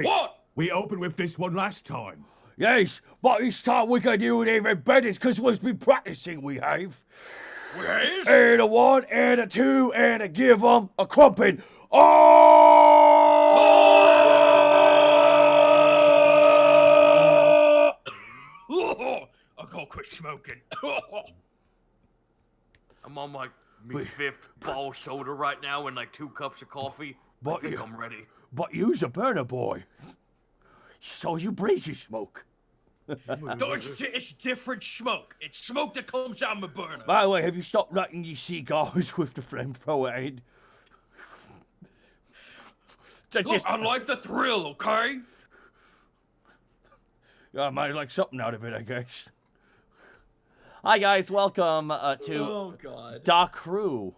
What? We opened with this one last time. Yes, but this time we can do it even better because we've been practicing, we have. Where's? And a one, and a two, and a give them a crumpin'. Oh! I gotta quit smoking. I'm on my fifth ball of soda right now and like 2 cups of coffee. I think I'm ready. But you's a burner boy. So you breezy smoke. It's different smoke. It's smoke that comes out of my burner. By the way, have you stopped lighting your cigars with the flamethrower in? Look, I like the thrill, okay? I might like something out of it, I guess. Hi guys, welcome to Da Crew.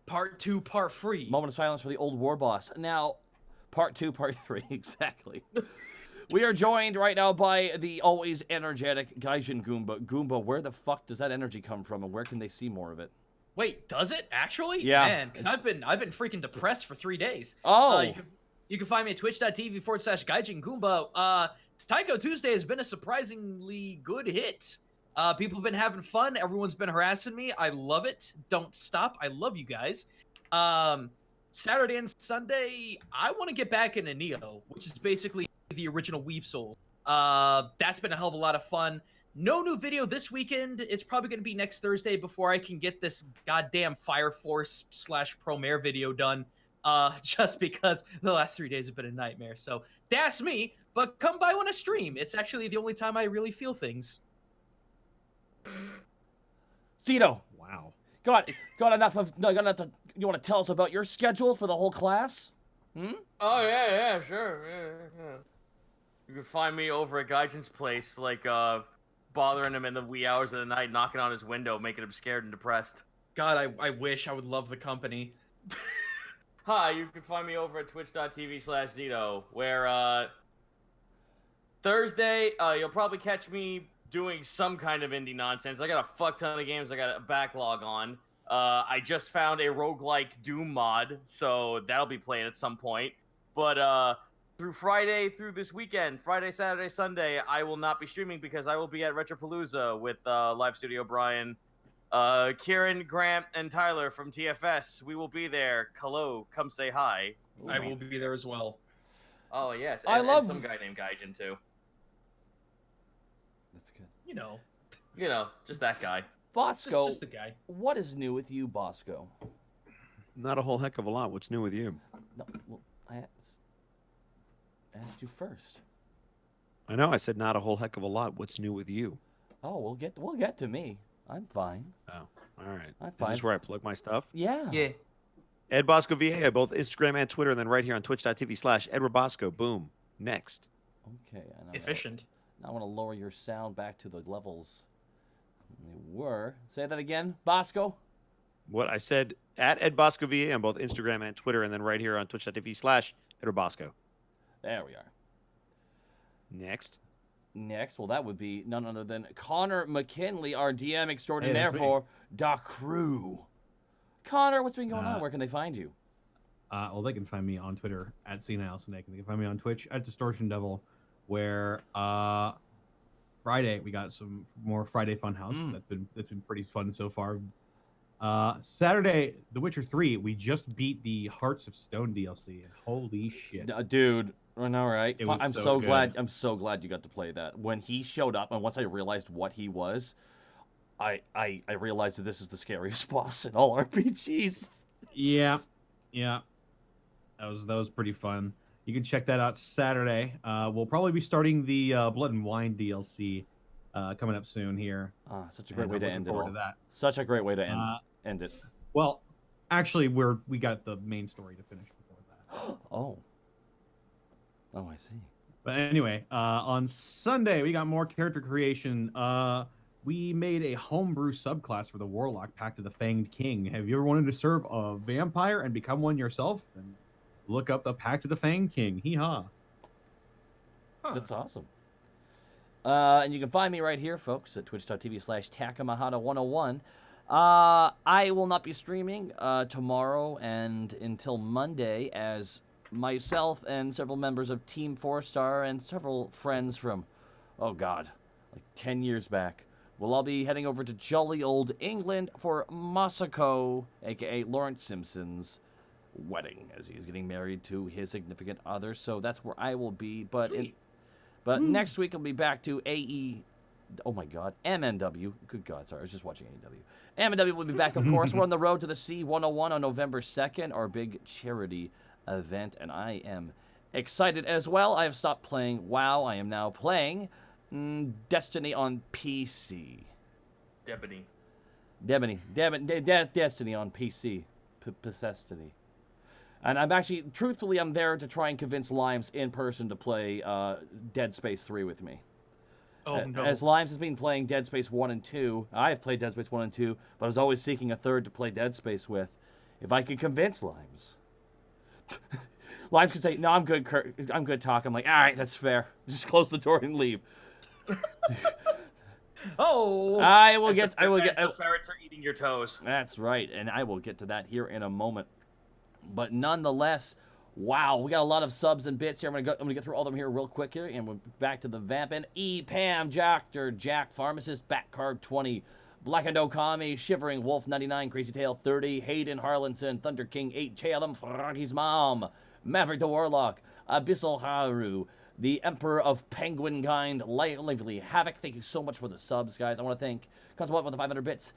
Part 2, part 3. Moment of silence for the old war boss. Now, part 2, part 3, exactly. We are joined right now by the always energetic Gaijin Goomba. Goomba, where the fuck does that energy come from, and where can they see more of it? Wait, does it actually? Yeah. Man, because I've been freaking depressed for 3 days. Oh. You can find me at twitch.tv/Gaijin Goomba. Taiko Tuesday has been a surprisingly good hit. People have been having fun. Everyone's been harassing me. I love it. Don't stop. I love you guys. Saturday and Sunday, I want to get back into Neo, which is basically the original Weeb Soul. That's been a hell of a lot of fun. No new video this weekend. It's probably going to be next Thursday before I can get this goddamn Fire Force / Promare video done. Just because the last 3 days have been a nightmare. So that's me, but come by when I stream. It's actually the only time I really feel things. Zito. Wow. Got enough of. No, you want to tell us about your schedule for the whole class? Oh, yeah, sure. Yeah. You can find me over at Gaijin's place, like, bothering him in the wee hours of the night, knocking on his window, making him scared and depressed. God, I wish I would love the company. Hi, you can find me over at twitch.tv/Zito, where, Thursday, you'll probably catch me doing some kind of indie nonsense. I got a fuck ton of games I got a backlog on. I just found a roguelike Doom mod, so that'll be playing at some point. But, through Friday, through this weekend, Friday, Saturday, Sunday, I will not be streaming because I will be at Retropalooza with, Live Studio Brian, Kieran, Grant, and Tyler from TFS. We will be there. Hello, come say hi. I will be there as well. Oh, yes. I love and some guy named Gaijin, too. That's good. You know, Just that guy. Bosco, just the guy. what is new with you, Bosco? Not a whole heck of a lot. What's new with you? No, well, I asked you first. I know. I said not a whole heck of a lot. What's new with you? Oh, we'll get to me. I'm fine. Oh, all right. I'm Is fine. this where I plug my stuff? Yeah. Yeah. Ed Bosco VA, both Instagram and Twitter, and then right here on twitch.tv/Edward Bosco. Boom. Next. Okay. Efficient. Now I want to lower your sound back to the levels they were. Say that again, Bosco. What I said at Ed Bosco VA on both Instagram and Twitter, and then right here on twitch.tv/Edward Bosco. There we are. Next. Next, well, that would be none other than Connor McKinley, our DM extraordinaire that's me. for Da Crew. Connor, what's been going on? Where can they find you? Well, they can find me on Twitter at CNileSnake. They can find me on Twitch at Distortion Devil, where Friday we got some more Friday Funhouse. That's been pretty fun so far. Saturday, The Witcher 3. We just beat the Hearts of Stone DLC. And holy shit, Dude, I know, right? It was I'm so so good. glad. I'm so glad you got to play that. When he showed up, and once I realized what he was, I realized that this is the scariest boss in all RPGs. Yeah. That was pretty fun. You can check that out Saturday. We'll probably be starting the Blood and Wine DLC coming up soon here. Such a great way to end it forward all. to that. Such a great way to end it. Well, actually, we got the main story to finish before that. Oh, I see. But anyway, on Sunday we got more character creation. We made a homebrew subclass for the Warlock, Pact of the Fanged King. Have you ever wanted to serve a vampire and become one yourself? Then look up the Pact of the Fanged King. Hee haw. That's awesome. And you can find me right here, folks, at twitch.tv/Takamahata101. I will not be streaming tomorrow and until Monday, as myself and several members of Team 4-Star and several friends from, oh god, like 10 years back, we'll all be heading over to jolly old England for Masako, aka Lawrence Simpson's wedding, as he's getting married to his significant other. So that's where I will be. But next week I'll be back to oh my god, MNW. Good god, sorry, I was just watching AEW. MNW will be back, of course. We're on the road to the C101 on November 2nd, our big charity event, and I am excited as well. I have stopped playing WoW. I am now playing Destiny on PC. Destiny on PC. Destiny. And I'm actually, truthfully, I'm there to try and convince Limes in person to play Dead Space 3 with me. Oh, no. As Limes has been playing Dead Space 1 and 2, I have played Dead Space 1 and 2, but I was always seeking a third to play Dead Space with. If I could convince Limes. Limes could say, no, I'm good, Kurt. I'm good, talk. I'm like, all right, that's fair. Just close the door and leave. Oh! I will As get... the ferrets are eating your toes. That's right, and I will get to that here in a moment. But nonetheless, wow, we got a lot of subs and bits here. I'm gonna get through all of them here real quick here, and we're back to the vamping. Pam, Doctor, Jack, Pharmacist, Backcard 20, Black and Okami, Shivering Wolf 99, Crazy Tail 30, Hayden Harlinson, Thunder King 8, Chalem, Froggy's Mom, Maverick the Warlock, Abyssal Haru, the Emperor of Penguin Kind, Lively Havoc. Thank you so much for the subs, guys. I want to thank Cosmobot with the 500 bits.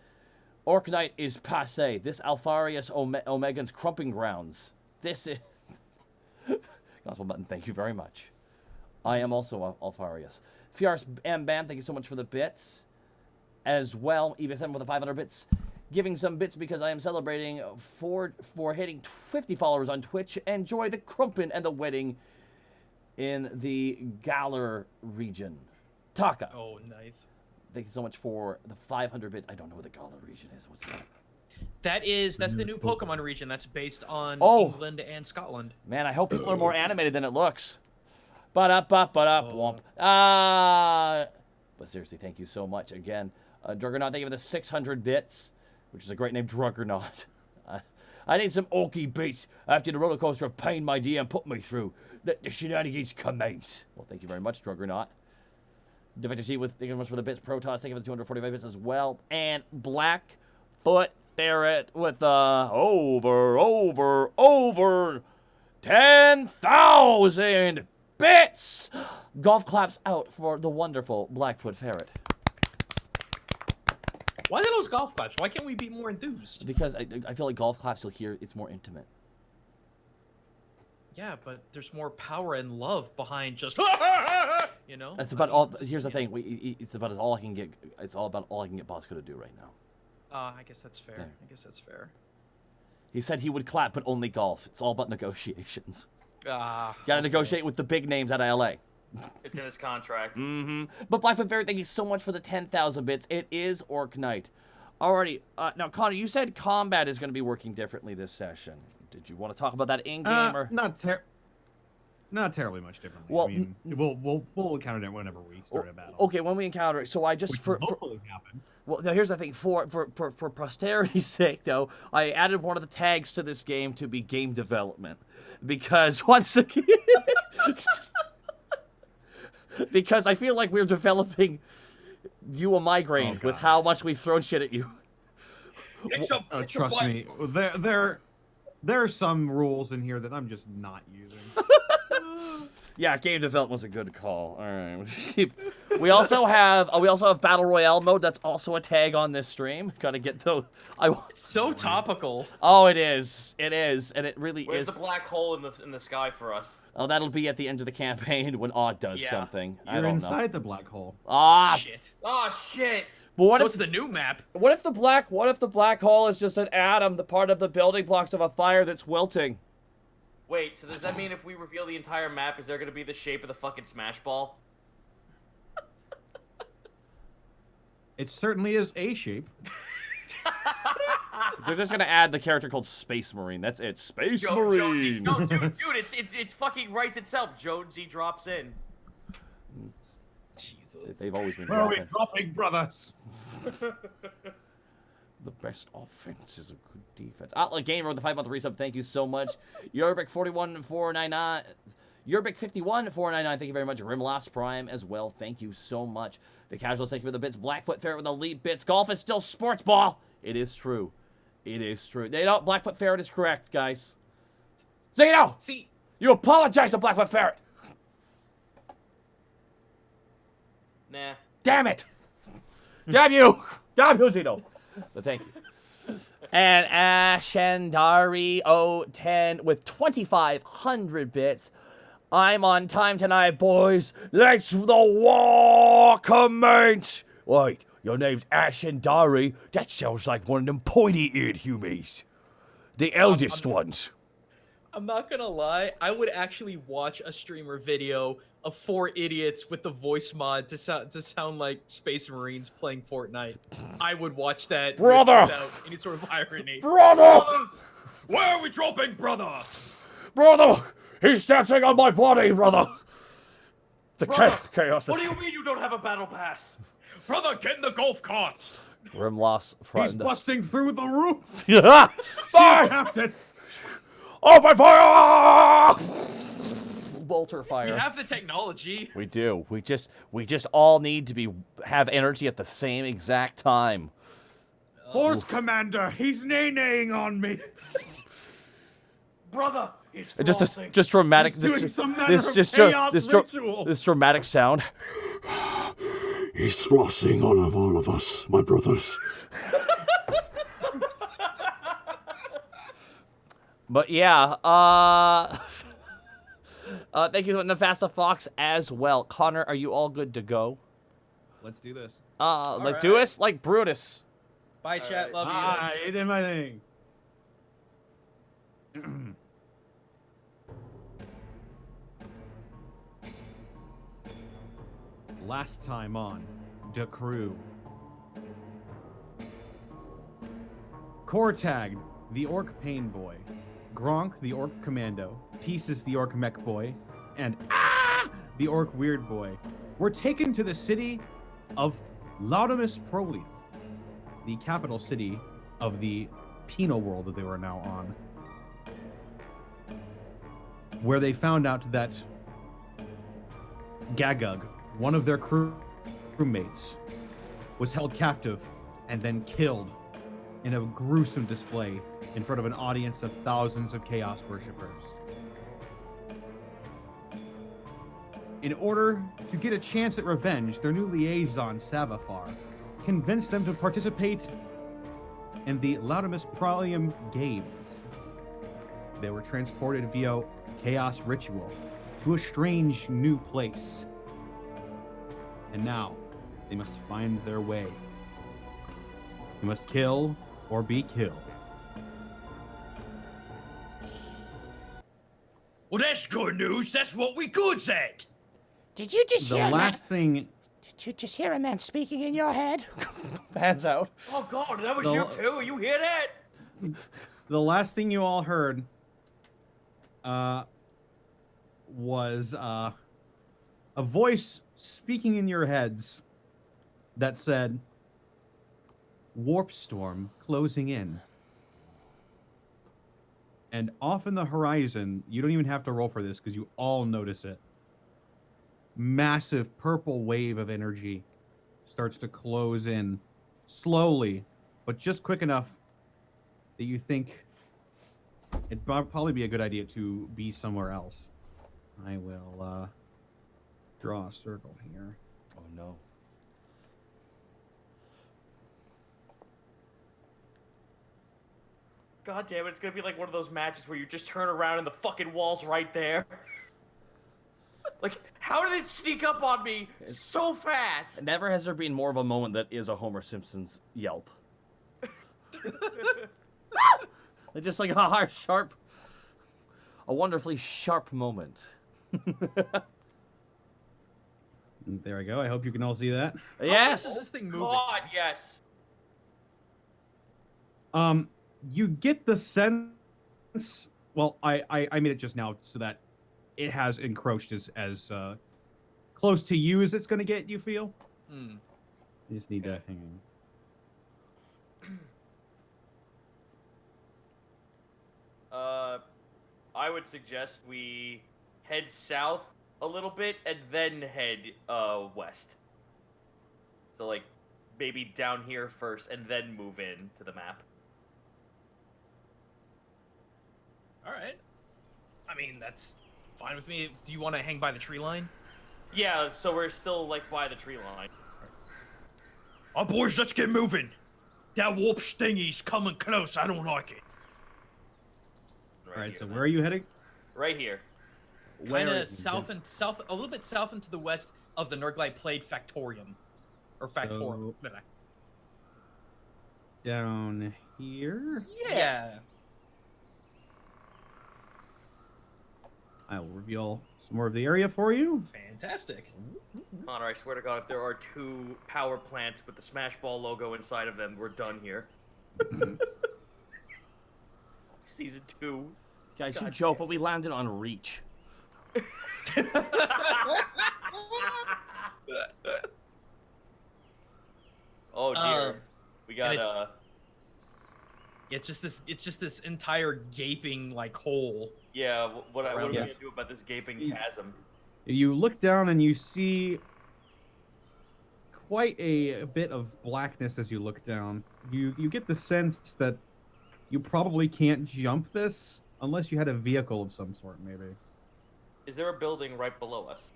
Orc Knight is passe. This Alfarius Omegan's Crumping Grounds. This is... Gospel Button, thank you very much. I am also Alfarius. Fiars M. Bam, thank you so much for the bits. As well, EBSM with the 500 bits. Giving some bits because I am celebrating for hitting 50 followers on Twitch. Enjoy the crumpin' and the wedding in the Galar region. Taka. Oh, nice. Thank you so much for the 500 bits. I don't know what the Galar region is. What's that? That's the new Pokemon region that's based on Oh. England and Scotland. Man, I hope people are more animated than it looks. Womp. But seriously, thank you so much again. Druggernaut, thank you for the 600 bits, which is a great name, Druggernaut. I need some Orky beats after the roller coaster of pain my DM put me through. Let the shenanigans commence. Well, thank you very much, Druggernaut. Defector C with thank you very much for the bits. Protoss, thank you for the 245 bits as well. And Blackfoot Ferret with over 10,000 bits. Golf claps out for the wonderful Blackfoot Ferret. Why are those golf claps? Why can't we be more enthused? Because I feel like golf claps you'll hear it's more intimate. Yeah, but there's more power and love behind just you know. That's about all. Here's the thing. It's about all I can get. It's all about all I can get Bosco to do right now. I guess that's fair. There. I guess that's fair. He said he would clap, but only golf. It's all about negotiations. Gotta Okay. negotiate with the big names out of LA. It's in his contract. But Blackfoot Ferret, thank you so much for the 10,000 bits. It is Orc Knight. Alrighty. Now, Connor, you said combat is going to be working differently this session. Did you want to talk about that in-game or? Not terribly much differently. Well, I mean, we'll encounter it whenever we start a battle. Okay, when we encounter it. So I just Which for will hopefully happen. well, now here's the thing. For posterity's sake, though, I added one of the tags to this game to be game development, because once again, because I feel like we're developing you a migraine with how much we've thrown shit at you. Trust me, there are some rules in here that I'm just not using. Yeah, game development was a good call. All right. We also have battle royale mode. That's also a tag on this stream. Got to get those. So topical. Oh, it is, and it really Where's is. the black hole in the sky for us? Oh, that'll be at the end of the campaign when Odd does Yeah. something. I You're don't inside know. the black hole. Ah, Shit. Oh shit! but what So if it's the new map. what if the black hole is just an atom, the part of the building blocks of a fire that's wilting? Wait, so does that mean if we reveal the entire map, is there gonna be the shape of the fucking Smash Ball? It certainly is a shape. They're just gonna add the character called Space Marine. That's it, Space Jonesy. Marine. No, dude, it's fucking writes itself. Jonesy drops in. Jesus. Jesus. They've always been Where are we dropping. dropping, brothers? The best offense is a good defense. Outlet Gamer with the 5-month resub. Thank you so much. Yerbic41499. Yerbic51499. Thank you very much. Rimlost Prime as well. Thank you so much. The Casuals, thank you for the bits. Blackfoot Ferret with elite bits. Golf is still sports ball. It is true. It is true. They don't. Blackfoot Ferret is correct, guys. Zeno! See, You apologize to Blackfoot Ferret. Nah. Damn it. Damn you. Damn you, Zeno. But thank you. And Ashendari010 with 2,500 bits. I'm on time tonight, boys. Let's the war commence. Wait, your name's Ashendari? That sounds like one of them pointy-eared humies. The eldest ones. I'm not gonna lie. I would actually watch a streamer video of 4 idiots with the voice mod to sound like Space Marines playing Fortnite. I would watch that Brother! without any sort of irony. Brother! Where are we dropping, brother? Brother! He's dancing on my body, brother! The Brother, chaos is... What do you mean you don't have a battle pass? Brother, get in the golf cart. Rimlost He's busting through the roof. Yeah! Fire! Captain. Open fire! Bolter fire. We have the technology. We do. We just all need to have energy at the same exact time. Force Commander, he's nay-naying on me. Brother, he's And flossing. just dramatic. He's doing some manner of chaos ritual. This dramatic sound. He's flossing all of us, my brothers. But yeah, thank you, Nefasta Fox, as well. Connor, are you all good to go? Let's do this. Let's do this like Brutus. Bye, chat. Love you. Ah, it did my thing. Last time on The Crew. Kortag, the Orc Pain Boy, Gronk, the Orc Commando, Pieces, the Orc Mech Boy, and the Orc Weird Boy were taken to the city of Laudamus Prolium, the capital city of the penal world that they were now on, where they found out that Gagug, one of their crewmates, was held captive and then killed in a gruesome display in front of an audience of thousands of Chaos worshippers. In order to get a chance at revenge, their new liaison, Savafar, convinced them to participate in the Laudamus Prolium Games. They were transported via Chaos Ritual to a strange new place. And now, they must find their way. They must kill or be killed. Well, that's good news. That's what we good at. Did you just The hear last thing... Did you just hear a man speaking in your head? Hands out. Oh God, that was The- you too. You hear that? The last thing you all heard was a voice speaking in your heads that said, "Warp storm closing in." And off in the horizon, you don't even have to roll for this because you all notice it. Massive purple wave of energy starts to close in slowly, but just quick enough that you think it'd probably be a good idea to be somewhere else. I will draw a circle here. Oh no. God damn it, it's gonna be like one of those matches where you just turn around and the fucking wall's right there. Like, how did it sneak up on me so fast? Never has there been more of a moment that is a Homer Simpson's yelp. It's just like a sharp, a wonderfully sharp moment. There I go. I hope you can all see that. Yes. This thing moving. God, yes. You get the sense. Well, I made it just now so that it has encroached as close to you as it's going to get, you feel? Hmm. You just need to hang on. I would suggest we head south a little bit and then head west. So like maybe down here first and then move in to the map. All right. I mean, that's fine with me. Do you want to hang by the tree line? Yeah, so we're still like by the tree line. Oh, boys, let's get moving. That warp stingy's coming close. I don't like it. All right, here, so then. where are you heading? Right here. Kind Where of is it? south and south, a little bit south and to the west of the Nurglite Plate Factorium, or Factorum. So- Down here? Yeah. I will reveal some more of the area for you. Fantastic. Connor, I swear to God, if there are 2 power plants with the Smash Ball logo inside of them, we're done here. Season 2. Guys, you God joke, but we landed on Reach. Oh dear. We got and It's just this entire gaping like hole. yeah, what are we Yes. gonna do about this gaping chasm? You look down and you see quite a bit of blackness as you look down. You get the sense that you probably can't jump this unless you had a vehicle of some sort, maybe. Is there a building right below us?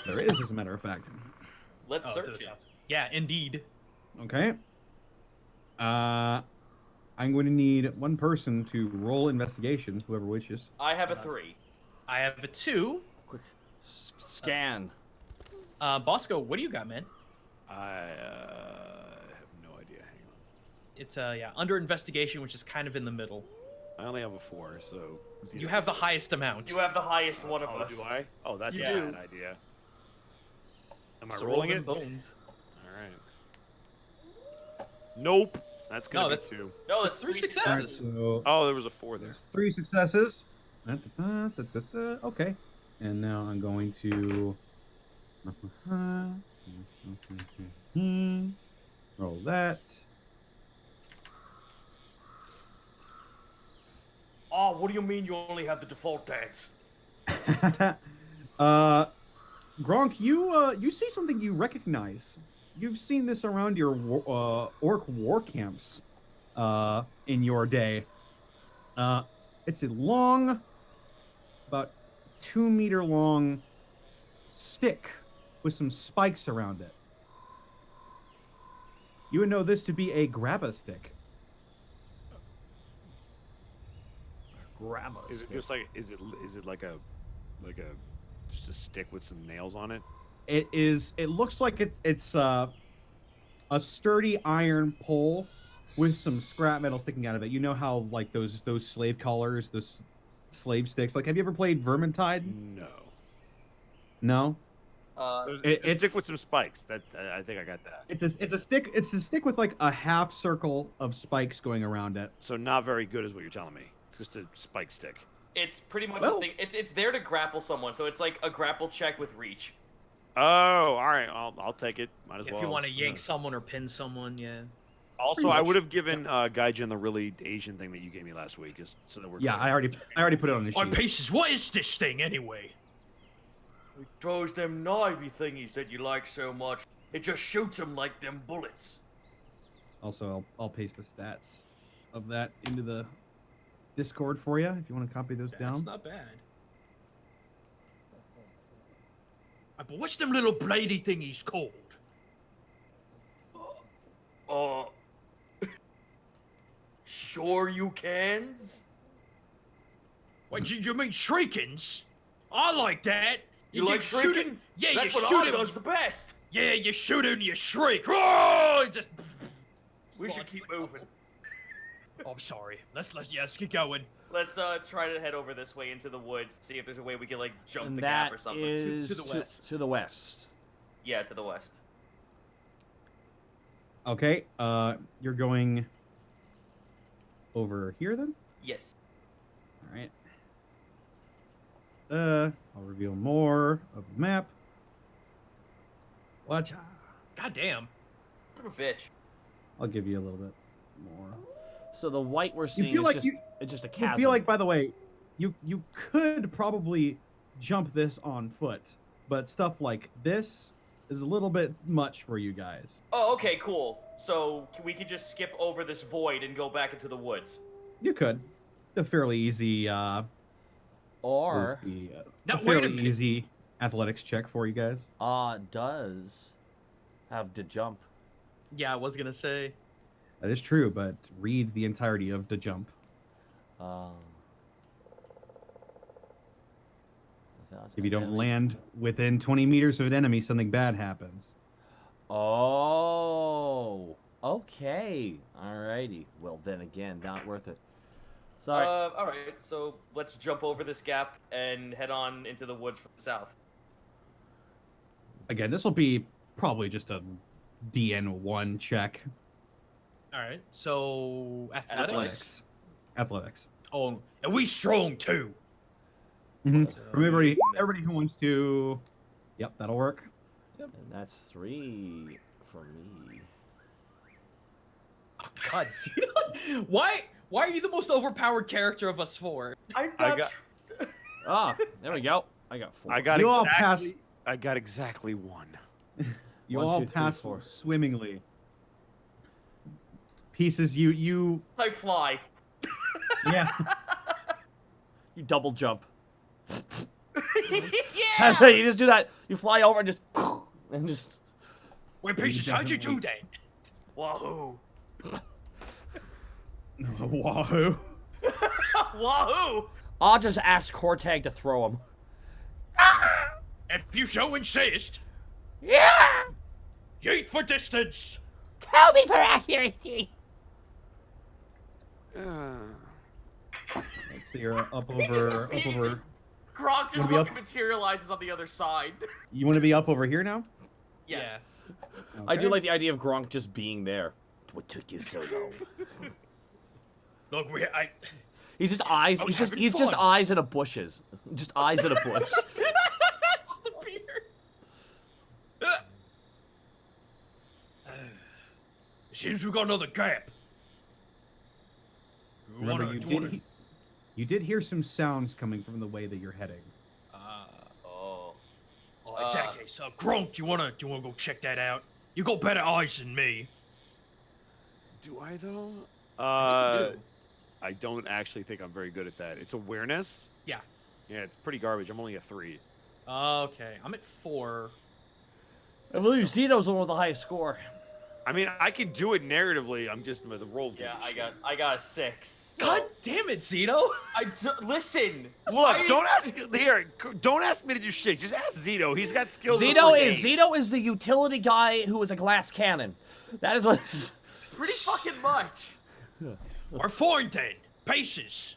There is, as a matter of fact. Let's To search the it. south. Yeah, indeed. Okay. I'm going to need one person to roll investigation, whoever wishes. I have a 3. I have a 2. Quick, scan. Bosco, what do you got, man? I have no idea. Hang on. It's under investigation, which is kind of in the middle. I only have a 4, so it's You either have the way. highest amount. You have the highest one of Oh, us. do I? Oh, that's You a do. bad idea. Am I So rolling roll it? them bones. All right. Nope. That's gonna No, be that's- 2. No, that's 3 3 successes. successes. So Oh, there was a 4 there. there's 3 successes. Okay. And now I'm going to roll that. Oh, what do you mean you only have the default dance? Gronk, you see something you recognize. You've seen this around your orc war camps in your day. It's a long, about 2-meter long stick with some spikes around it. You would know this to be a grabba stick. Grab us. Is it just like is it like a just a stick with some nails on it? It is. It looks like it's a sturdy iron pole with some scrap metal sticking out of it. You know how like those slave collars, those slave sticks. Like, have you ever played Vermintide? No. No. It's a it's stick with some spikes. That I think I got that. it's a stick. It's a stick with like a half circle of spikes going around it. So not very good is what you're telling me. It's just a spike stick. It's pretty much Well- a thing. It's there to grapple someone, so it's like a grapple check with reach. Oh, all right. I'll take it. Might as well. If you want to yank someone or pin someone, yeah. Also, Pretty I much. would have given Gaijin the really Asian thing that you gave me last week, just so that we're. Yeah, clear. I already put it on the Oh, sheet. Pieces, what is this thing anyway? It throws them knivey thingies that you like so much. It just shoots them like them bullets. Also, I'll paste the stats of that into the Discord for you if you want to copy those That's down. not bad. But what's them little bladey thingies called? Sure you cans? What, do you mean shriekings? I like that. You like just shoot it- shrieking? Yeah, That's you what shoot I it. does the best. Yeah, you shoot it and you shriek. Oh, it just. We should keep moving. Oh, I'm sorry. Let's keep going. Let's try to head over this way into the woods, see if there's a way we can like jump And the that gap or something. is To the west. To the west. Yeah, to the west. Okay, you're going over here then? Yes. All right. I'll reveal more of the map. Watch. God damn. What a bitch. I'll give you a little bit more. So the white we're seeing feel is like just, you- it's just a I chasm. feel like, by the way, you could probably jump this on foot, but stuff like this is a little bit much for you guys. Oh, okay, cool. So we could just skip over this void and go back into the woods. You could. A fairly easy, Or Now, a wait a fairly minute. easy athletics check for you guys. does have to jump. Yeah, I was gonna say. That is true, but read the entirety of the jump. If you don't land within 20 meters of an enemy, something bad happens. Oh, okay. Alrighty. Well, then again, not worth it. Sorry. All right. So let's jump over this gap and head on into the woods from the south. Again, this will be probably just a DN1 check. All right. So athletics. Athletics. Oh, And we strong too. Mhm. From everybody Missed. who wants to. Yep, that'll work. And that's 3 for me. oh God, Zeno. Why are you the most overpowered character of us four? I'm I not. got- Ah, there we go. I got 4. I got You all exactly. pass- I got exactly 1. You 1, all 2, 3, pass 4. swimmingly. Pieces, you I fly. yeah. You double jump. Yeah. You just do that. You fly over and just. Wait, pieces, how'd you do that? Wahoo! Wahoo. Wahoo! I'll just ask Cortag to throw him. If you so insist, Yeah! yeet for distance. Help me for accuracy! Let's see, you're up over. Gronk just Wanna be up? fucking materializes on the other side. You want to be up over here now? Yes. I do Okay. like the idea of Gronk just being there. What took you so long? Look, He's just eyes. I was He's having just fun. eyes in a bushes. Just eyes in a bush. seems we got another gap. Remember, you did hear some sounds coming from the way that you're heading. Oh. Oh, in that case, Gronk, do you wanna go check that out? You got better eyes than me. Do I though? I don't actually think I'm very good at that. It's awareness. Yeah. Yeah, it's pretty garbage. I'm only a 3. Okay, I'm at 4. I believe Zeno's the one with the highest score. I mean, I can do it narratively. I'm just the rolls. Yeah, gonna be I got a 6. So God damn it, Zeno! listen. shit. Look, I- don't ask here. Don't ask me to do shit. Just ask Zeno. He's got skills. in Zeno other is games. the utility guy who is a glass cannon. That is what. Pretty fucking much. Or fine then, Paces.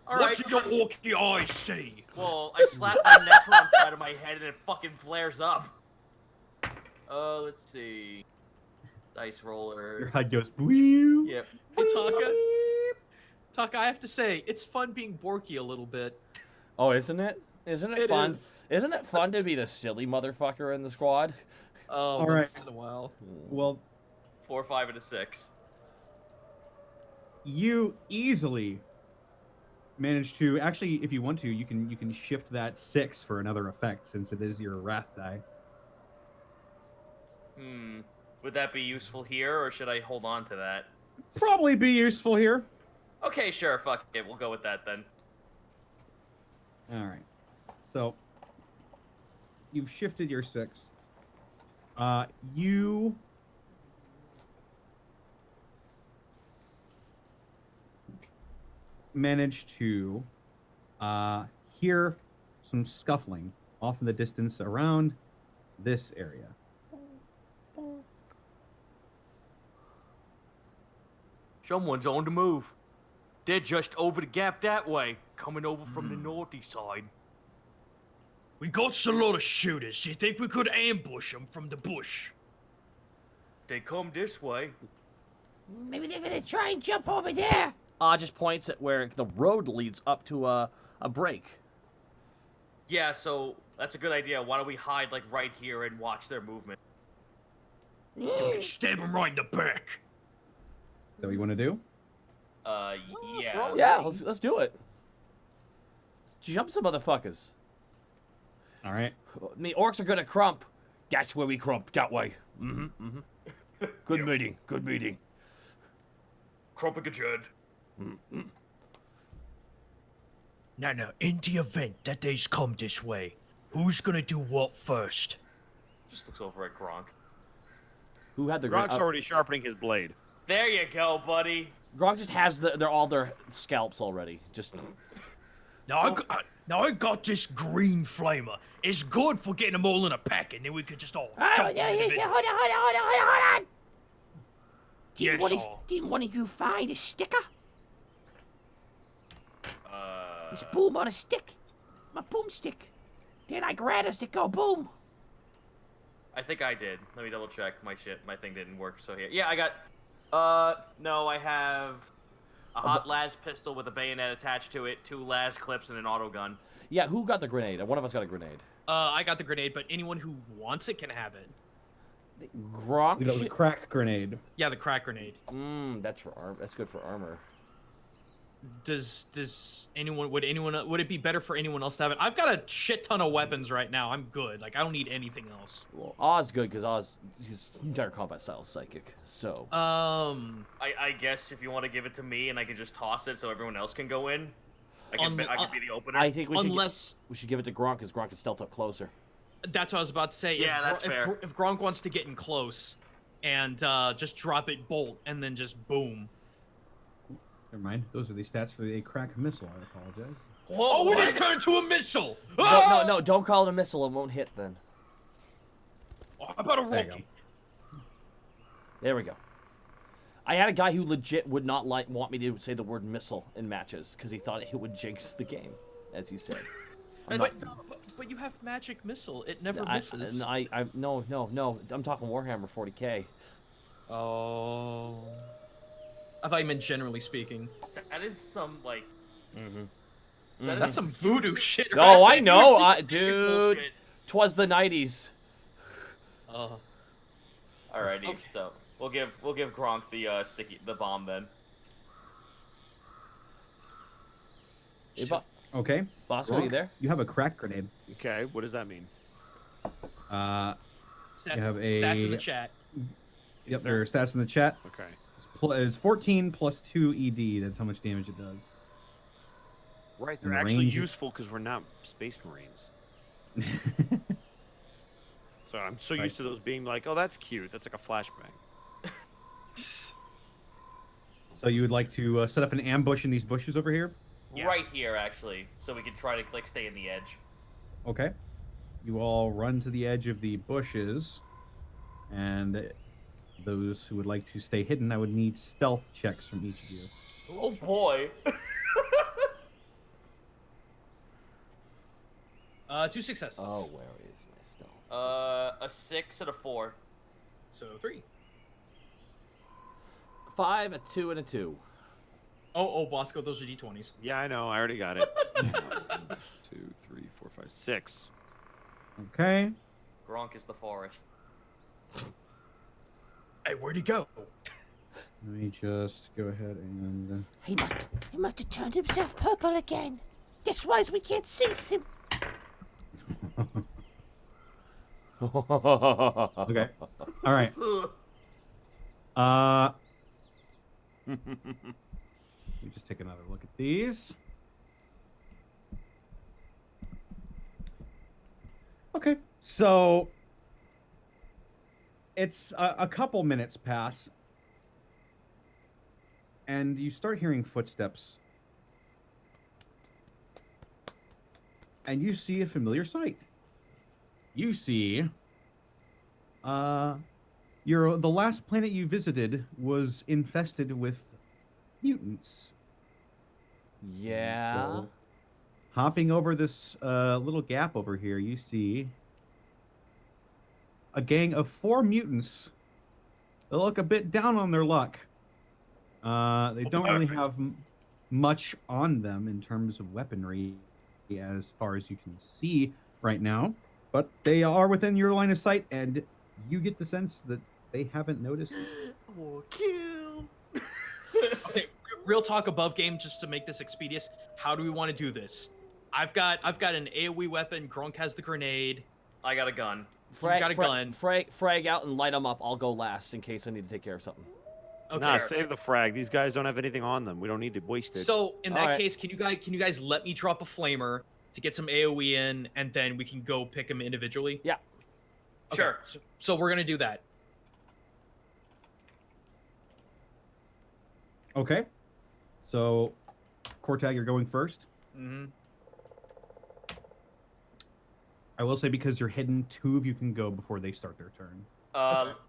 All What right. do your orky eyes see? Well, I slapped my Necron side of my head and it fucking flares up. Let's see. Dice Your roller. HUD goes. Whew. Yep. Hey, Taka. Taka, I have to say, it's fun being Borky a little bit. Oh, isn't it? Isn't it It fun? is. Isn't it fun to be the silly motherfucker in the squad? Oh, All once right. in a while. Well, 4, 5, and a 6. you easily manage to actually, if you want to, you can shift that 6 for another effect since it is your wrath die. Would that be useful here, or should I hold on to that? Probably be useful here. Okay, sure. Fuck it. We'll go with that then. All right. So you've shifted your 6. You manage to hear some scuffling off in the distance around this area. Someone's on the move. They're just over the gap that way, coming over from the northeast side. We got a lot of shooters. Do you think we could ambush them from the bush? They come this way. Maybe they're gonna try and jump over there. Just points at where the road leads up to a break. Yeah, so that's a good idea. Why don't we hide like right here and watch their movement? You can stab him right in the back. Is that what you want to do? Yeah. Yeah, let's do it. Jump some motherfuckers. All right. The orcs are gonna crump. That's where we crump. That way. Good meeting. Good meeting. Crumpagajud. Now, in the event that they's come this way, who's gonna do what first? Just looks over at Gronk. Who had the Gronk's already sharpening his blade. There you go, buddy. Gronk just has all their scalps already. Just Now I got this green flamer. It's good for getting them all in a pack, and then we could just all Oh, jump no, individually. hold on. Yes, sir. Didn't one of you find a sticker? Uh, It's boom on a stick. My boomstick. Then I grabbed a stick, go boom. I think I did. Let me double check my shit. My thing didn't work. So here, yeah, I got. No, I have a hot las pistol with a bayonet attached to it, 2 las clips, and an auto gun. yeah. Who got the grenade? One of us got a grenade. I got the grenade, but anyone who wants it can have it. Gronk. That was a crack grenade. Yeah, the crack grenade. That's for That's good for armor. Does anyone would it be better for anyone else to have it? I've got a shit ton of weapons right now. I'm good. Like I don't need anything else. Well, Oz good because Oz his entire combat style is psychic. So I guess if you want to give it to me and I can just toss it so everyone else can go in, I can be the opener. I think we Unless should give it to Gronk because Gronk can stealth up closer. that's what I was about to say. Yeah, that's fair. If Gronk wants to get in close and just drop it bolt and then just boom. Never mind. Those are the stats for a crack missile. I apologize. Oh, it just turned to a missile! No, don't call it a missile. It won't hit then. How about a There you rocket? There we go. I had a guy who legit would not want me to say the word missile in matches because he thought it would jinx the game, as he said. But you have magic missile. It never misses. No. I'm talking Warhammer 40k. Oh. I thought you meant generally speaking. That is some like. That's some voodoo shit. No, right? I know, Superstition dude. bullshit. 'Twas the 90s. Alrighty, Okay. so we'll give Gronk the bomb then. Hey, Okay. Bosco, are you Gronk, there? You have a crack grenade. Okay, what does that mean? Uh, Stats, have stats in the a- chat. yep, there are stats in the chat. Okay. It's 14 plus 2 ED. That's how much damage it does. Right, And they're the actually range- useful because we're not space marines. So I'm so used to those being like, oh, that's cute. That's like a flashbang. So you would like to set up an ambush in these bushes over here? Yeah. Right here, actually, so we can try to like stay in the edge. Okay. You all run to the edge of the bushes, and those who would like to stay hidden, I would need stealth checks from each of you. Oh boy. 2 successes. Oh, where is my stealth? A 6 and a 4. So 3. 5, a 2, and a 2. Oh, Bosco, those are d20s. Yeah, I know. I already got it. 1, 2, 3, 4, 5, 6. Okay. Gronk is the forest. Hey, where'd he go? Let me just go ahead and... He must have turned himself purple again. That's why we can't see him. Okay. All right. Let me just take another look at these. Okay, so it's a couple minutes pass, and you start hearing footsteps, and you see a familiar sight. You see, the last planet you visited was infested with mutants. Yeah. So, hopping over this little gap over here, you see a gang of 4 mutants. They look a bit down on their luck. They don't really perfect. have much on them in terms of weaponry. as far as you can see right now, but they are within your line of sight, and you get the sense that they haven't noticed you. Oh, kill. Okay, real talk above game, just to make this expeditious. How do we want to do this? I've got an AoE weapon. Grunk has the grenade. I got a gun. Got a gun. Frag out and light them up. I'll go last in case I need to take care of something. Okay. Nah, save the frag. These guys don't have anything on them. We don't need to waste it. So in that Alright. case, can you guys let me drop a flamer to get some AoE in, and then we can go pick them individually? Yeah. Okay, Sure. So we're gonna do that. Okay. So, Cortag, you're going first. Mm-hmm. I will say because you're hidden, 2 of you can go before they start their turn.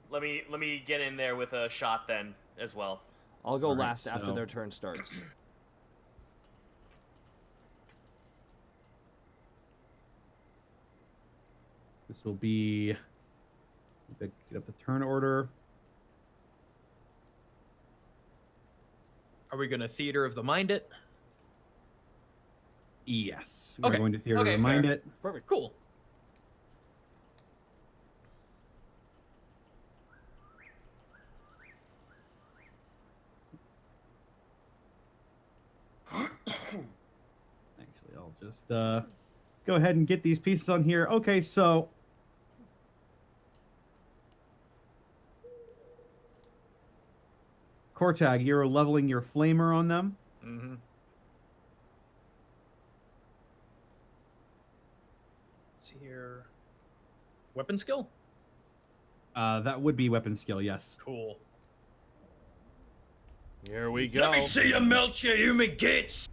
Let me get in there with a shot then as well. I'll go Alright, last after so- their turn starts. This will be. Get up the turn order. Are we gonna Theater of the Mind it? Yes. We're Okay. going to Theater Okay, to Remind fair. it. Perfect. Cool. Actually, I'll just go ahead and get these pieces on here. Okay, so. Cortag, you're leveling your flamer on them. Mm-hmm. See here. Weapon skill? That would be weapon skill, yes. Cool. Here we go. Let me see you melt your human gits.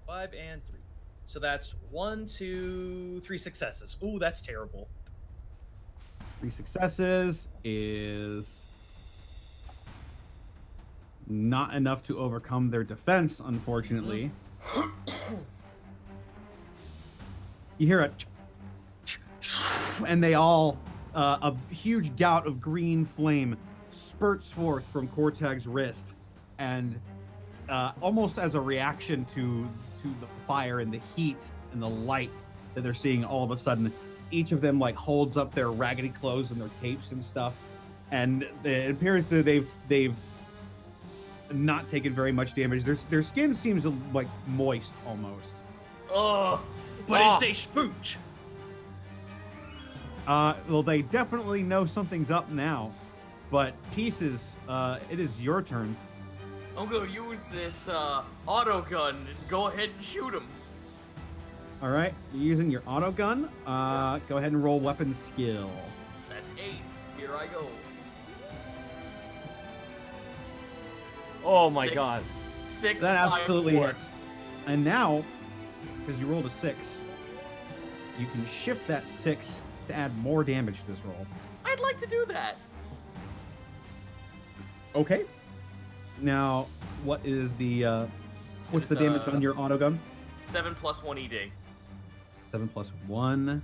5 and 3. So that's 1, 2, 3 successes. Ooh, that's terrible. 3 successes is not enough to overcome their defense, unfortunately. You hear a and they all a huge gout of green flame spurts forth from Cortag's wrist, and almost as a reaction to the fire and the heat and the light that they're seeing, all of a sudden each of them like holds up their raggedy clothes and their capes and stuff, and it appears that they've not taken very much damage. Their skin seems like moist almost. Oh, But is they spooked? Well, they definitely know something's up now, but Pieces, it is your turn. I'm gonna use this auto gun and go ahead and shoot him. All right, you're using your auto gun. Go ahead and roll weapon skill. That's 8. Here I go. Oh my 6. god. 6. That 5, absolutely 4. hits. And now, because you rolled a 6, you can shift that 6 to add more damage to this roll. I'd like to do that. Okay. Now, what is the what's the It's, damage on your auto gun? 7 plus 1 ED. 7 plus 1.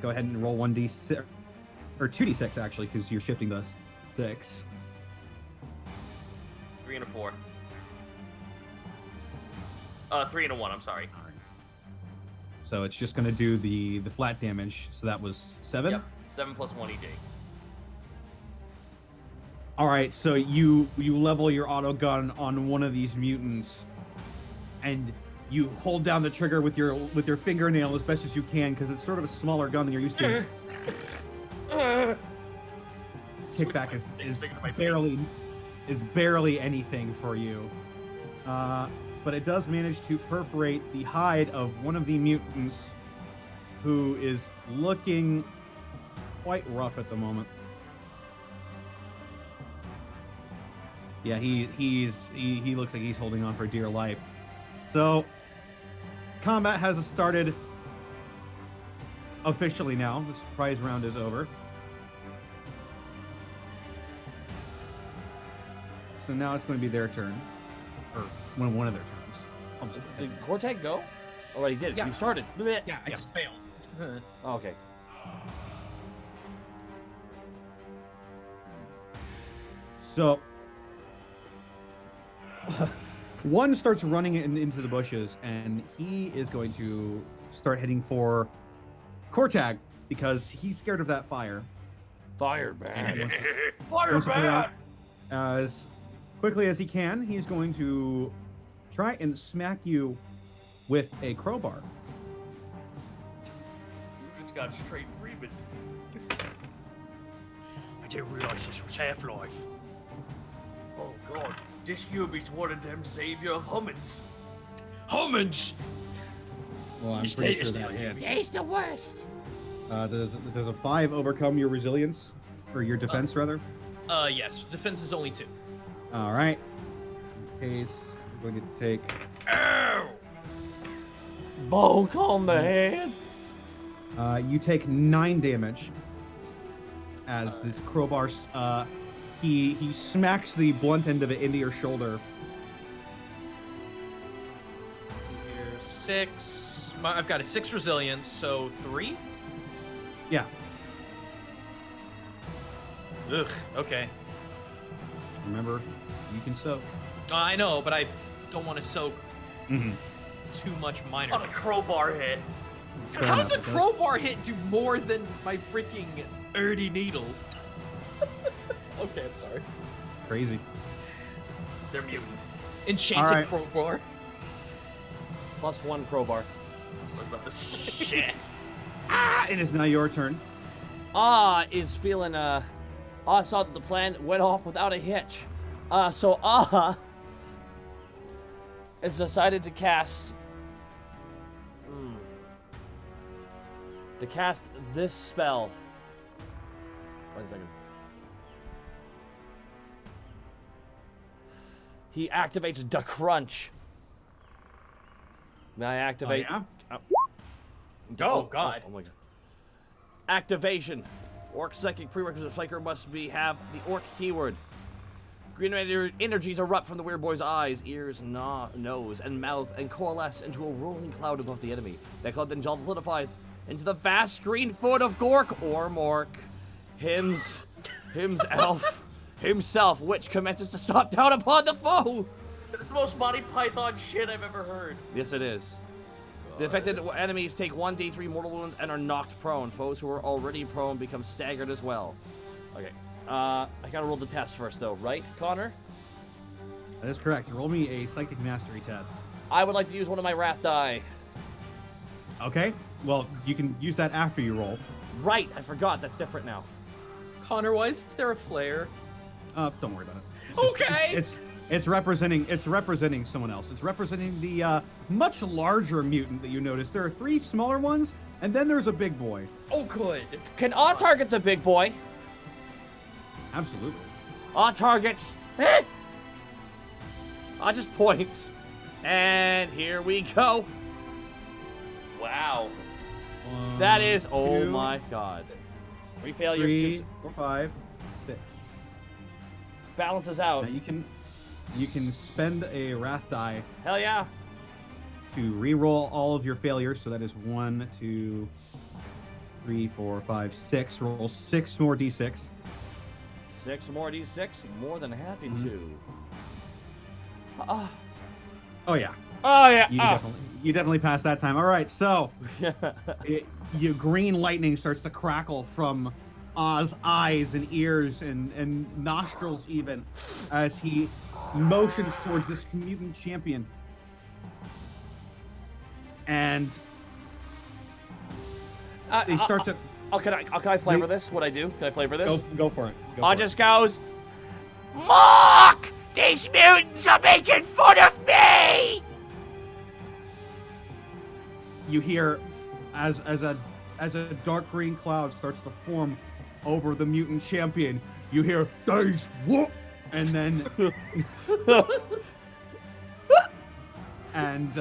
Go ahead and roll 1d6 or 2d6 actually, because you're shifting the 6. 3 and a 4. 3 and a 1. I'm sorry. So it's just going to do the flat damage. So that was 7. Yep. 7 plus 1 ED. All right. So you level your auto gun on one of these mutants, and you hold down the trigger with your fingernail as best as you can, because it's sort of a smaller gun than you're used to. Kickback is barely anything for you, but it does manage to perforate the hide of one of the mutants, who is looking quite rough at the moment. Yeah, he looks like he's holding on for dear life. So, combat has started officially now. The surprise round is over. So now it's going to be their turn, or one of their turns. Did Cortag go? Oh, he did. Yeah. He started. Bleh. Yeah, I just failed. Oh, okay. So One starts running into the bushes, and he is going to start heading for Kortag because he's scared of that fire. Fire And he bad. wants to put it out as quickly as he can. He's going to try and smack you with a crowbar. You just got straight Freeman. I didn't realize this was Half-Life. Oh god, this Yubi's one of them savior of humans. Humans! Well, I'm It's pretty the- sure it's that the- hits. He's the worst. Does a 5 overcome your resilience? Or your defense, rather? Yes. Defense is only 2. All right. In case, I'm going to take... Ow! Bonk on the head. You take 9 damage as this crowbar, he smacks the blunt end of it into your shoulder. Let's see here. 6. I've got a 6 resilience, so 3? Yeah. Ugh, okay. Remember, you can soak. I know, but I don't want to soak Mm-hmm. too much minor. On a crowbar hit. How does a crowbar hit do more than my freaking Erdy needle? Okay, I'm sorry. Crazy. They're mutants. Enchanted Alright. crowbar. +1 crowbar. I was about to say. Shit. It is now your turn. Is feeling, saw that the plan went off without a hitch. So has decided to cast... to cast this spell. Wait a second. He activates the crunch. May I activate? yeah? Oh, God. Oh my god. Activation. Orc psychic prerequisite flanker must have the orc keyword. Green energies erupt from the weird boy's eyes, ears, nose, and mouth, and coalesce into a rolling cloud above the enemy. That cloud then solidifies into the vast green foot of Gork or Mork. Him's elf himself, which commences to stomp down upon the foe. It's the most Monty Python shit I've ever heard. Yes, it is. The affected enemies take 1d3 mortal wounds and are knocked prone. Foes who are already prone become staggered as well. Okay. I gotta roll the test first, though, right, Connor? That is correct. Roll me a psychic mastery test. I would like to use one of my wrath die. Okay. Well, you can use that after you roll. Right, I forgot. That's different now. Connor, why is there a flare? Don't worry about it. Okay. It's representing someone else. It's representing the much larger mutant that you notice. There are 3 smaller ones, and then there's a big boy. Oh, good. Can I target the big boy? Absolutely. I targets. I just points. And here we go. Wow. That is, oh 2, my god. 3 failures, 3, 2 4, 5, 6. balances out. Now you can spend a wrath die Hell yeah. to re-roll all of your failures. So that is 1, 2, 3, 4, 5, 6. Roll 6 more d6. 6 more d6. More than happy Mhm. to. Oh yeah, Oh yeah. you definitely passed that time. All right, so your green lightning starts to crackle from Oz's eyes and ears and nostrils even as he motions towards this mutant champion. And they start to can I flavor this? What I do? Can I flavor this? go for it. Go I for it. just goes. Mark! These mutants are making fun of me! You hear as a dark green cloud starts to form over the mutant champion. You hear dice whoop, and then and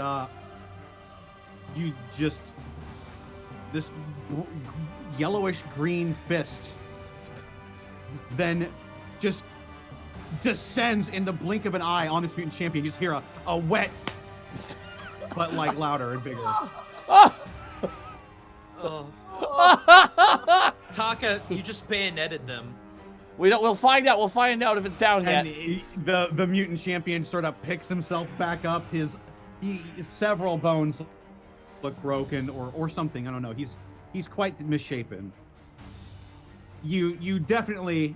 you just this yellowish green fist then just descends in the blink of an eye on this mutant champion. You just hear a wet, but like louder and bigger. Oh. Taka, you just bayoneted them. We'll find out. We'll find out if it's down yet. And the mutant champion sort of picks himself back up. Several bones look broken or something. I don't know. He's quite misshapen. You definitely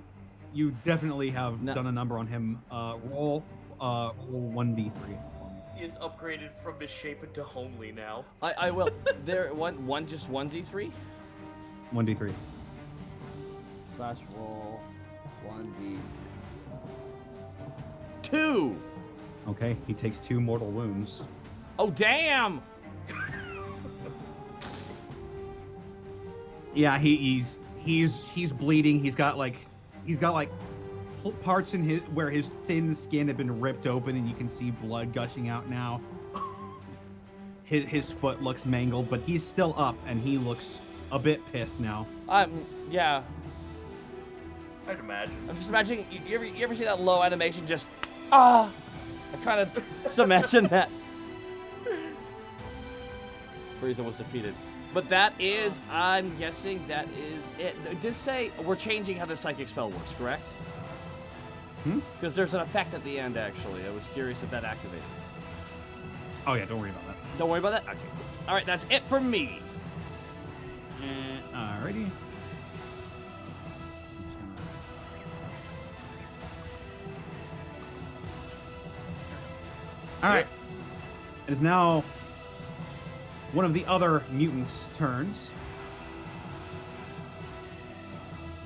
have done a number on him. Roll 1d3. He is upgraded from misshapen to homely now. I will. There just 1d3. 1d3. Slash roll 1d. 2. Okay, he takes 2 mortal wounds. Oh damn! Yeah, he's bleeding. He's got like parts in where his thin skin had been ripped open, and you can see blood gushing out now. His foot looks mangled, but he's still up, and he looks a bit pissed now. Yeah. I'd imagine. I'm just imagining. You ever see that low animation? Just I kind of just imagine that. Frieza was defeated. But that is, I'm guessing that is it. Just say we're changing how the psychic spell works, correct? Because there's an effect at the end, actually. I was curious if that activated. Oh yeah, don't worry about that. Don't worry about that? Okay, cool. All right, that's it for me. Alrighty. Alright. It is now one of the other mutants' turns.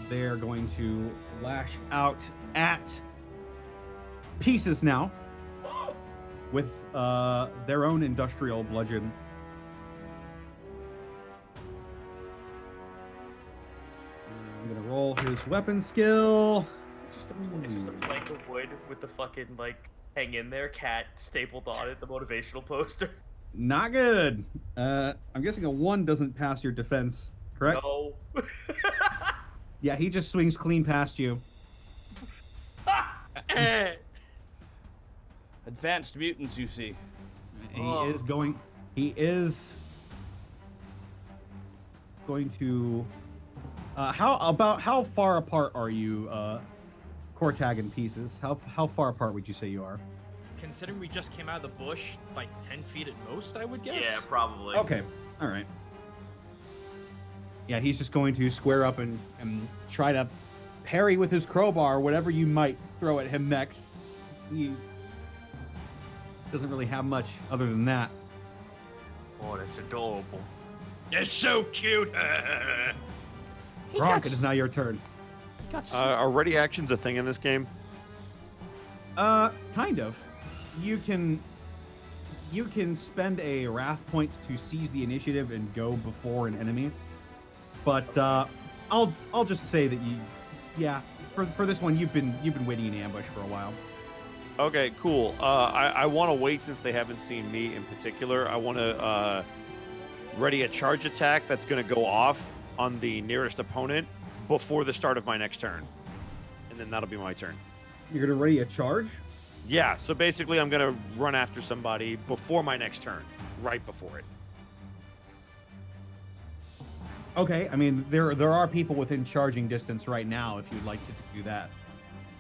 They're going to lash out at Pieces now with their own industrial bludgeon. I'm gonna roll his weapon skill. It's just a plank of wood with the fucking like hang in there cat stapled on it, the motivational poster. Not good. I'm guessing a 1 doesn't pass your defense, correct? No. Yeah, he just swings clean past you. Advanced mutants, you see. He is going to. How far apart are you, Kortag and Pieces? How far apart would you say you are? Considering we just came out of the bush, like 10 feet at most, I would guess. Yeah, probably. Okay, all right. Yeah, he's just going to square up and try to parry with his crowbar whatever you might throw at him next. He doesn't really have much other than that. Oh, that's adorable. They're so cute. Gronk, it is now your turn. Are ready actions a thing in this game? Kind of. You can spend a wrath point to seize the initiative and go before an enemy. But I'll just say that for this one you've been waiting in ambush for a while. Okay, cool. I want to wait since they haven't seen me in particular. I want to ready a charge attack that's going to go off on the nearest opponent before the start of my next turn, and then that'll be my turn. You're going to ready a charge? Yeah, so basically I'm going to run after somebody before my next turn, right before it. Okay, I mean, there are people within charging distance right now if you'd like to do that.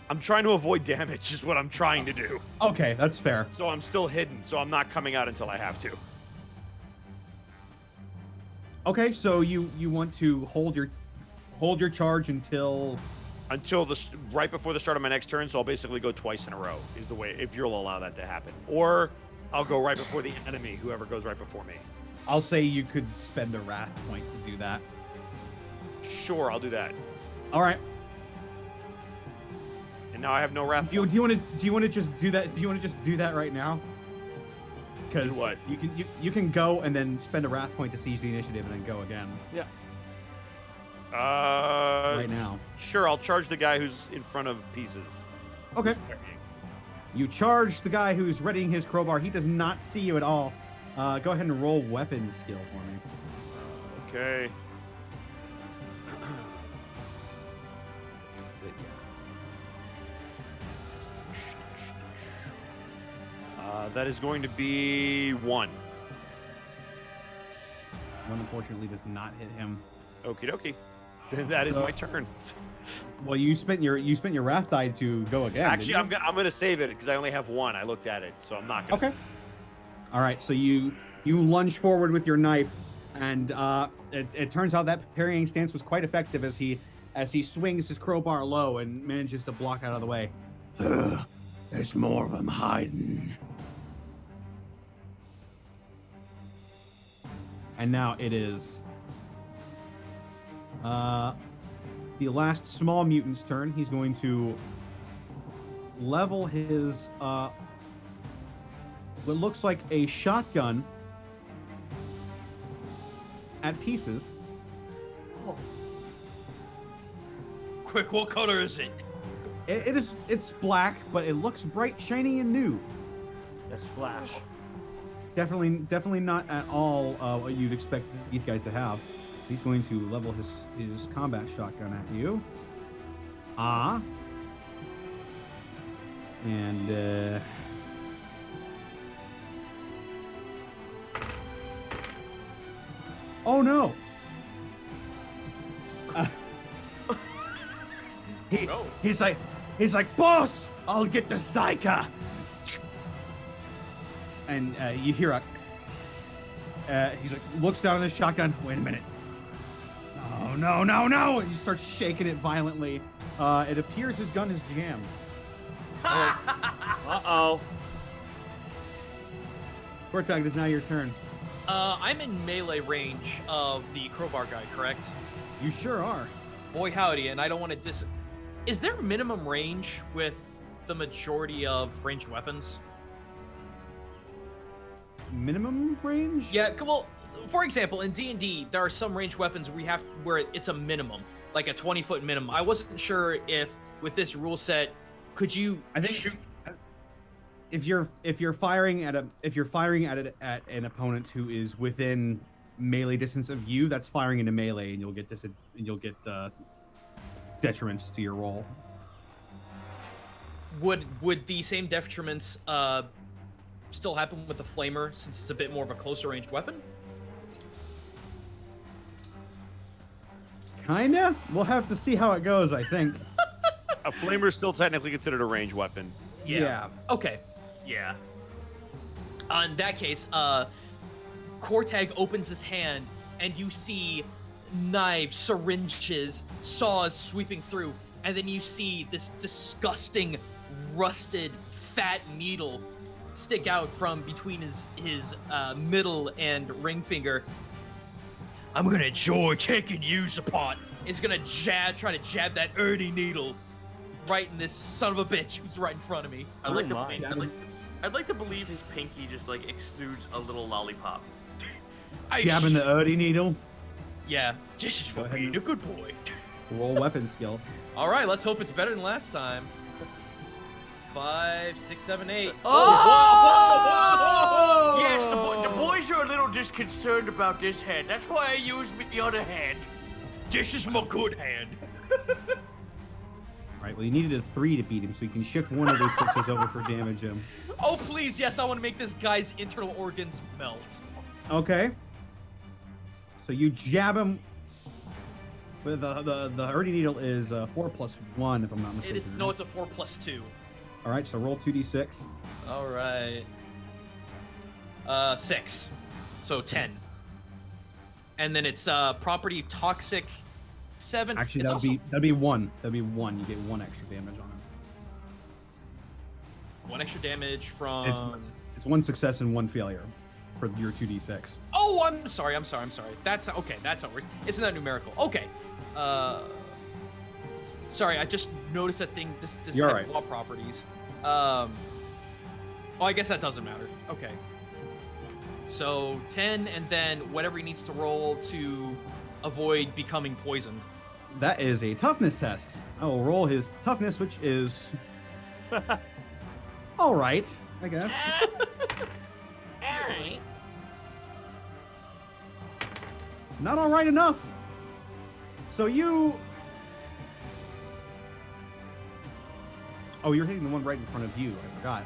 I'm trying to avoid damage is what I'm trying to do. Okay, that's fair. So I'm still hidden, so I'm not coming out until I have to. Okay, so you want to hold your charge until right before the start of my next turn, so I'll basically go twice in a row is the way, if you'll allow that to happen. Or I'll go right before the enemy, whoever goes right before me. I'll say you could spend a wrath point to do that. Sure, I'll do that. All right. And now I have no wrath. Do you want to just do that? Do you want to just do that right now? Because what? You can go and then spend a wrath point to seize the initiative and then go again. Yeah. Right now. Sure, I'll charge the guy who's in front of Pieces. Okay. You charge the guy who's readying his crowbar. He does not see you at all. Go ahead and roll weapons skill for me. Okay. That is going to be 1. 1 unfortunately does not hit him. Okie dokie. Then that is my turn. Well, you spent your wrath die to go again. Actually, didn't I'm gonna save it because I only have one. I looked at it, so I'm not gonna. Okay. All right, so you lunge forward with your knife, and it turns out that parrying stance was quite effective as he swings his crowbar low and manages to block out of the way. There's more of them hiding. And now it is the last small mutant's turn. He's going to level his what looks like a shotgun at pieces. Quick, what color is it? It's black, but it looks bright, shiny, and new. That's Flash. Definitely not at all what you'd expect these guys to have. He's going to level his combat shotgun at you. And oh no! He's like, boss, I'll get the Zyka. And you hear he's like, looks down at his shotgun. Wait a minute. No. And he starts shaking it violently. It appears his gun is jammed. Uh-oh. Kortag, it's now your turn. I'm in melee range of the crowbar guy, correct? You sure are. Boy howdy, and I don't want to Is there minimum range with the majority of ranged weapons? Minimum range? Yeah, well, for example, in D&D, there are some ranged weapons where it's a minimum, like a 20-foot minimum. I wasn't sure if with this rule set, could you shoot? If you're firing at an opponent who is within melee distance of you, that's firing into melee, and you'll get detriments to your roll. Would the same detriments still happen with the flamer, since it's a bit more of a closer ranged weapon? Kinda. We'll have to see how it goes, I think. A flamer is still technically considered a ranged weapon. Yeah. Okay. Yeah. In that case, Kortag opens his hand, and you see knives, syringes, saws sweeping through, and then you see this disgusting, rusted, fat needle stick out from between his middle and ring finger. I'm gonna enjoy taking yous apart. It's gonna try to jab that earthy needle right in this son of a bitch who's right in front of me. I'd like to believe his pinky just like exudes a little lollipop. Jabbing the earthy needle. Yeah, just for being a good boy. Roll weapon skill. All right, let's hope it's better than last time. 5, 6, 7, 8. Oh! Yes, the boys are a little disconcerted about this hand. That's why I used the other hand. This is my good hand. Alright, well you needed a 3 to beat him, so you can shift one of those switches over for damage him. Oh please, yes, I want to make this guy's internal organs melt. Okay. So you jab him with the early needle is 4 plus 1, if I'm not mistaken. It is no, it's a 4 plus 2. All right, so roll 2d6. All right. 6. So 10. And then it's property toxic 7. Actually, it's that'd be 1. That'd be 1. You get 1 extra damage on him. 1 extra damage from. It's 1 success and 1 failure for your 2d6. Oh, I'm sorry. That's okay. That's how it works. It's not numerical. Okay. Sorry, I just noticed that thing. This You're had right. law properties. Oh, I guess that doesn't matter. Okay. So 10, and then whatever he needs to roll to avoid becoming poisoned. That is a toughness test. I will roll his toughness, which is all right, I guess. All right. Not all right enough. So you. Oh, you're hitting the one right in front of you. I forgot.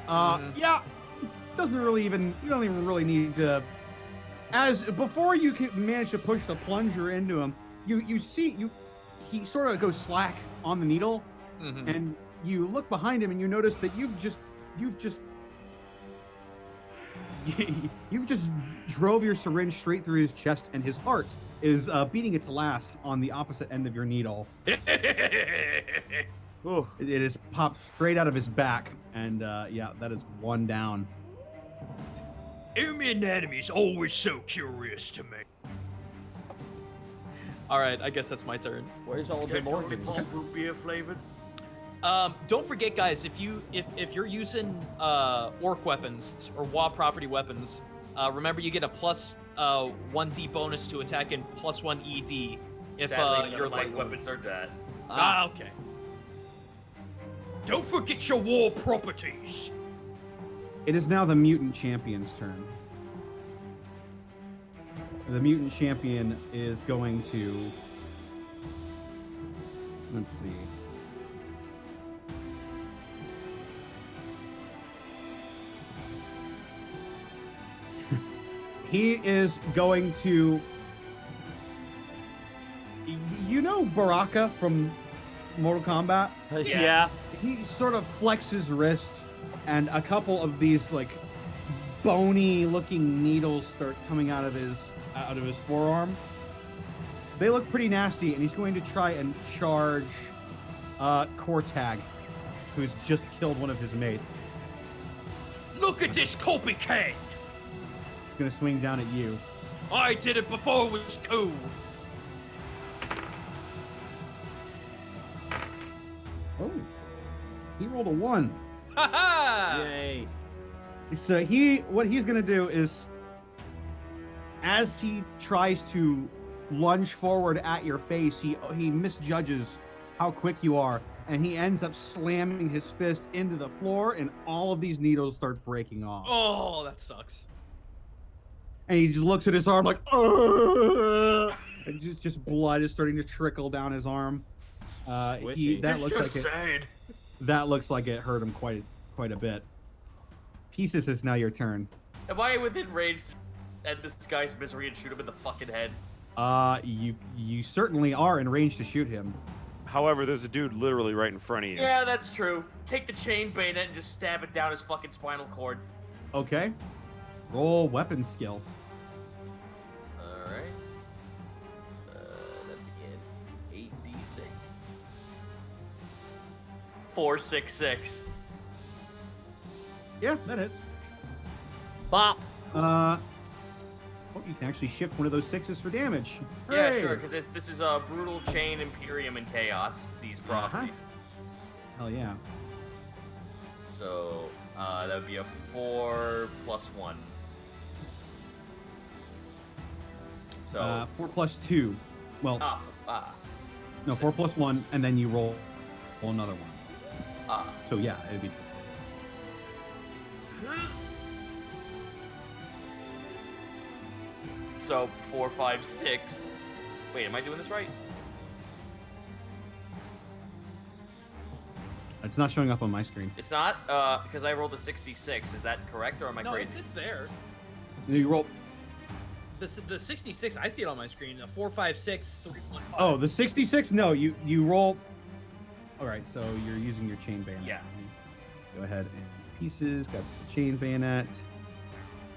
Yeah. Doesn't really even. You don't even really need to. As before you can manage to push the plunger into him, you see he sort of goes slack on the needle, Mhm. and you look behind him and you notice that you've just drove your syringe straight through his chest, and his heart is beating its last on the opposite end of your needle. Ooh. It is popped straight out of his back, and yeah, that is one down. Human anatomy is always so curious to me. All right, I guess that's my turn. Where's all the Morgans? Root beer flavored. Don't forget, guys, if you're using orc weapons or WA property weapons, remember you get a plus 1d bonus to attack and plus 1 ED if Sadly, your my weapons are dead. Okay. Don't forget your war properties. It is now the mutant champion's turn. The mutant champion is going to... Let's see. He is going to... You know Baraka from Mortal Kombat? Yeah. He sort of flexes his wrist, and a couple of these like bony-looking needles start coming out of his forearm. They look pretty nasty, and he's going to try and charge Kortag, who's just killed one of his mates. Look at this copycat. He's going to swing down at you. I did it before it was cool. Oh, he rolled a 1. Haha! Yay. So what he's gonna do is, as he tries to lunge forward at your face, he misjudges how quick you are, and he ends up slamming his fist into the floor, and all of these needles start breaking off. Oh, that sucks. And he just looks at his arm like, "Ugh!" and just blood is starting to trickle down his arm. Squishy. That looks like it. sad. That looks like it hurt him quite a bit. Pieces, it's now your turn. Am I within range to end this guy's misery and shoot him in the fucking head? You certainly are in range to shoot him. However, there's a dude literally right in front of you. Yeah, that's true. Take the chain bayonet and just stab it down his fucking spinal cord. Okay. Roll weapon skill. Alright. That'd be an 8d6. 466. Yeah, that hits. Bop. Oh, you can actually shift one of those 6s for damage. Yeah, Hooray! sure, because this is Brutal, Chain, Imperium, and Chaos, these properties. Hell yeah. So, that would be a 4 plus 1. So, 4 plus 2. Well, no, 4 plus 1, and then you roll another one. So yeah, it'd be. So 4, 5, 6. Wait, am I doing this right? It's not showing up on my screen. It's not, because I rolled a 66. Is that correct, or am I No, crazy? it's there. You roll. The 66, I see it on my screen. A 4, 5, 6, 3, 1, 5. Oh, the 66. No, you roll. All right, so you're using your chain bayonet. Yeah. Go ahead and pieces. Got the chain bayonet.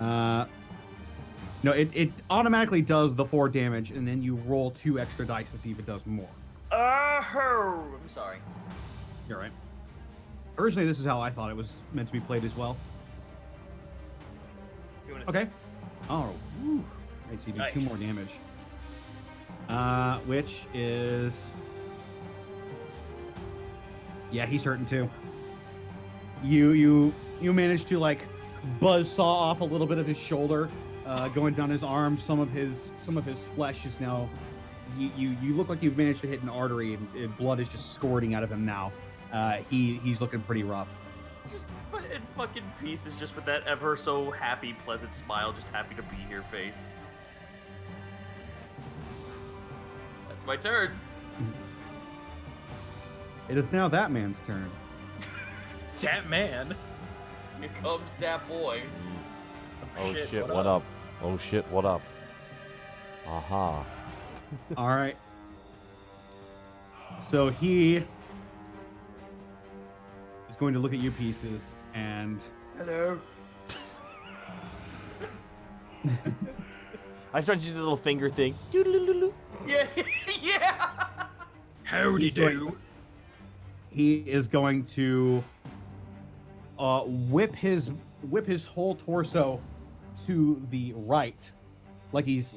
No, it automatically does the 4 damage, and then you roll 2 extra dice to see if it does more. I'm sorry. You're right. Originally, this is how I thought it was meant to be played as well. 2 and a Okay. 6. Oh, woo. Right, so you do 2 Nice. more damage. Which is... Yeah, he's hurting too. You managed to like buzzsaw off a little bit of his shoulder, going down his arm. Some of his flesh is now. You look like you've managed to hit an artery, and blood is just squirting out of him now. He's looking pretty rough. Just in fucking pieces, just with that ever so happy, pleasant smile, just happy to be here face. That's my turn. It is now that man's turn. That man. Here comes that boy. Oh Shit, shit, what what up? up? Oh shit, what up? Aha. All right. So he is going to look at you pieces and Hello. I started to do the little finger thing. Yeah, yeah. Howdy do. he is going to whip his whole torso to the right, like he's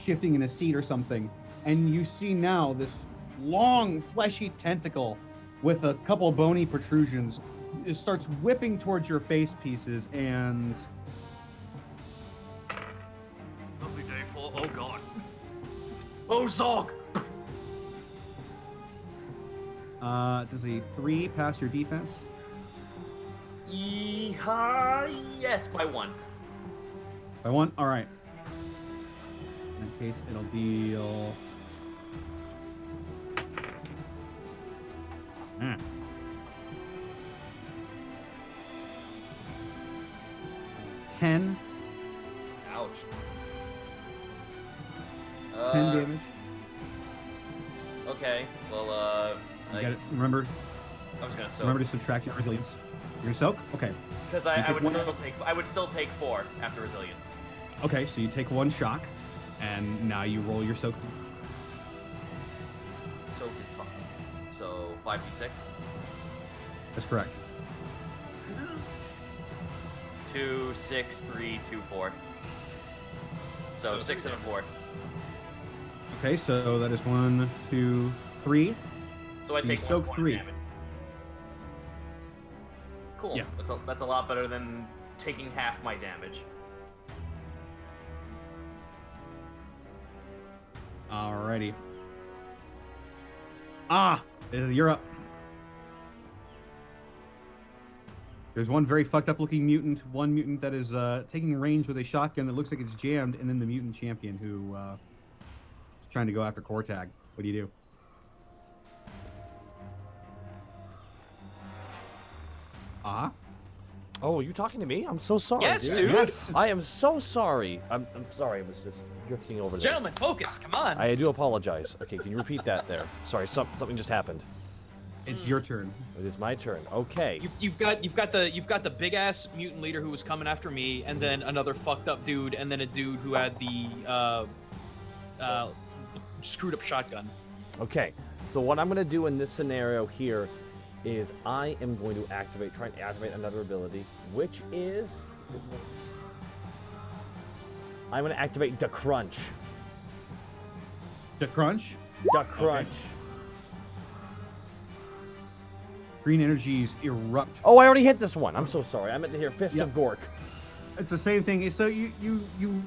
shifting in a seat or something. And you see now this long, fleshy tentacle with a couple bony protrusions. It starts whipping towards your face pieces, and Lovely day full. Oh god. Oh Zog. does a 3 pass your defense? Yes, by 1. By 1? All right. In that case, it'll deal. 10 Ouch. 10 damage. Okay. Well, You like, got it. Remember I was gonna soak. remember to subtract your resilience. You're gonna soak? Okay. Because You I take would one- still take 4 after resilience. Okay, so you take 1 shock, and now you roll your soak. Soak is fine. So 5d6. That's correct. 2, 6, 3, 2, 4. So 6 and a 4. Okay, so that is 1, 2, 3. So I So you take soak 1 point 3. of damage. Cool. Yeah. That's a lot better than taking half my damage. Alrighty. You're up. There's one very fucked up looking mutant, one mutant that is taking range with a shotgun that looks like it's jammed, and then the mutant champion who is trying to go after Kortag. What do you do? Oh, you talking to me? I'm so sorry. Yes, dude. Yes. I am so sorry. I'm sorry. I was just drifting over there. Gentlemen, focus. Come on. I do apologize. Okay, can you repeat that there? Sorry, something just happened. It's your turn. It is my turn. Okay. You've got the big ass mutant leader who was coming after me, and then another fucked up dude, and then a dude who had the screwed up shotgun. Okay. So what I'm going to do in this scenario here is I am going to try and activate another ability, which is I'm going to activate the Crunch. The crunch. The Crunch. Green energies erupt. Oh, I already hit this one. I'm so sorry. I meant to hear Fist Yep. of Gork. It's the same thing. So you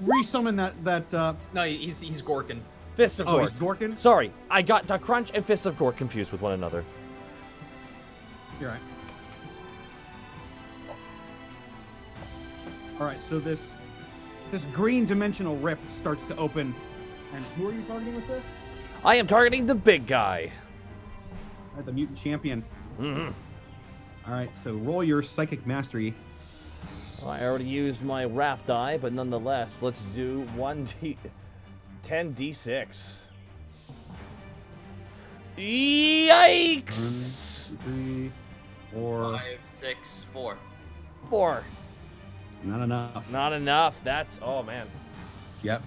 resummon that. No, he's Gorkin. Fist of Oh, Gork. he's Gorkin? Sorry, I got the Crunch and Fist of Gork confused with one another. You're right. All right. So this green dimensional rift starts to open, and who are you targeting with this? I am targeting the big guy. All right, the mutant champion. Mm-hmm. All right. So roll your psychic mastery. Well, I already used my Wrath die, but nonetheless, let's do 10d6. Yikes! 1, 2, 3, 4. 5, 6, 4. 4. Not enough. Not enough. That's man. Yep.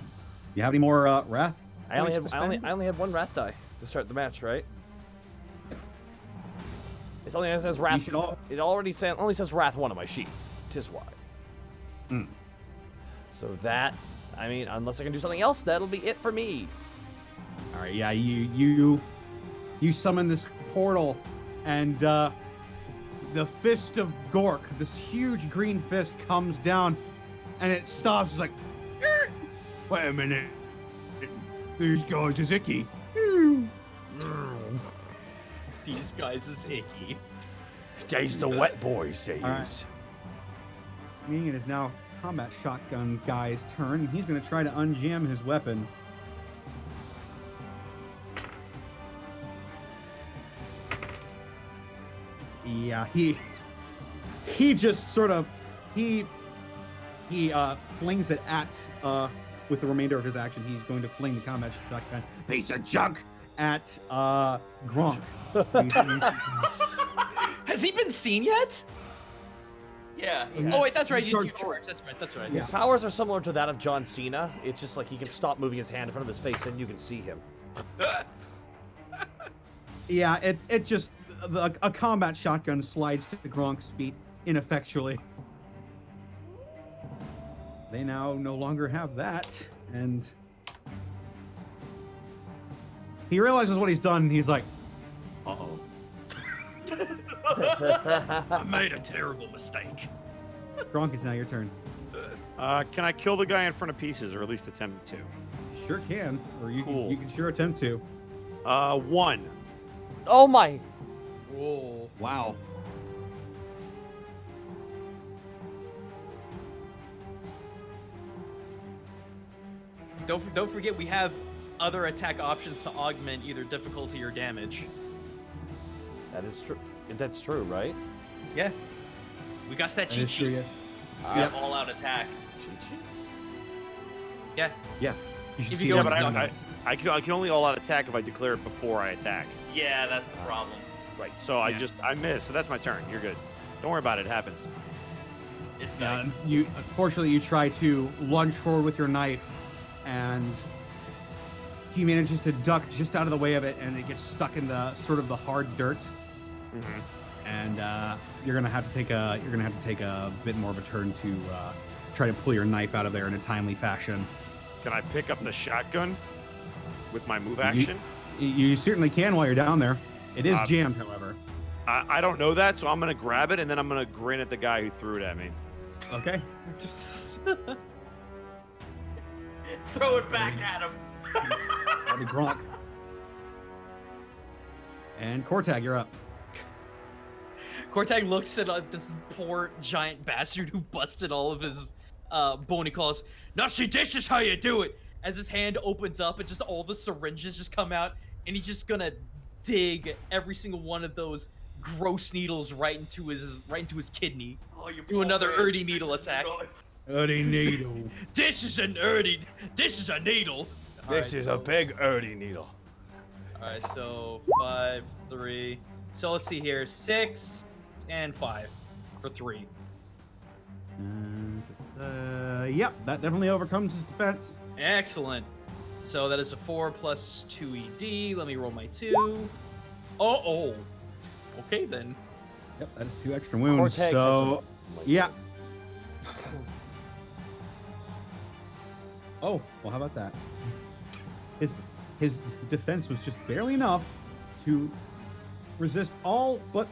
You have any more wrath? I only points had to spend? I only had 1 Wrath die to start the match, right? It's only says Wrath. should all- It only says Wrath 1 on my sheet. 'Tis why. Mm. So that, I mean, unless I can do something else, that'll be it for me. All right. Yeah. You summon this portal, and the fist of Gork, this huge green fist, comes down, and it stops. It's like, "Er, wait a minute. These guys is icky. These guys is icky. They's the wet boys, they All right. is. Meaning it is now combat shotgun guy's turn, and he's going to try to unjam his weapon. Yeah, he just sort of he flings it at with the remainder of his action. He's going to fling the combat shotgun piece of junk at Gronk. Has he been seen yet? Yeah. Oh wait, that's right. You Charge- charge. That's right. That's right. His powers are similar to that of John Cena. It's just like he can stop moving his hand in front of his face and you can see him. Yeah, it just a combat shotgun slides to Gronk's feet ineffectually. They now no longer have that, and he realizes what he's done. And he's like, "Uh-oh." I made a terrible mistake. Gronk, it's now your turn. Can I kill the guy in front of pieces, or at least attempt to? Sure can, or you Cool. can sure attempt to. 1. Oh my! Whoa. Wow. Don't forget we have other attack options to augment either difficulty or damage. That is true. That's true, right? Yeah. We got that cheat Is true, sheet. yes. I have all-out attack. Cheat sheet? Yeah. Yeah. You should If see you go that. Yeah, into but I can only all-out attack if I declare it before I attack. Yeah, that's the problem. Right. So I missed. So that's my turn. You're good. Don't worry about it. It happens. It's Yeah, nice. and unfortunately, you try to lunge forward with your knife, and he manages to duck just out of the way of it, and it gets stuck in the sort of the hard dirt. Mm-hmm. And you're gonna have to take a bit more of a turn to try to pull your knife out of there in a timely fashion. Can I pick up the shotgun with my move action? You certainly can while you're down there. It is Uh, jammed, however. I don't know that, so I'm gonna grab it and then I'm gonna grin at the guy who threw it at me. Okay. Throw it back at him. That'll be Gronk. And Kortag, you're up. Kortag looks at this poor giant bastard who busted all of his bony claws. Now see, this is how you do it. As his hand opens up and just all the syringes just come out, and he's just gonna dig every single one of those gross needles right into his kidney. Oh, you Do another poor man. Erdy needle attack. Early needle. This is a needle. This is a big Erdy needle. All right, so 5, 3. So let's see here, 6 and 5 for 3. Yep, that definitely overcomes his defense. Excellent. So that is a 4 plus 2 ED. Let me roll my 2. Oh. Okay then. Yep, that is 2 extra wounds. Kortag So, has yeah. Oh, well, how about that? His defense was just barely enough to resist all but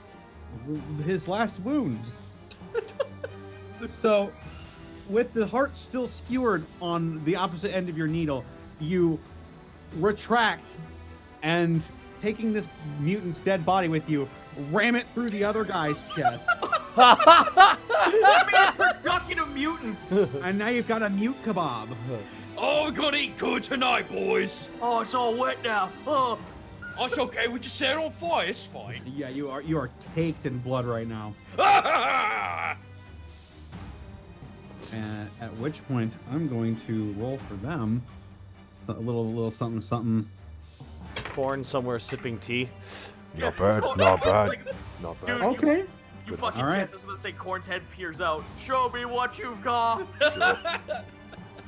his last wounds. So, with the heart still skewered on the opposite end of your needle, you retract and, taking this mutant's dead body with you, ram it through the other guy's chest. That means we're ducking a mutant. And now you've got a mute kebab. Oh, we're gonna eat good tonight, boys. Oh, it's all wet now. Oh. That's okay. We just set it on fire. It's fine. Yeah, you are caked in blood right now. And at which point, I'm going to roll for them. So a little something, something. Corn somewhere sipping tea. Not bad, not bad, not bad. Dude, Okay. you fucking All right. chest. I was gonna say Corn's head peers out. Show me what you've got.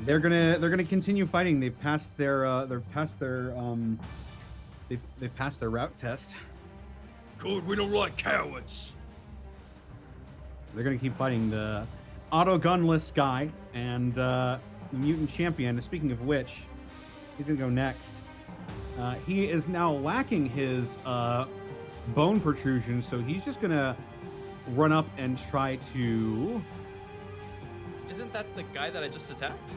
They're gonna continue fighting. They've passed their they've passed their route test. Good. We don't like cowards. They're gonna keep fighting the auto gunless guy and the mutant champion. Speaking of which, he's gonna go next. He is now lacking his bone protrusion, so he's just gonna run up and try to. Isn't that the guy that I just attacked?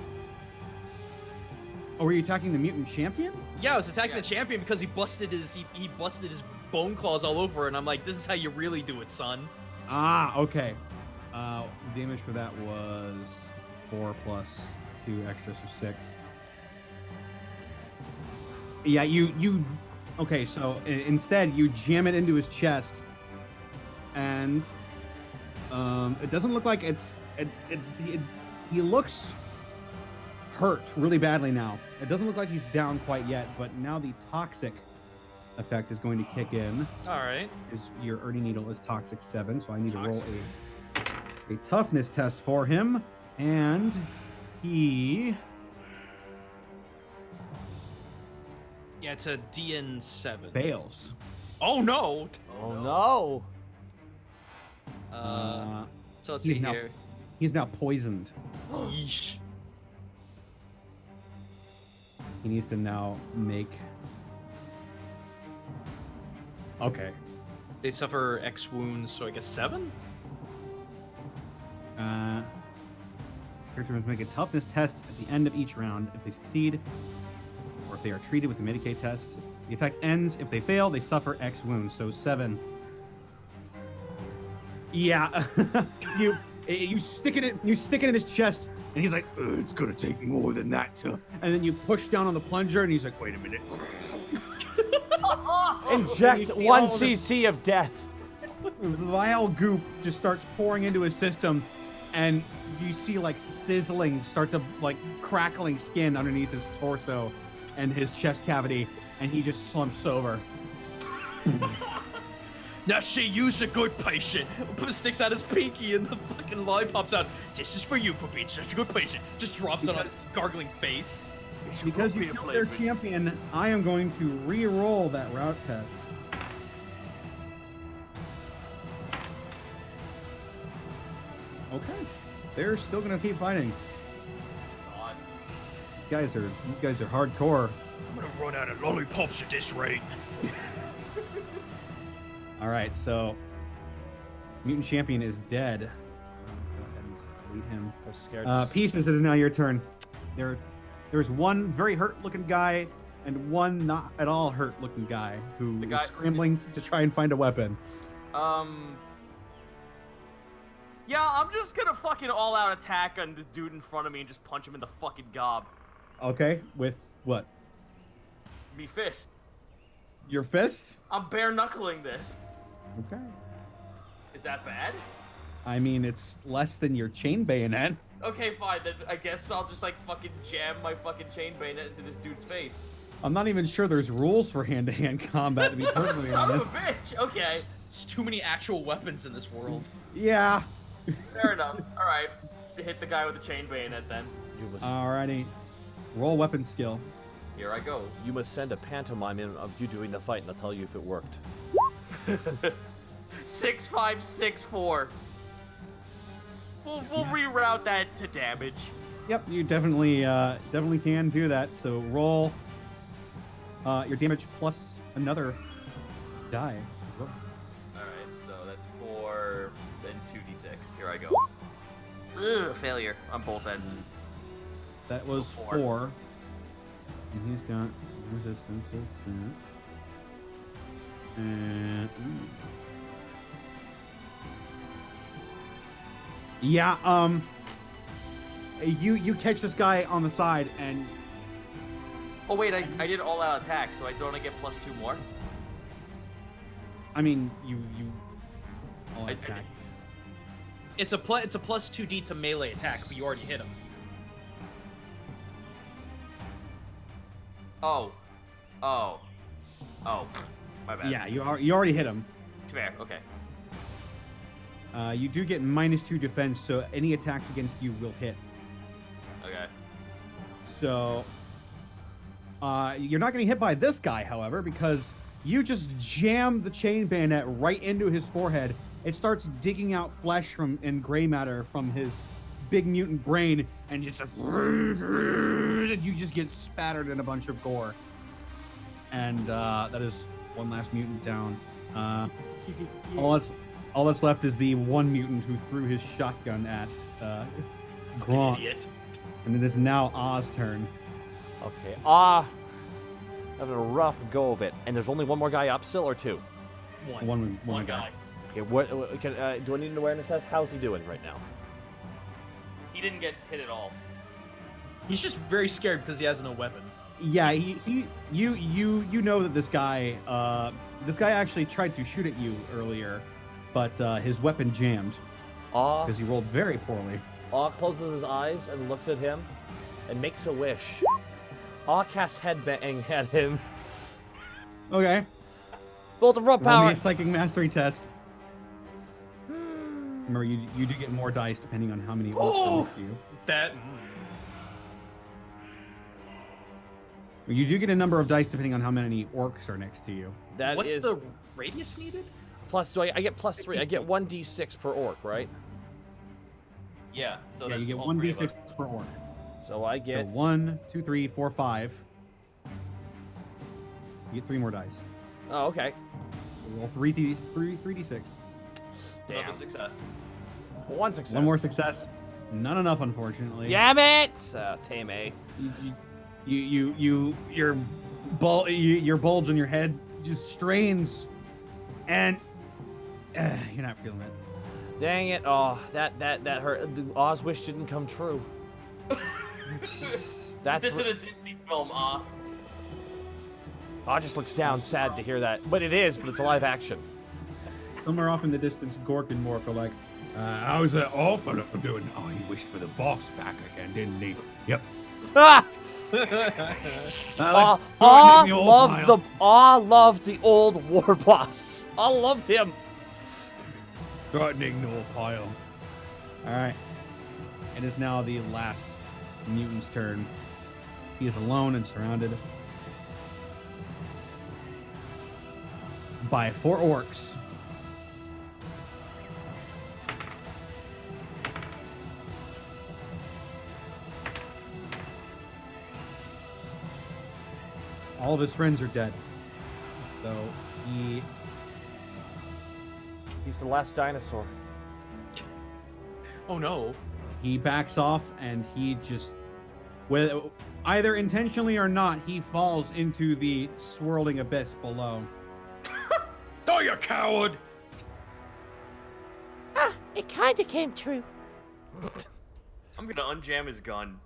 Oh, were you attacking the mutant champion? Yeah, I was attacking the champion because he busted his bone claws all over, and I'm like, this is how you really do it, son. Ah, okay. Damage for that was 4 plus 2 extra, so 6. Yeah, you. Okay, so instead you jam it into his chest, and it doesn't look like he looks hurt really badly now. It doesn't look like he's down quite yet, but now the toxic effect is going to kick in. All right. Your Ernie Needle is Toxic 7, so I need Toxic. to roll a toughness test for him, and he Yeah, it's a DN7. fails. Oh no. Oh no. So let's he's see now- here. He's now poisoned. Yeesh. He needs to now make. Okay. They suffer X wounds, so I guess 7. Character must make a toughness test at the end of each round. If they succeed, or if they are treated with a Medicaid test, the effect ends. If they fail, they suffer X wounds. So 7. Yeah, you stick it in his chest, and he's like, "It's gonna take more than that to." And then you push down on the plunger, and he's like, "Wait a minute." Inject see 1 all this- cc of death. Vile goop just starts pouring into his system, and you see like sizzling start to like crackling skin underneath his torso and his chest cavity, and he just slumps over. Now see, you's a good patient. Sticks out his pinky and the fucking lolly pops out. This is for you for being such a good patient. Just drops it on his gargling face. Because you killed their champion, I am going to re-roll that route test. Okay, they're still gonna keep fighting. You guys are hardcore. I'm gonna run out of lollipops at this rate. All right, so mutant champion is dead. Go ahead and delete him. I'm scared. to see- Pieces, it is now your turn. There's one very hurt-looking guy and one not at all hurt-looking guy who The is guy- scrambling to try and find a weapon. Yeah, I'm just gonna fucking all-out attack on this dude in front of me and just punch him in the fucking gob. Okay, with what? Me fist. Your fist? I'm bare knuckling this. Okay. Is that bad? I mean, it's less than your chain bayonet. Okay, fine. Then I guess I'll just like fucking jam my fucking chain bayonet into this dude's face. I'm not even sure there's rules for hand-to-hand combat, to be perfectly Son honest. of a bitch. Okay, There's too many actual weapons in this world. Yeah. fair enough. All right, hit the guy with the chain bayonet then. You must, Alrighty. Roll weapon skill. Here I go. you must send a pantomime in of you doing the fight, and I'll tell you if it worked. 6564. We'll reroute that to damage. Yep, you definitely can do that. So roll your damage plus another die. All right, so that's 4, then 2d6. Here I go. Ugh, failure on both ends. That was So 4. And he's got resistance of that. And yeah, you catch this guy on the side, and Oh wait, I did all-out attack, so I don't I get +2 more? I mean you all I- attack. It's a plus 2d to melee attack, but you already hit him. Oh, my bad. Yeah, you already hit him. It's fair. Okay. You do get -2 defense, so any attacks against you will hit. Okay. So, you're not getting hit by this guy, however, because you just jam the chain bayonet right into his forehead. It starts digging out flesh and gray matter from his big mutant brain, and just you just get spattered in a bunch of gore. And that is one last mutant down. All that's left is the one mutant who threw his shotgun at Gronk. Idiot. And it is now Oz' turn. Okay. Having a rough go of it. And there's only one more guy up still, or two? One One guy. guy. Okay. What? Do I need an awareness test? How's he doing right now? He didn't get hit at all. He's just very scared because he has no weapon. Yeah, you know that this guy actually tried to shoot at you earlier, but his weapon jammed Aw because he rolled very poorly. closes his eyes and looks at him and makes a wish. Casts headbang at him. Okay. Bolt of raw Roll power. me a psychic mastery test. Remember, you do get more dice depending on how many orcs are next to you. That. You do get a number of dice depending on how many orcs are next to you. That What's is the radius needed? plus. Do I get plus 3? I get 1d6 per orc, right? Yeah. So Yeah, that's you get all one three of d6 us. per orc. So I So get 1, 2, 3, 4, 5. You get 3 more dice. Oh, okay. So roll 3d6. Damn. Another success. One success. One more success. Not enough, unfortunately. Damn it! Tame A. Your bulge in your head just strains, and you're not feeling it. Dang it! Oh, that hurt. The Oz wish didn't come true. That's This isn't a Disney film, Oz just looks down, sad to hear that. But it is. But it's a live action. Somewhere off in the distance, Gork and Mork are like, How's that old fella doing? Oh, he wished for the boss back again, didn't he? Yep. Ah! loved the old war boss. I loved him. Threatening no pile. all right. It is now the last mutant's turn. He is alone and surrounded by 4 orcs. All of his friends are dead. So He's the last dinosaur. Oh no. he backs off and he just, whether either intentionally or not, he falls into the swirling abyss below. Oh, you coward! Ah, it kinda came true. I'm gonna unjam his gun.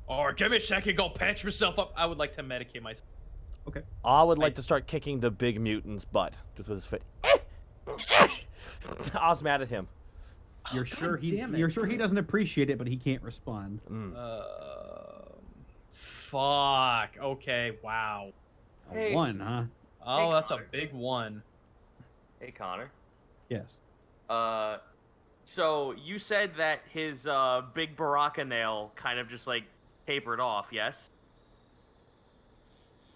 Alright, give me a second, go patch myself up. I would like to medicate myself. Okay. I would like to start kicking the big mutant's butt just with his foot. Oz mad at him. You're sure damn it. you're sure he doesn't appreciate it, but he can't respond. Fuck. Okay. Wow. Hey. 1, huh? Oh, Hey, that's a Connor. big one. Hey, Connor. Yes. So you said that his big Baraka nail kind of just like tapered off, yes?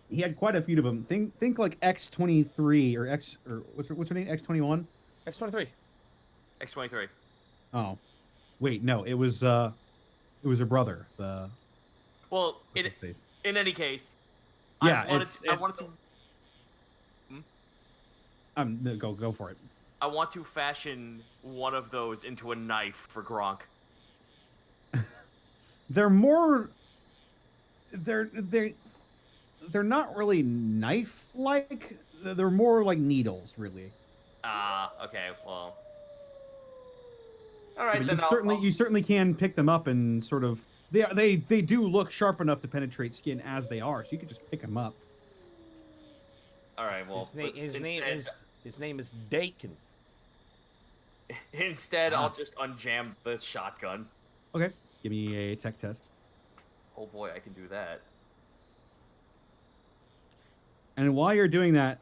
He had quite a few of them. Think like X23 or what's her name? X21? X23. X23. Oh. Wait, no, it was her brother. The Well, what's his face? in any case, Yeah, I wanted to no, go for it. I want to fashion one of those into a knife for Gronk. They're more they're not really knife like. They're more like needles, really. Okay, well. All right, But then you certainly can pick them up and sort of they do look sharp enough to penetrate skin as they are, so you could just pick them up. All right, well. His name is Dakin. Instead, I'll just unjam the shotgun. Okay, give me a tech test. Oh boy, I can do that. And while you're doing that,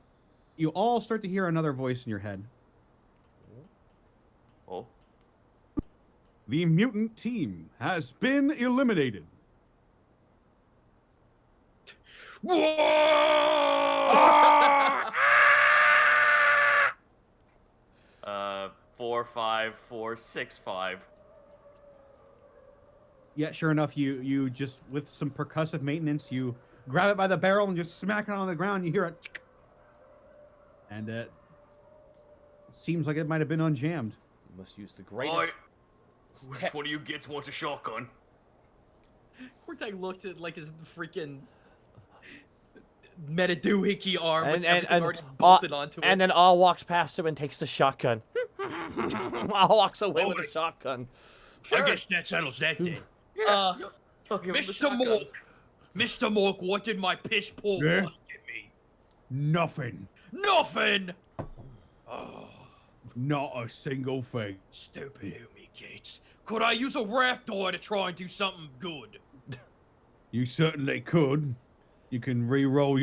you all start to hear another voice in your head. Oh. The mutant team has been eliminated. 4, 5, 4, 6, 5. Yeah, sure enough, you just with some percussive maintenance, you grab it by the barrel and just smack it on the ground. You hear it, and it seems like it might have been unjammed. You must use the greatest. Which one of you gets wants a shotgun? Cortag looked at like his freaking metadoohickey arm with And everything already bolted onto it. And then Al walks past him and takes the shotgun. Al walks away with the shotgun. I guess that settles that then. I'll give him the Mr. shotgun. Mork, Mr. Mork, what did my piss poor Yeah? wife get me? Nothing. Nothing! Oh, Not a single thing. stupid Umi Gates. Could I use a raft door to try and do something good? You certainly could. You can re-roll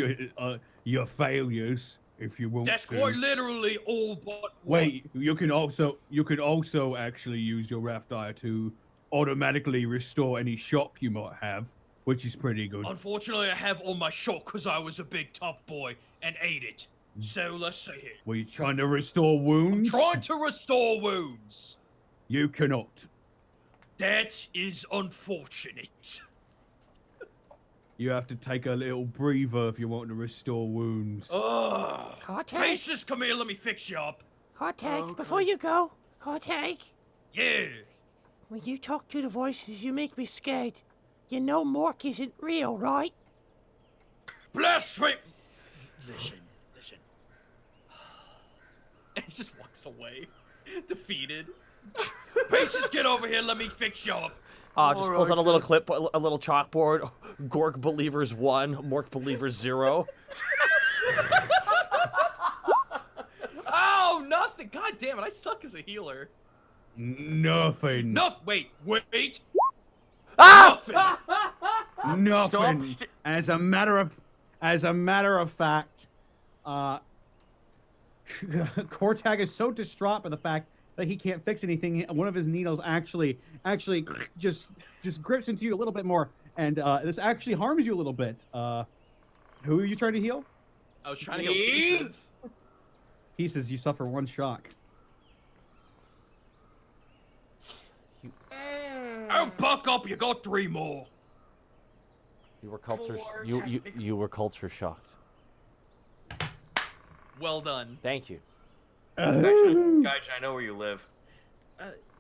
your failures if you want That's to. quite literally all but one. Wait, you can also actually use your Wrath Die to automatically restore any shock you might have, which is pretty good. Unfortunately, I have all my shock because I was a big tough boy and ate it. So let's see here. Were you trying to restore wounds? Trying to restore wounds. You cannot. That is unfortunate. You have to take a little breather if you want to restore wounds. Ugh. Cortec, Patience, come here, let me fix you up. Cortec, before you go, Cortec, Yeah. when you talk to the voices, you make me scared. You know Mork isn't real, right? Blasphemy! Listen. And he just walks away, defeated. Patience, get over here, let me fix you up. Just pulls out a little clip, a little chalkboard. Gork Believers 1, Mork Believers 0. Oh, nothing. God damn it, I suck as a healer. Nothing. No, wait. Ah! Nothing. Nothing. As a matter of fact, Cortag is so distraught by the fact that he can't fix anything. One of his needles actually just grips into you a little bit more, and this actually harms you a little bit. Who are you trying to heal? I was trying to heal pieces. Pieces, you suffer 1 shock. Oh, buck up, you got 3 more. You were culture shocked. Well done. Thank you. Guys, I know where you live.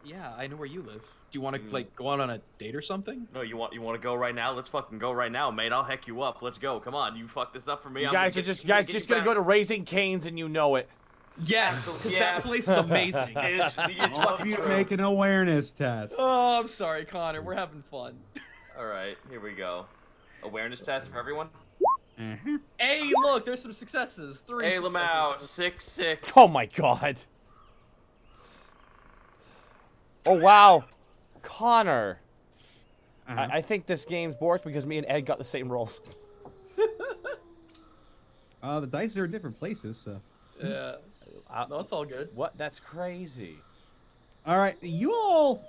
Yeah, I know where you live. Do you want to like go out on a date or something? No, you want to go right now? Let's fucking go right now, mate. I'll heck you up. Let's go. Come on, you fuck this up for me. You guys are just gonna go to Raising Cane's and you know it. Yes, because that place is amazing. It's fucking You true. make an awareness test. Oh, I'm sorry, Connor. We're having fun. All right, here we go. Awareness test for everyone. Hey, look, there's some successes. 3 Hey, successes. Lamau, 6-6. Oh my god. Oh wow. Connor. I think this game's borked because me and Ed got the same rolls. The dice are in different places, so. Yeah. No, it's all good. What? That's crazy. All right, you all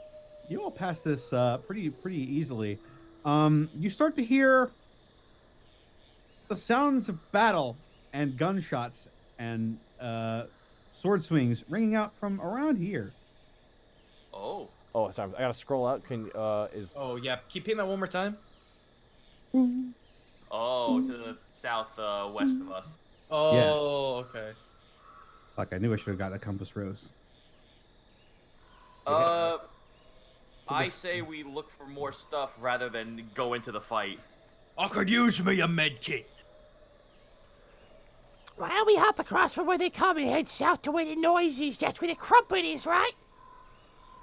pass this pretty easily. You start to hear the sounds of battle and gunshots and sword swings ringing out from around here. Oh. Oh, sorry. I gotta scroll out. Oh yeah. Keep hitting that one more time. Oh, to the southwest of us. Oh, okay. Fuck, I knew I should have got a compass rose. I say we look for more stuff rather than go into the fight. I could use me a med kit. Why don't we hop across from where they come and head south to where the noise is? That's where the crumpet is, right?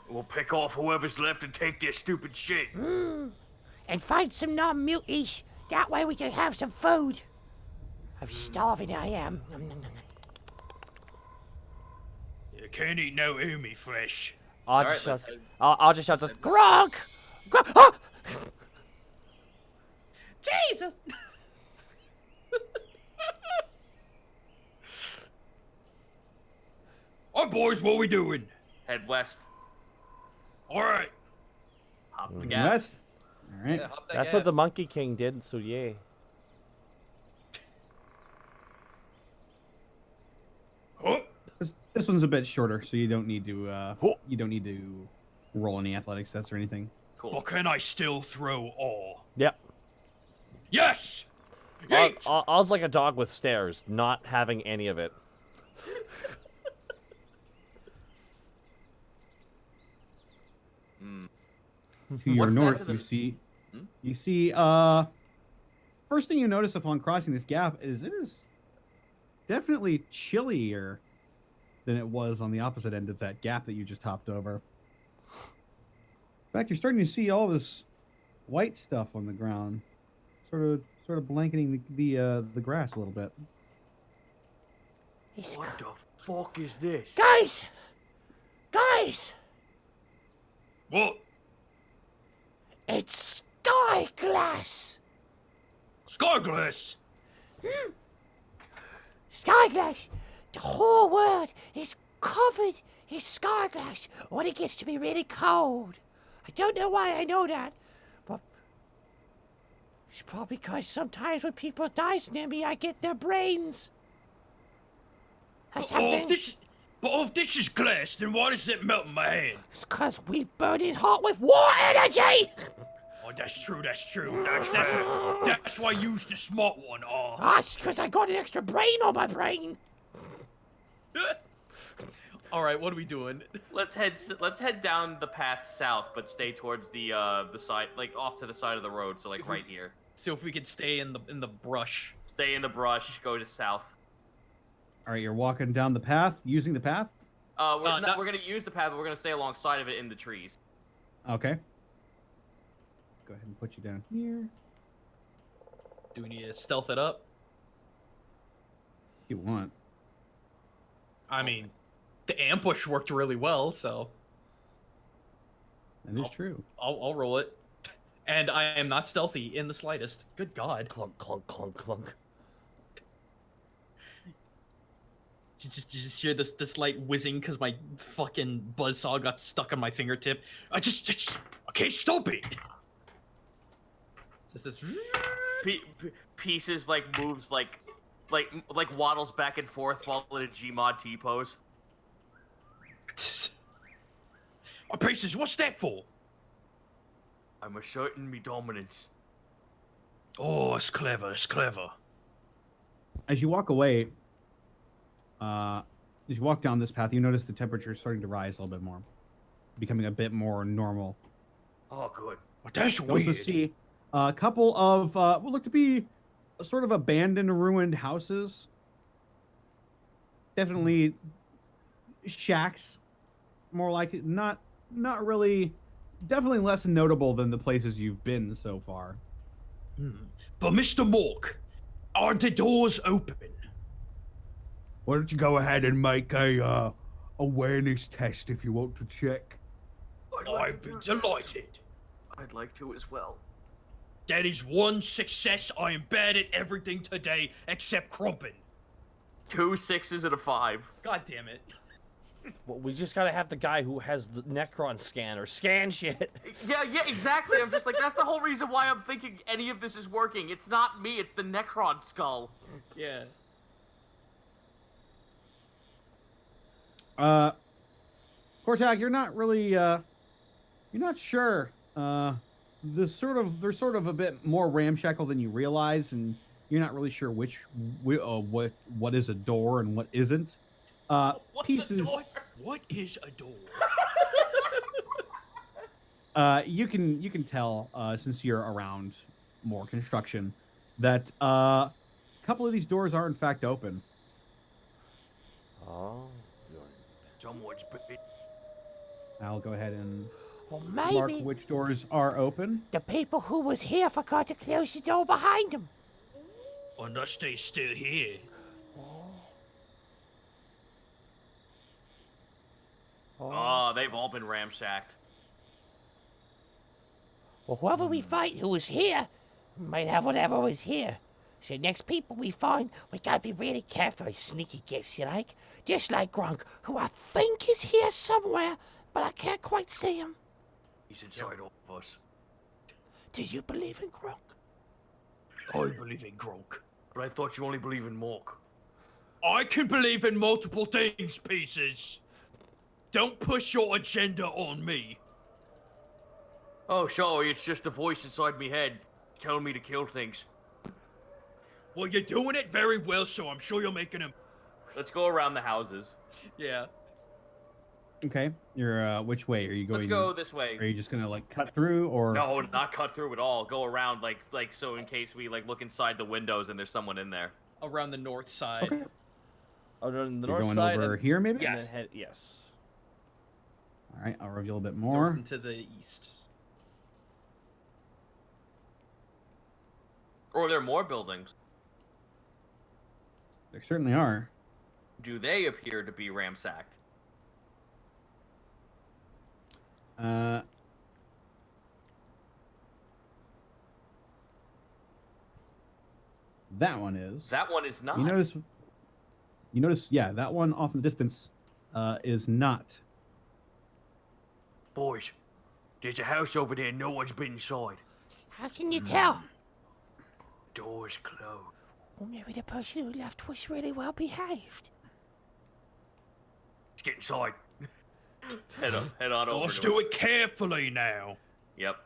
We'll pick off whoever's left and take their stupid shit. And find some non-muties. That way we can have some food. I'm starving, I am. Nom, nom, nom, nom. You can't eat no Umi flesh. I'll All just right, shout. I'll just shout. Gronk! Gronk! Ah! Jesus. Alright, boys, what we doing? Head west. Alright. Hop the gap. West. All right. Yeah, hop that That's gap. what the Monkey King did. So yeah. Oh, This one's a bit shorter, so you don't need to roll any athletics stats or anything. Cool. but can I still throw all? Yep. Yes! Yeet! I was like a dog with stairs, not having any of it. To your What's that north, to the- you see, first thing you notice upon crossing this gap is it is definitely chillier than it was on the opposite end of that gap that you just hopped over. In fact, you're starting to see all this white stuff on the ground, sort of blanketing the grass a little bit. What the fuck is this? Guys! Guys! What? It's Sky Glass! Skyglass! Sky glass. The whole world is covered in sky glass when it gets to be really cold. I don't know why I know that, but it's probably because sometimes when people die near me, I get their brains. Or something. But if this is glass, then why does it melt in my hand? It's because we burn it hot with war energy! Oh, that's true. That's why I used the smart one. Oh. That's because I got an extra brain on my brain. All right, what are we doing? Let's head down the path south, but stay towards the side, like off to the side of the road. So like right here. So if we could stay in the brush. Stay in the brush. Go to south. All right, you're walking down the path, using the path. We're gonna use the path, but we're gonna stay alongside of it in the trees. Okay. Go ahead and put you down here. Do we need to stealth it up? If you want. I mean, the ambush worked really well, so That is true. I'll roll it. And I am not stealthy in the slightest. Good God. Clunk, clunk, clunk, clunk. Just hear this light whizzing because my fucking buzzsaw got stuck on my fingertip. I can't stop it. Just this. Pieces like moves like waddles back and forth while in a Gmod T pose. Oh, Pieces, what's that for? I'm asserting me dominance. Oh, it's clever. As you walk away, as you walk down this path, you notice the temperature is starting to rise a little bit more, becoming a bit more normal. Oh, good. Well, that's You weird. also see a couple of what look to be a sort of abandoned, ruined houses. Definitely shacks, more like it. Not really. Definitely less notable than the places you've been so far. But Mr. Mork, are the doors open? Why don't you go ahead and make a awareness test if you want to check? I'd be delighted. I'd like to as well. That is one success. I am bad at everything today except crumping. 2 6s and a 5. God damn it. Well, we just gotta have the guy who has the Necron scanner scan shit. Yeah, exactly. I'm just like, that's the whole reason why I'm thinking any of this is working. It's not me, it's the Necron skull. Yeah. Kortak, you're not really you're not sure. They're sort of a bit more ramshackle than you realize, and you're not really sure what is a door and what isn't. What's Pieces. a door? What is a door? You can tell since you're around more construction that a couple of these doors are in fact open. Oh. Someone's been... I'll go ahead and Well, mark maybe which doors are open. the people who was here forgot to close the door behind them. Unless they still here. Oh, they've all been ramsacked. Well, whoever we fight who was here might have whatever was here. So next people we find, we gotta be really careful. Sneaky gifts, you like? Just like Grunk, who I think is here somewhere, but I can't quite see him. He's inside all of us. Do you believe in Grunk? I believe in Gronk. But I thought you only believe in Mork. I can believe in multiple things, Pieces. Don't push your agenda on me. Oh, sorry, it's just a voice inside me head telling me to kill things. Well, you're doing it very well, so I'm sure you're making him. Let's go around the houses. Yeah. Okay, you're which way are you going? Let's go this way. Are you just gonna like cut through or? No, not cut through at all. Go around like so in case we like look inside the windows and there's someone in there. Around the north side. Okay. Oh, on the You're north going side. over and- here, maybe? and then head, yes. All right, I'll reveal a bit North more. and to the east. Or are there more buildings? There certainly are. Do they appear to be ramsacked? That one is. That one is not. You notice You notice, yeah, that one off in the distance is not. Boys, there's a house over there. No one's been inside. How can you tell? Door's closed. Well, maybe the person who left was really well behaved. Let's get inside. Head on over. Let's to do it. it carefully now. Yep.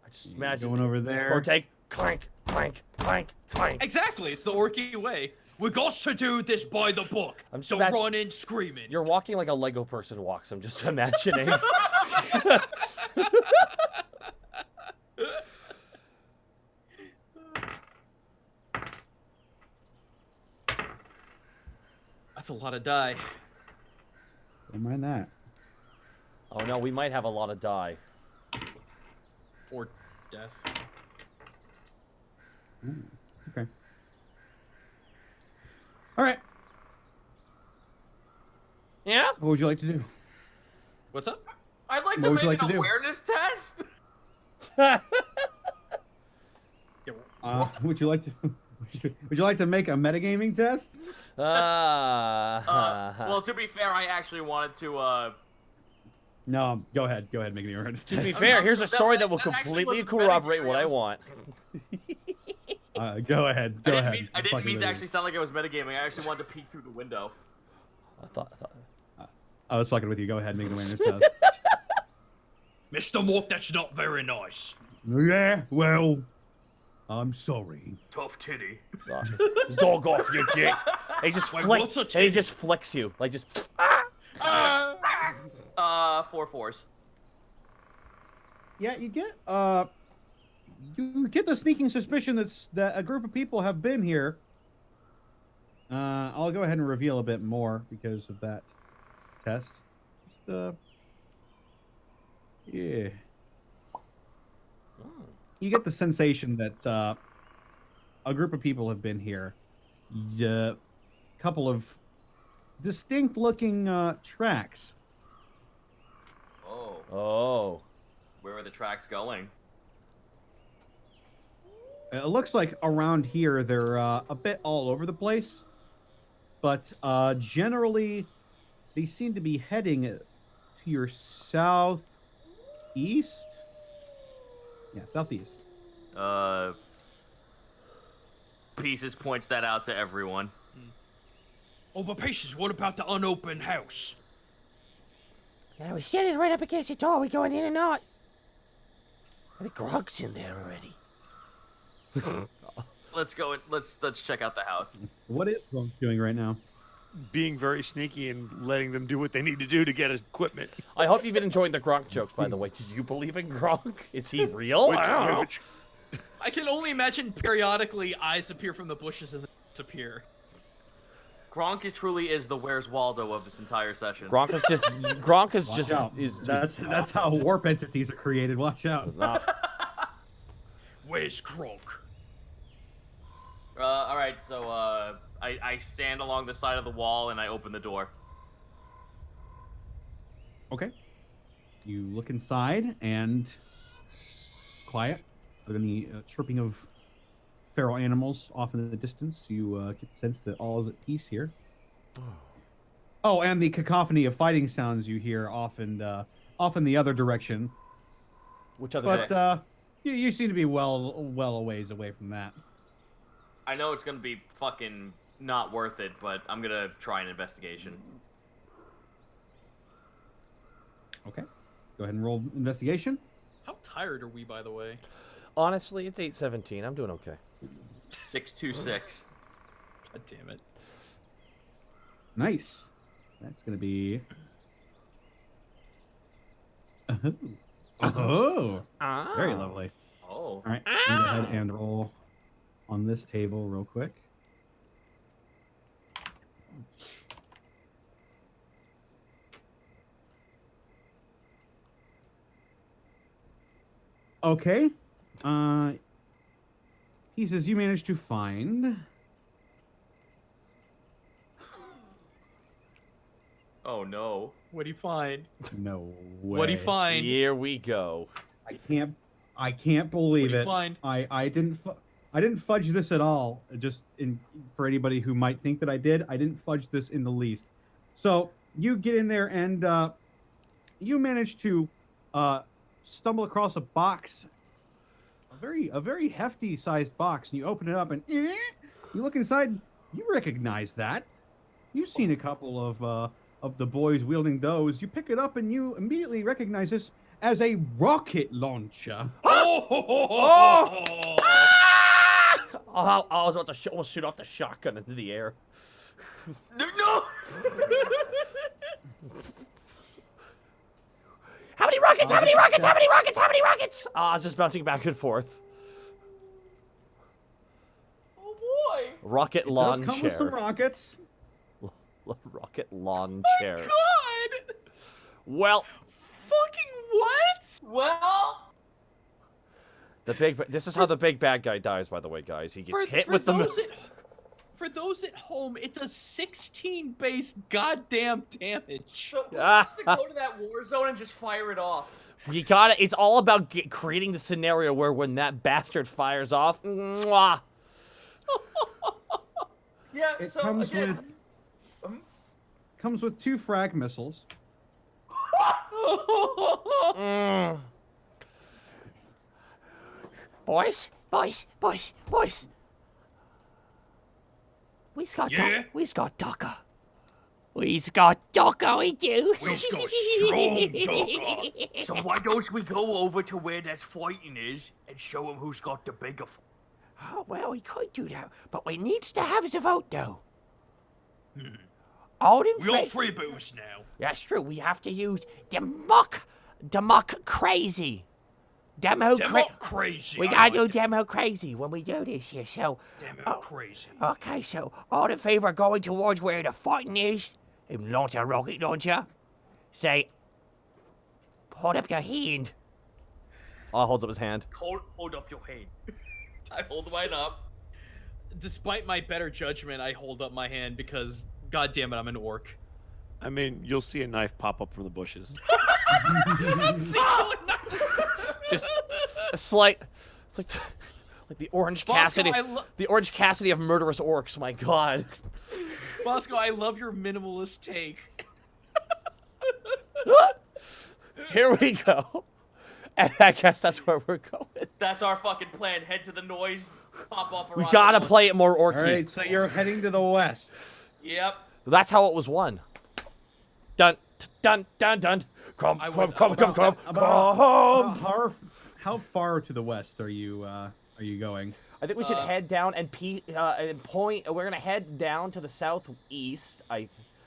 I just imagine Going over there. Corteg, clank, clank, clank, clank. Exactly, it's the Orky way. We got to do this by the book. I'm just So imagine- run in screaming. You're walking like a Lego person walks. I'm just imagining. That's a lot of die. Don't mind that. Oh no, we might have a lot of die. Or death. Okay. All right. Yeah? What would you like to do? What's up? I'd like What to would make you like an to do? awareness test. Would you like to? Would you like to make a metagaming test? Well, to be fair, I actually wanted to. No, go ahead. Go ahead, make an awareness To be test. fair, here's a story that will that actually completely wasn't corroborate metagaming, what I I was- want. Go ahead. Go ahead. I didn't mean to Fucking actually sound like I was metagaming. I actually wanted to peek through the window. I thought. I was fucking with you. Go ahead, make an awareness test. Mr. Mork, that's not very nice. Yeah, well, I'm sorry. Tough titty. Dog off, you git. He just Wait, flicks. what's a And he titty? just flicks you, like just. 4 4s. Yeah, you get the sneaking suspicion that a group of people have been here. I'll go ahead and reveal a bit more because of that test. Just, yeah. You get the sensation that a group of people have been here. A couple of distinct-looking tracks. Oh, Oh. where are the tracks going? It looks like around here they're a bit all over the place, but generally they seem to be heading to your southeast. Yeah, southeast. Pieces points that out to everyone. Oh, but Patience, what about the unopened house? Yeah, we're standing right up against the door. We going in or not? Maybe Grog's in there already. Let's go and let's check out the house. What is Gronk doing right now? Being very sneaky and letting them do what they need to do to get equipment. I hope you've been enjoying the Gronk jokes, by the way. Do you believe in Gronk? Is he real? I don't know. I can only imagine periodically eyes appear from the bushes and then disappear. Gronk is the Where's Waldo of this entire session. Gronk is just. Gronk is Watch just. out. Is That's just, how warp entities are created. Watch out. Nah. Where's Kronk? All right, so I stand along the side of the wall and I open the door. Okay. You look inside and it's quiet. Without any chirping of feral animals off in the distance, you get the sense that all is at peace here. Oh, and the cacophony of fighting sounds you hear off in the other direction. Which other But direction? you seem to be well a ways away from that. I know it's gonna be fucking not worth it, but I'm gonna try an investigation. Okay. Go ahead and roll investigation. How tired are we, by the way? Honestly, it's 8:17. I'm doing okay. 626. God damn it. Nice. That's gonna be. Oh. Very lovely. Oh. All right. Go ahead and roll on this table real quick. Okay. He says you managed to find. Oh no. What do you find? No way. What do you find? Here we go. I can't believe What do you it. find? I I didn't fudge this at all. Just for anybody who might think that I did, I didn't fudge this in the least. So you get in there and you manage to stumble across a box, a very hefty sized box, and you open it up and you look inside. You recognize that. You've seen a couple of the boys wielding those. You pick it up and you immediately recognize this as a rocket launcher. Oh! I was about to almost shoot off the shotgun into the air. No! How many rockets? How many rockets? How many rockets? How many rockets? I was just bouncing back and forth. Oh boy! Rocket It lawn does come chair. with some rockets. Rocket lawn Oh chair. God! Well, Fucking what? Well, this is how the big bad guy dies, by the way, guys. He gets hit with the. For those at home, it does 16 base goddamn damage. so who wants to go to that war zone and just fire it off? You got it. It's all about creating the scenario where when that bastard fires off, mwah. Yeah, It so comes again, with 2 frag missiles. Mm. Boys. We's got Yeah? we's got Docker. We's got Docker, we do. We's got strong Docker. So why don't we go over to where that fighting is and show him who's got the bigger Oh, well, we could do that, but we needs to have the vote, though. All in We all fa- free booze now. That's true. We have to use crazy. Demo crazy. We I gotta like do that. demo crazy when we do this here. So, Demo crazy. okay, so all in favor of going towards where the fighting is and launch a rocket launcher? Say, hold up your hand. Holds up his hand. hold up your hand. I hold mine up. Despite my better judgment, I hold up my hand because, god damn it, I'm an orc. I mean, you'll see a knife pop up from the bushes. Just a slight, it's like the Orange Bosco, Cassidy, the Orange Cassidy of murderous orcs. My God. Bosco, I love your minimalist take. Here we go. And I guess that's where we're going. That's our fucking plan. Head to the noise, pop off a We rocket gotta launcher. play it more orky. All right, so you're heading to the west. Yep. That's how it was won. Dun dun dun dun. Crumb crumb crumb crumb crumb crumb. How far to the west are you going? I think we should head down and point. We're gonna head down to the southeast,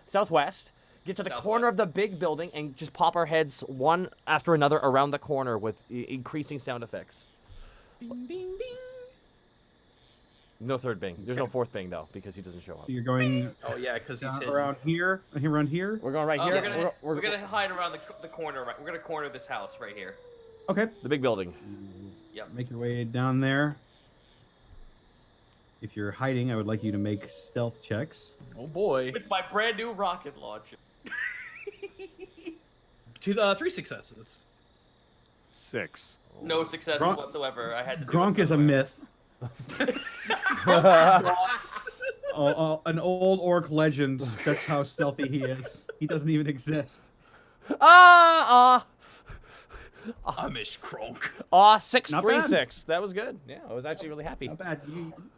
southwest. Get to the corner of the big building and just pop our heads one after another around the corner with increasing sound effects. Bing, bing, bing. No third bing. There's no fourth bing though because he doesn't show up. So you're going Oh yeah, because he's hidden. around here. Around here. We're going right here. We're gonna hide around the corner. Right, we're gonna corner this house right here. Okay. The big building. Yep. Make your way down there. If you're hiding, I would like you to make stealth checks. Oh boy. With my brand new rocket launcher. 3 successes. 6. No successes Gronk- whatsoever. I had to do Gronk it is a somewhere. myth. An old orc legend. That's how stealthy he is. He doesn't even exist. I miss Kronk. 636. That was good. Yeah, I was actually really happy. Not bad.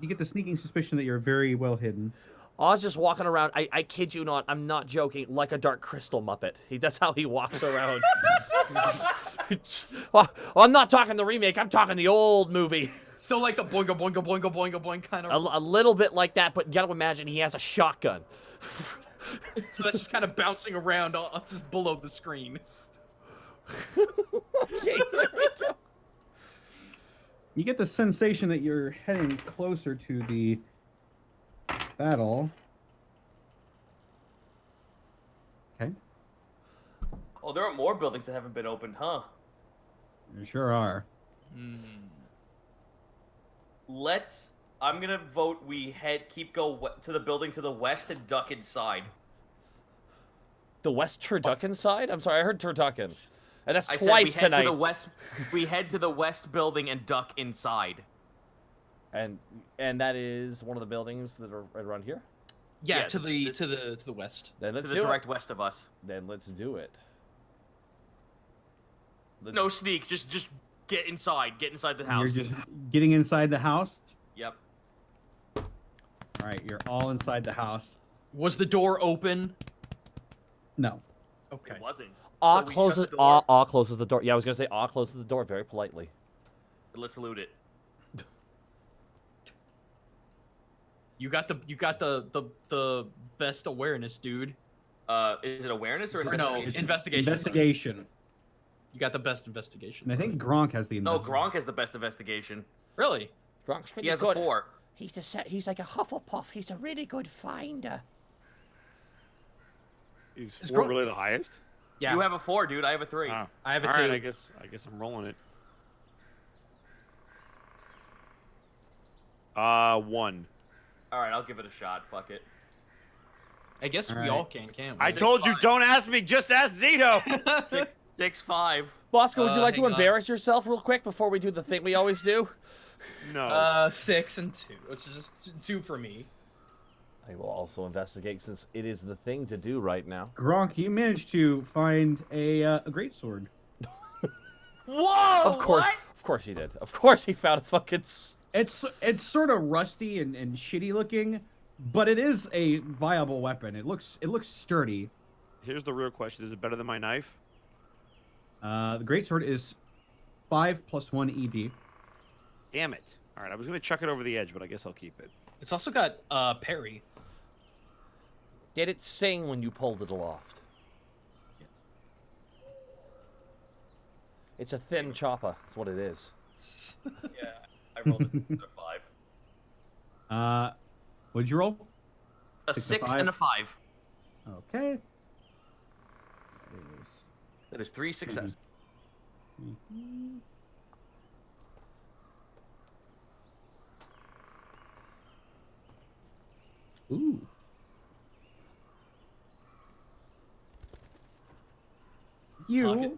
You get the sneaking suspicion that you're very well hidden. I was just walking around. I kid you not. I'm not joking. Like a Dark Crystal Muppet. That's how he walks around. Well, I'm not talking the remake. I'm talking the old movie. So like the boinga boinga boinga boinga boing kind of. A little bit like that, but you gotta imagine he has a shotgun. So that's just kind of bouncing around just below the screen. Okay, there we go. You get the sensation that you're heading closer to the battle. Okay. Oh, there are more buildings that haven't been opened, huh? You sure are. I'm gonna vote we keep to the building to the west and duck inside. The West Turducken side? I'm sorry, I heard Turducken. And that's I twice said we tonight. head to the west. We head to the west building and duck inside. And that is one of the buildings that are right around here. Yeah, Yeah, to the west. Then let's To do the direct it. west of us. Then let's do it. Let's- No sneak. Just get inside. Get inside the You're house. just getting inside the house. Yep. All right, you're all inside the house. Was the door open? No. Okay. It wasn't. Ah So we shut closes. the door. Ah closes the door. Yeah, I was gonna say Ah closes the door very politely. Let's loot it. You got the best awareness, dude. Is it awareness or No, investigation? investigation. sorry. Investigation. You got the best investigation. And I sorry. think Gronk has the No, investigation. Gronk has the best investigation. Really? Gronk's pretty He has good. a 4. He's like a Hufflepuff. He's a really good finder. Is Is 4 Gronk- really the highest? Yeah. You have a 4, dude. I have a 3. Ah, I have a all 2. right, I guess I'm rolling it. 1. All right, I'll give it a shot. Fuck it. I guess All we right. all can, can't we? I told you, 6'5". don't ask me. Just ask Zito. 6'5". Bosco, would you like to hang on. embarrass yourself real quick before we do the thing we always do? No. 6 and 2, which is just 2 for me. I will also investigate since it is the thing to do right now. Gronk, you managed to find a great sword. Whoa! Of course he did. Of course he found a fucking. It's sort of rusty and shitty looking, but it is a viable weapon. It looks sturdy. Here's the real question: is it better than my knife? The great sword is 5 + 1 ED. Damn it! All right, I was gonna chuck it over the edge, but I guess I'll keep it. It's also got parry. Did it sing when you pulled it aloft? It's a thin chopper. That's what it is. Yeah, I rolled a 5. What'd you roll? A 6 6 and and a 5. Okay. That is 3 successes. Ooh. Talk You it.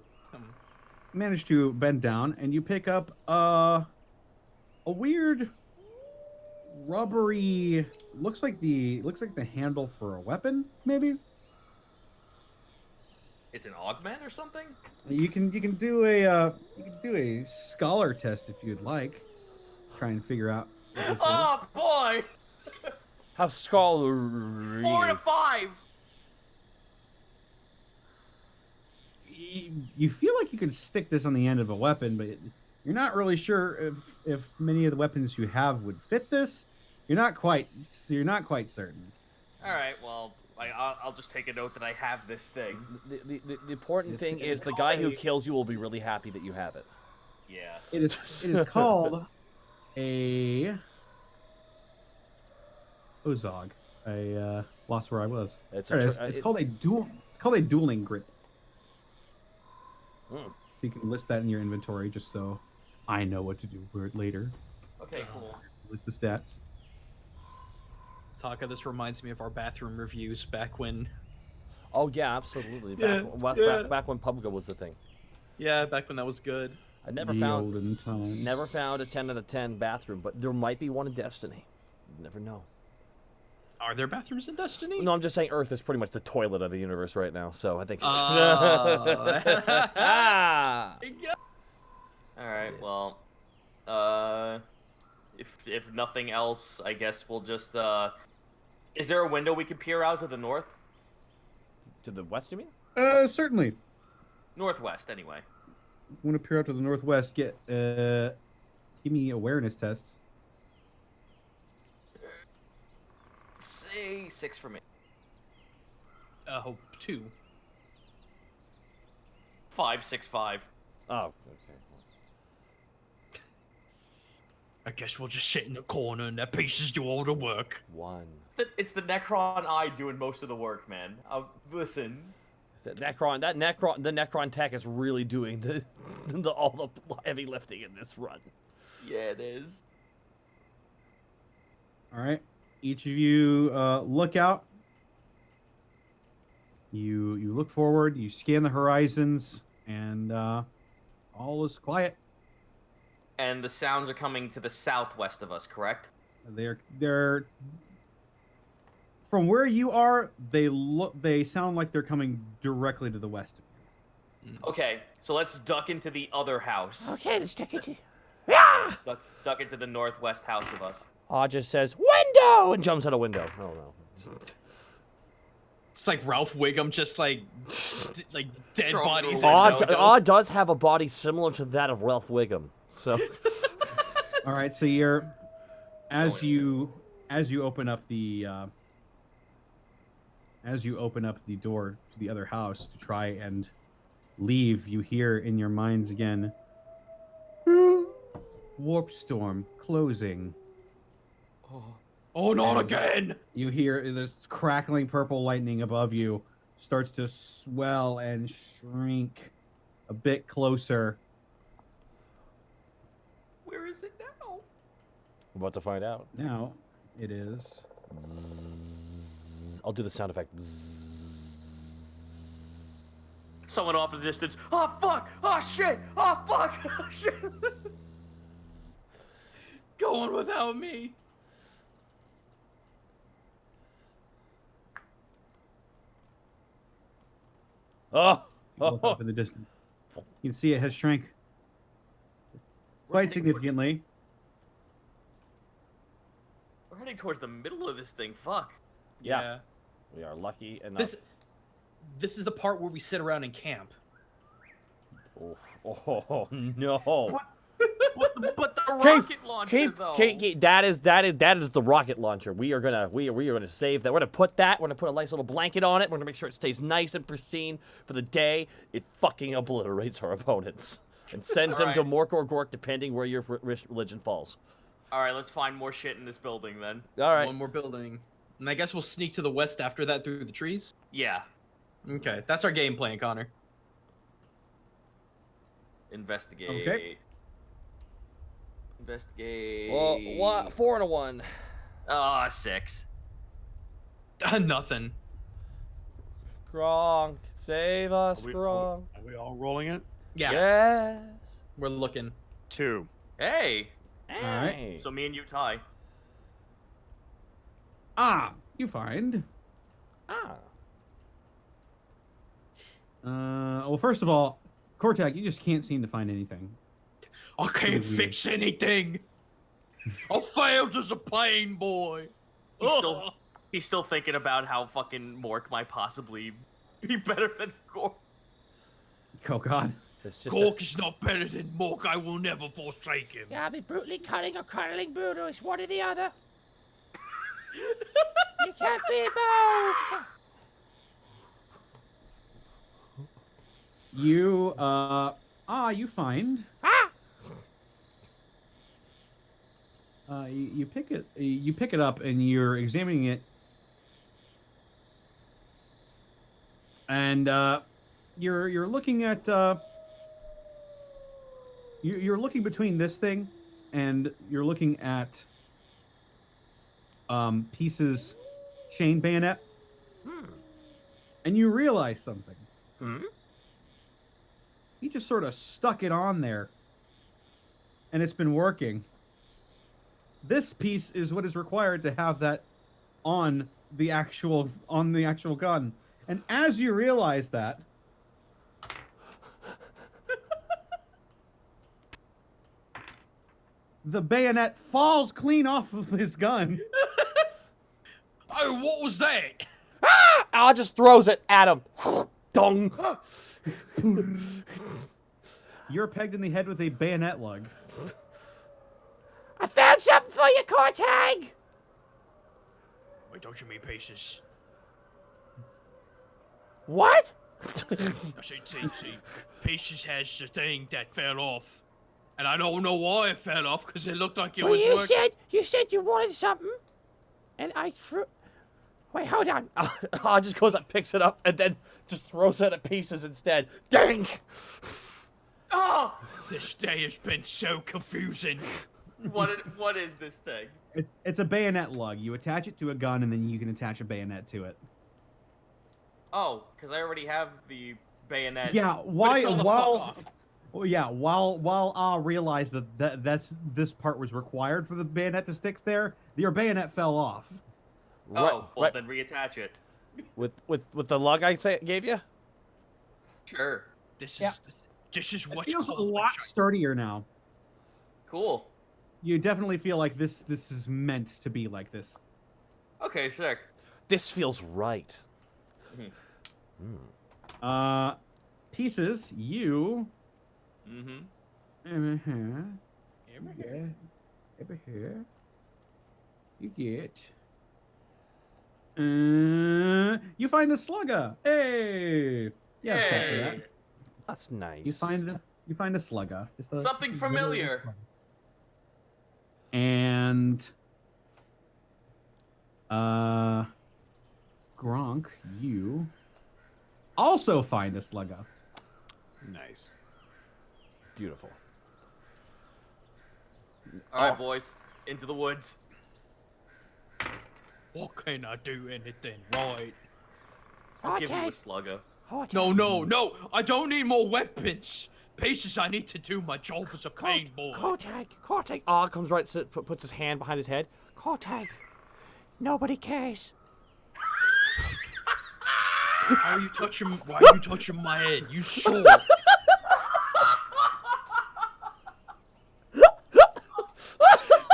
manage to bend down and you pick up a weird rubbery looks like the handle for a weapon, maybe. It's an augment or something? You can do a scholar test if you'd like. Try and figure out what this is. Oh boy! How scholarly. 4 to 5. You feel like you can stick this on the end of a weapon, but you're not really sure if many of the weapons you have would fit this. You're not quite certain. All right, well, I'll just take a note that I have this thing. The important It's- thing it's is the guy who called a- kills you will be really happy that you have it. Yeah. It is called a Ozog. I lost where I was. It's There a it is. tr- It's it- called a dual. It's called a dueling grip. Mm. So you can list that in your inventory, just so I know what to do for it later. Okay, cool. List the stats. Taka, this reminds me of our bathroom reviews back when. Oh yeah, absolutely. Yeah, Back when PUBG was the thing. Yeah, back when that was good. I never The found olden times. never found a 10 out of 10 bathroom, but there might be one in Destiny. You never know. Are there bathrooms in Destiny? No, I'm just saying Earth is pretty much the toilet of the universe right now, so I think. All right, well, if nothing else, I guess we'll just is there a window we can peer out to the north? To the west, you mean? Certainly. Northwest, anyway. Want to peer out to the northwest? Give me awareness tests. Say 6 for me. 2. 5, 6, 5. Oh, okay. I guess we'll just sit in the corner and let pieces do all the work. 1. It's the Necron eye doing most of the work, man. Listen. The Necron tech is really doing all the heavy lifting in this run. Yeah, it is. All right. Each of you look out. You look forward. You scan the horizons, and all is quiet. And the sounds are coming to the southwest of us, correct? They're from where you are. They sound like they're coming directly to the west. Okay, so let's duck into the other house. Okay, let's check it. Duck into the northwest house of us. Aw just says, window! And jumps out a window. Oh, no. It's like Ralph Wiggum, just like dead Throw him bodies. through a in window. window. Aw does have a body similar to that of Ralph Wiggum. So, All right, so you're as you open up the door to the other house to try and leave, you hear in your minds again, warp storm closing. Oh, not again! You hear this crackling purple lightning above you starts to swell and shrink a bit closer. Where is it now? I'm about to find out. Now it is. I'll do the sound effect. Someone off in the distance. Oh, fuck! Oh, shit! Oh, fuck! Oh, shit! Go on without me. Oh! You look up in the distance. You can see it has shrank quite significantly. We're heading towards the middle of this thing. Fuck. Yeah. We are lucky enough. This is the part where we sit around and camp. Oh no! But the rocket launcher, though. That is the rocket launcher. We are gonna save that. We're gonna put a nice little blanket on it. We're gonna make sure it stays nice and pristine for the day it fucking obliterates our opponents and sends them to Mork or Gork, depending where your religion falls. All right, let's find more shit in this building then. All right. One more building, and I guess we'll sneak to the west after that through the trees. Yeah. Okay, that's our game plan, Connor. Investigate. Okay. Investigate. Well, what? 4 and a 1. Ah, 6. Nothing. Gronk, save us, Gronk. Are we all rolling it? Yeah. Yes. We're looking. 2. Hey. All right. So me and you tie. You find. Well, first of all, Cortag, you just can't seem to find anything. I can't fix anything. I failed as a plain boy. He's still thinking about how fucking Mork might possibly be better than Gork. Oh God. Gork is not better than Mork. I will never forsake him. Yeah, be brutally cutting or cuddling brutal. It's one or the other. You can't be both. You you find. You pick it up and you're examining it, and you're looking at you're looking between this thing, and you're looking at Peace's chain bayonet, and you realize something. He just sort of stuck it on there, and it's been working. This piece is what is required to have that on the actual gun. And as you realize that, the bayonet falls clean off of his gun. Oh, what was that? Al just throws it at him. Dong. You're pegged in the head with a bayonet lug. I found something for you, Cortag. Wait, don't you mean Pieces? What? See, Pieces has the thing that fell off. And I don't know why it fell off, because it looked like it was working. You said you wanted something, and I threw... Wait, hold on. Al just goes up, picks it up, and then just throws it at Pieces instead. Dang! Oh! This day has been so confusing. What is this thing? It's a bayonet lug. You attach it to a gun, and then you can attach a bayonet to it. Oh, because I already have the bayonet. Yeah, while Well, yeah. While I realized that this part was required for the bayonet to stick there, your bayonet fell off. Oh, well then reattach it. With the lug I gave you. Sure. This Yeah. is It what's feels a called lot sturdier now. Cool. You definitely feel like this is meant to be like this. Okay, sick. This feels right. Pieces, you. Mm-hmm. Over here. You get. You find a slugger. Hey. Yeah. Hey. That. That's nice. You find a slugger. Just Something familiar. And Gronk, you also find a slugger. Nice. Beautiful. All right, boys, into the woods. What can I do anything right? I'll give you a Cortag. slugger. Cortag. No, I don't need more weapons. Pieces, I need to do my job as a pain boy. Cortag. Ah, comes right, puts his hand behind his head. Cortag. Nobody cares. Why are you touching my head? You sure?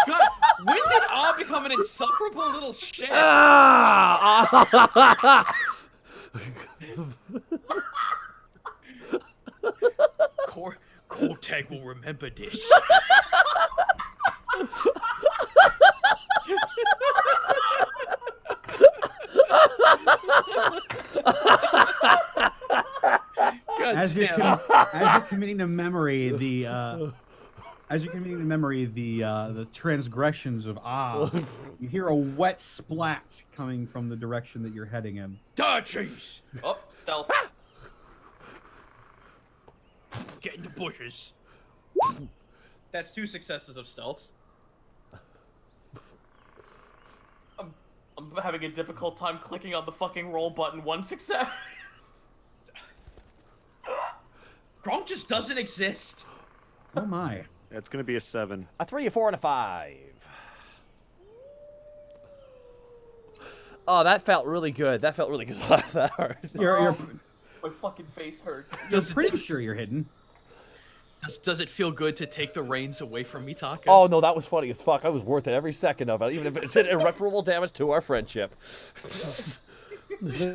God, when did R become an insufferable little shit? Cortag will remember this. As you're committing to memory the transgressions of you hear a wet splat coming from the direction that you're heading in. Jeez! Oh, stealth. Get in the bushes. That's 2 successes of stealth. I'm having a difficult time clicking on the fucking roll button. 1 success. Gronk just doesn't exist. Oh my. It's gonna be a 7. A 3, a 4, and a 5. Oh, that felt really good. That felt really good. That hurt. You're My fucking face hurts. pretty sure you're hidden. Does it feel good to take the reins away from me, Taka? Oh no, that was funny as fuck. I was worth it every second of it, even if it did irreparable damage to our friendship.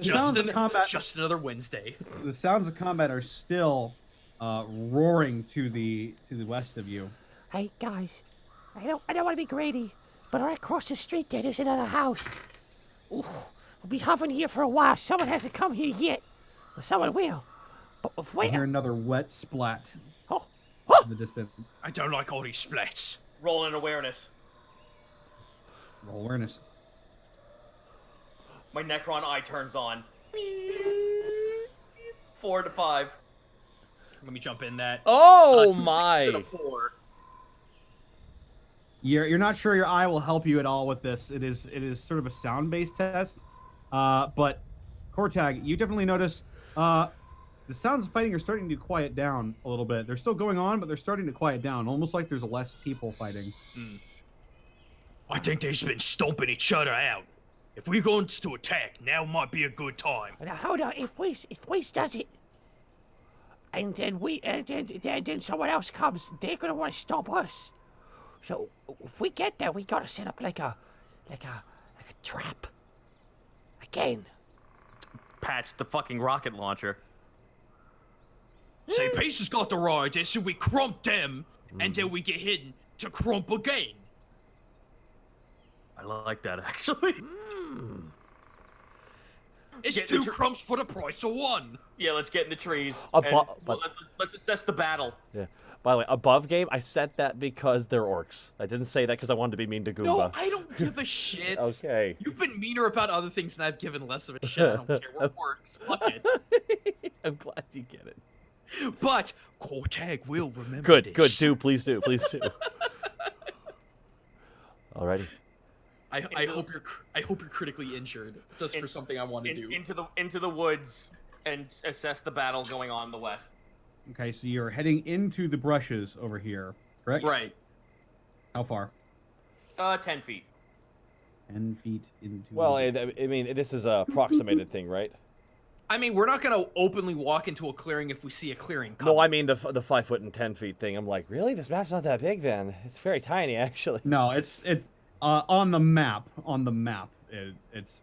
Just another Wednesday. The sounds of combat are still roaring to the west of you. Hey guys, I don't want to be greedy, but right across the street there's another house. Ooh, we'll be hovering here for a while. Someone hasn't come here yet. Well, someone will. But if I we hear another wet splat in the distance. I don't like all these splats. Roll an awareness. Roll awareness. My Necron eye turns on. 4 to 5. Let me jump in that. Oh 2 my! instead of 4. You're not sure your eye will help you at all with this. It is sort of a sound-based test. But Cortag, you definitely notice the sounds of fighting are starting to quiet down a little bit. They're still going on, but they're starting to quiet down, almost like there's less people fighting. I think they've been stomping each other out. If we're going to attack, now might be a good time. now hold on. If we does it, and then someone else comes, they're gonna want to stop us. So if we get there, we gotta set up like a trap. Again. Patch the fucking rocket launcher. Say, Pieces got the right idea, so we crump them, and then we get hidden to crump again. I like that, actually. It's Get 2 crumps for the price of 1. Yeah, let's get in the trees. But- Let's assess the battle. Yeah. By the way, above game, I said that because they're orcs. I didn't say that because I wanted to be mean to Goomba. No, I don't give a shit. Okay. You've been meaner about other things, and I've given less of a shit. I don't care what works. Fuck it. I'm glad you get it. But Cortag will remember Good, this. good. Please do. Alrighty. I hope you're critically injured just for something I want to do. Into the woods and assess the battle going on in the west. Okay, so you're heading into the brushes over here, correct? Right. How far? 10 feet. 10 feet into. Well, I mean, this is a approximated thing, right? I mean, we're not gonna openly walk into a clearing if we see a clearing coming. No, I mean the 5 foot and 10 feet thing. I'm like, really? This map's not that big then. It's very tiny, actually. No, it's on the map. On the map, it's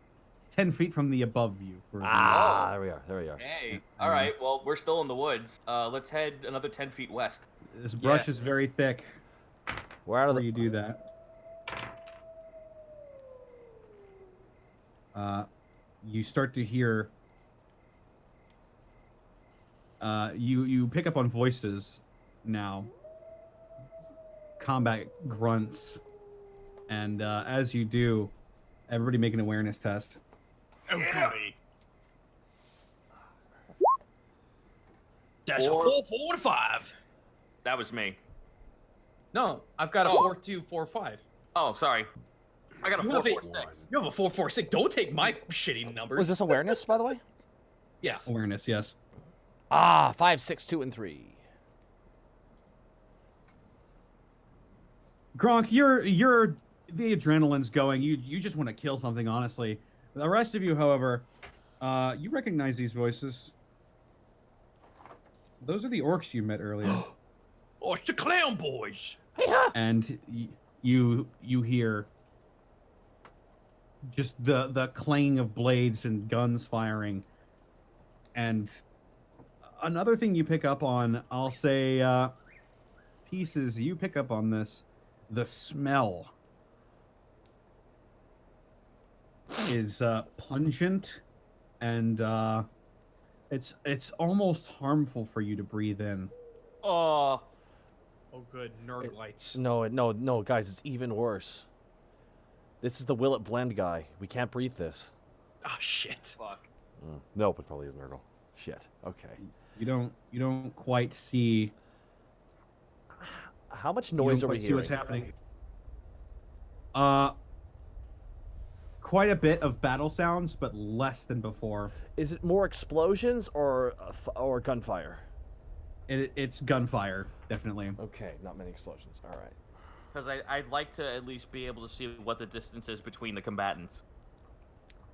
10 feet from the above view. Ah, there we are. There we are. Hey, all right. Well, we're still in the woods. Let's head another 10 feet west. This brush is very thick. We're out of the. You do that. You start to hear. You pick up on voices now. Combat grunts, and as you do, everybody make an awareness test. Okay. That's Four. a 4, 4, 5. That was me. No, I've got a 4, 2, 4, 5. Oh, sorry. I got a You 4, have 4, a- 6. You have a 4, 4, 6. Don't take my shitty numbers. Was this awareness, by the way? Yes. Awareness, yes. Ah, 5, 6, 2, and 3. Gronk, you're the adrenaline's going. You just want to kill something, honestly. The rest of you, however, you recognize these voices. Those are the orcs you met earlier. Oh, it's the clown boys. And you hear just the clanging of blades and guns firing. And another thing you pick up on, I'll say, Pieces, you pick up on this. The smell is pungent, and it's almost harmful for you to breathe in. Oh. Oh, good. Nerd lights. No, guys, it's even worse. This is the Will It Blend guy. We can't breathe this. Oh, shit. Fuck. Nope, it probably is Nurgle. Shit. Okay. You don't quite see. How much You noise don't are we quite see hearing? what's happening. Quite a bit of battle sounds, but less than before. Is it more explosions or gunfire? It's gunfire, definitely. Okay, not many explosions. All right. Because I'd like to at least be able to see what the distance is between the combatants.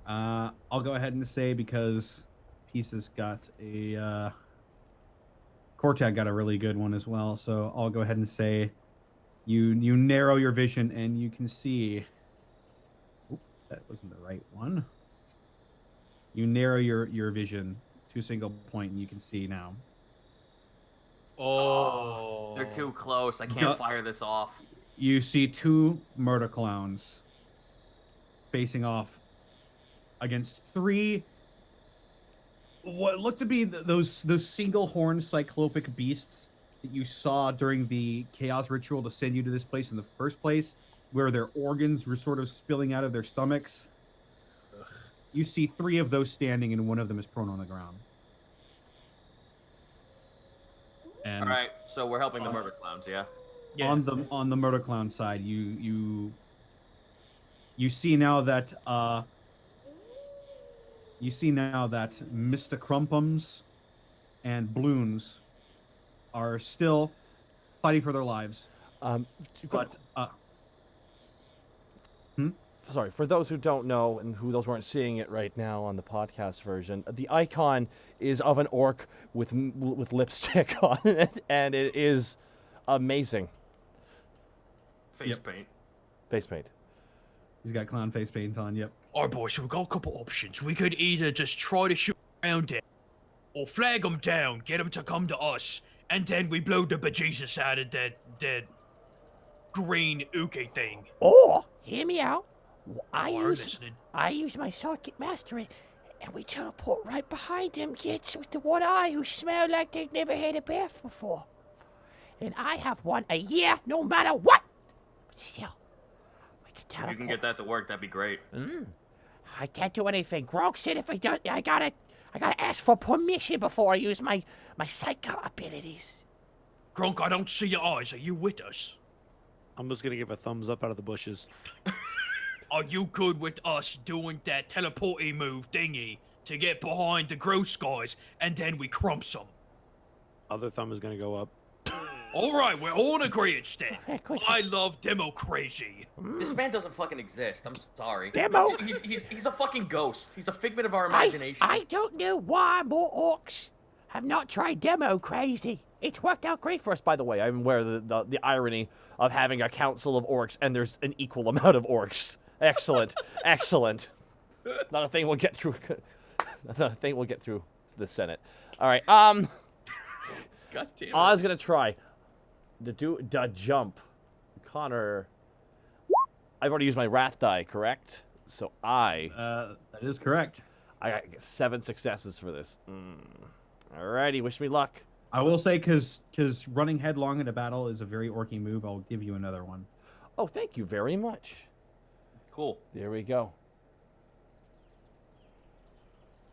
I'll go ahead and say, because Pieces got a Kortag got a really good one as well, so I'll go ahead and say you narrow your vision and you can see. Oop, that wasn't the right one. You narrow your vision to a single point and you can see now. Oh. They're too close. I can't fire this off. You see two murder clowns facing off against three what looked to be those single horned cyclopic beasts that you saw during the chaos ritual to send you to this place in the first place, where their organs were sort of spilling out of their stomachs. Ugh. You see three of those standing, and one of them is prone on the ground. And all right, so we're helping the murder clowns, yeah? On the murder clown side, you see now that Mr. Crumpums and Bloons are still fighting for their lives. But sorry, for those who don't know and those weren't seeing it right now on the podcast version, the icon is of an orc with lipstick on it, and it is amazing. Face paint. Face paint. He's got clown face paint on, yep. Alright, boys, so we've got a couple options. We could either just try to shoot around them, or flag them down, get them to come to us, and then we blow the bejesus out of that green uke thing. Or, hear me out. We're listening. I use my circuit mastery, and we teleport right behind them kids with the one eye who smell like they've never had a bath before. And I have one a year, no matter what. But still, we can teleport. If you can get that to work, that'd be great. I can't do anything. Gronk said if I don't, I gotta ask for permission before I use my psycho abilities. Gronk, I don't see your eyes. Are you with us? I'm just gonna give a thumbs up out of the bushes. Are you good with us doing that teleporty move thingy to get behind the gross guys and then we crumps them? Other thumb is gonna go up. All right, we're all in agreement then. Okay, good. I love demo crazy. This man doesn't fucking exist. I'm sorry. Demo? He's a fucking ghost. He's a figment of our I imagination. don't know why more orcs have not tried demo crazy. It's worked out great For us, by the way, I'm aware of the irony of having a council of orcs and there's an equal amount of orcs. Excellent, excellent. Not a thing we'll get through. Not a thing we'll get through the Senate. All right. God damn it. I was gonna try to do the jump. Connor, I've already used my wrath die, correct? So That is correct. I got 7 successes for this. Alrighty, wish me luck. I will say, because running headlong into battle is a very orky move, I'll give you another one. Oh, thank you very much. Cool. There we go.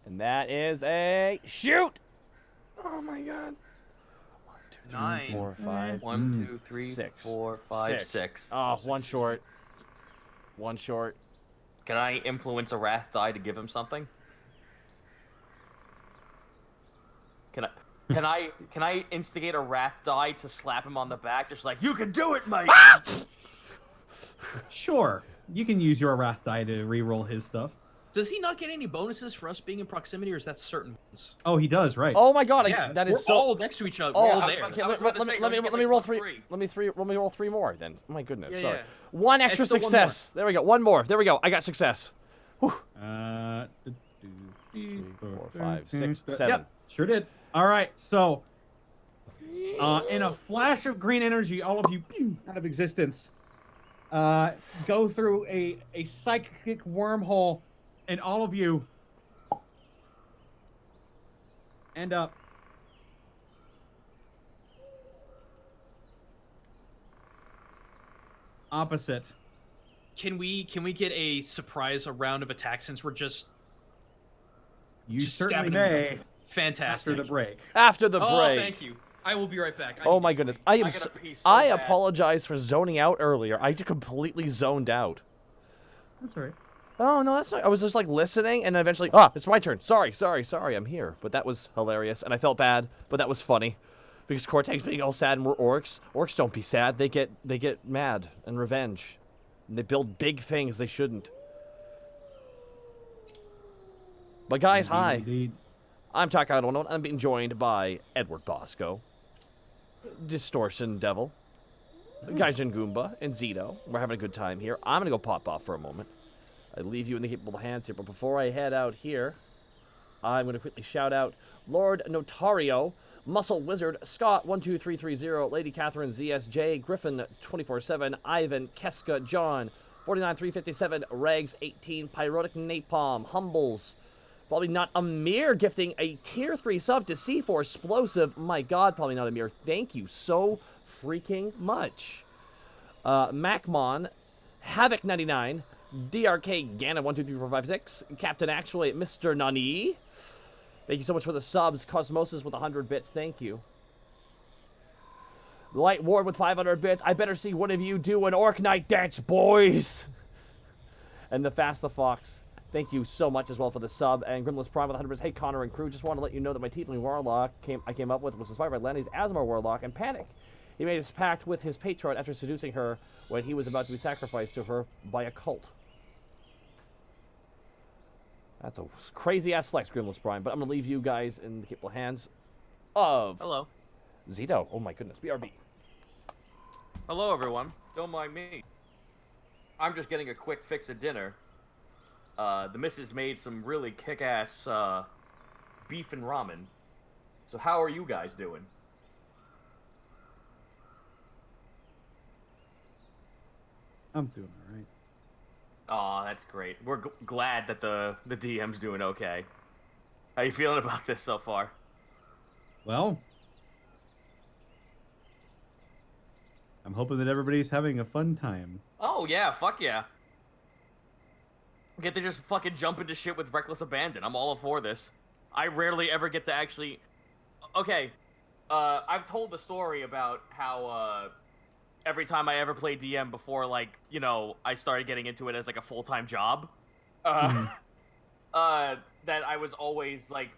And that is a shoot. Oh my god. 1, 2, 3, 9. 4, 5. 1, 2, 3, 6. 4, 5, 6. Oh, one short. One short. Can I influence a wrath die to give him something? Can I instigate a wrath die to slap him on the back, just like, you can do it, mate? Sure, you can use your wrath die to re-roll his stuff. Does he not get any bonuses for us being in proximity, or is that certain ones? Oh, he does, right? Oh my god, Yeah, that we're is so. all next to each other. Oh, We're all okay, there. okay, I was about to say, let me don't you get, roll like, 3. +3? Let me roll 3 more then. Oh my goodness. Yeah, Sorry. yeah. One extra It's still one success. There we go. One more. There we go. I got success. Whew. 3, 4, 5, 6, 7. Yep, sure did. All right, so in a flash of green energy, all of you out of existence go through a psychic wormhole, and all of you end up opposite. Can we get a surprise, a round of attack, since we're just You Just certainly stabbing may him. Fantastic. after the break. After the Oh, break. thank you. I will be right back. Oh my goodness. I am. I got So, a piece so I bad. apologize for zoning out earlier. I just completely zoned out. That's all right. Oh no, that's not. I was just like listening, and then eventually, it's my turn. Sorry, I'm here. But that was hilarious, and I felt bad, but that was funny, because Cortex being all sad and we're orcs. Orcs don't be sad. They get mad and revenge, and they build big things they shouldn't. But guys, hi. Indeed. I'm Takadono. I'm being joined by Edward Bosco, Distortion Devil, Gaijin Goomba, and Zito. We're having a good time here. I'm gonna go pop off for a moment. I leave you in the capable hands here, but before I head out here, I'm gonna quickly shout out Lord Notario, Muscle Wizard, Scott12330, Lady Catherine ZSJ, Griffin 24/7, Ivan, Keska, John 49357, Rags 18, Pyrotic Napalm, Humbles. Probably not Amir gifting a tier 3 sub to C4 Explosive. My god, probably not Amir. Thank you so freaking much. Macmon, Havoc99, DRK Ganna 123456, Captain Actually, Mr. Nani. Thank you so much for the subs. Cosmosis with 100 bits. Thank you. Light Ward with 500 bits. I better see one of you do an Orc Night dance, boys. And the Fast the Fox. Thank you so much as well for the sub. And Grimless Prime with 100 bits. Hey, Connor and crew, just want to let you know that my Tiefling Warlock I came up with was inspired by Lanny's Asmar Warlock and Panic. He made his pact with his patron after seducing her when he was about to be sacrificed to her by a cult. That's a crazy-ass flex, Grimless Prime, but I'm going to leave you guys in the capable hands of... Hello. Zito. Oh my goodness, BRB. Hello, everyone. Don't mind me. I'm just getting a quick fix of dinner. The missus made some really kick-ass beef and ramen. So how are you guys doing? I'm doing all right. Aw, that's great. We're glad that the DM's doing okay. How you feeling about this so far? Well, I'm hoping that everybody's having a fun time. Oh, yeah, fuck yeah. Get to just fucking jump into shit with reckless abandon. I'm all for this. I rarely ever get to actually... Okay, I've told the story about how, every time I ever played DM before, like, you know, I started getting into it as, like, a full-time job, that I was always, like,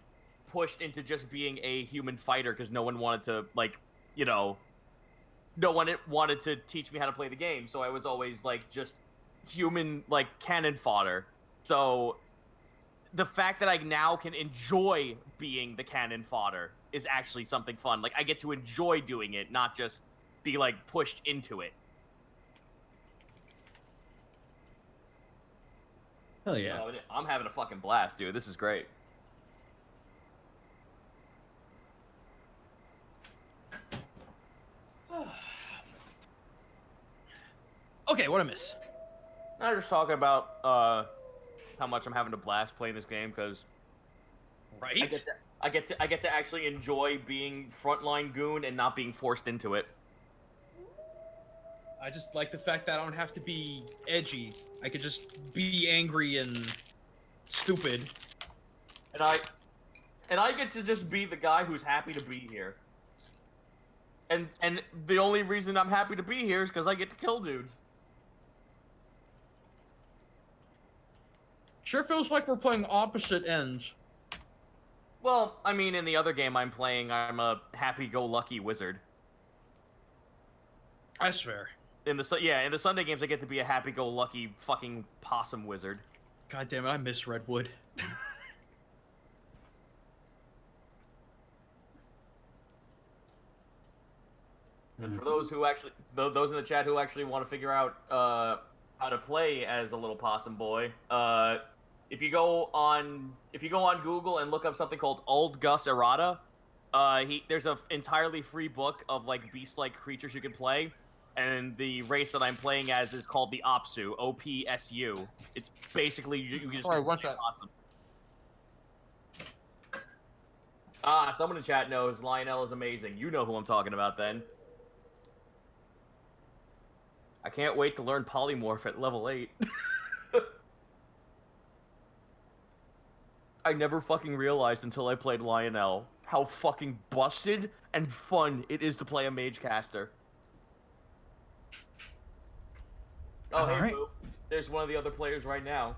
pushed into just being a human fighter because no one wanted to, like, you know, no one wanted to teach me how to play the game. So I was always, like, just human, like, cannon fodder. So the fact that I now can enjoy being the cannon fodder is actually something fun. Like, I get to enjoy doing it, not just be, like, pushed into it. Hell yeah. So, I'm having a fucking blast, dude. This is great. Okay, what I miss? I was just talking about how much I'm having a blast playing this game because Right? I get to actually enjoy being frontline goon and not being forced into it. I just like the fact that I don't have to be edgy. I could just be angry and stupid. And I get to just be the guy who's happy to be here. And the only reason I'm happy to be here is because I get to kill dudes. Sure feels like we're playing opposite ends. Well, I mean, in the other game I'm playing, I'm a happy-go-lucky wizard. That's fair. In the Sunday games, I get to be a happy-go-lucky fucking possum wizard. God damn it, I miss Redwood. And for those who actually, those in the chat who actually want to figure out how to play as a little possum boy, if you go on Google and look up something called Old Gus Errata, there's an entirely free book of like beast-like creatures you can play, and the race that I'm playing as is called the Opsu, OPSU. It's basically you just Sorry, what's that? Awesome. Someone in chat knows Lionel is amazing. You know who I'm talking about then. I can't wait to learn Polymorph at level 8. I never fucking realized until I played Lionel how fucking busted and fun it is to play a mage caster. Oh, hey, Alright. Boo. There's one of the other players right now.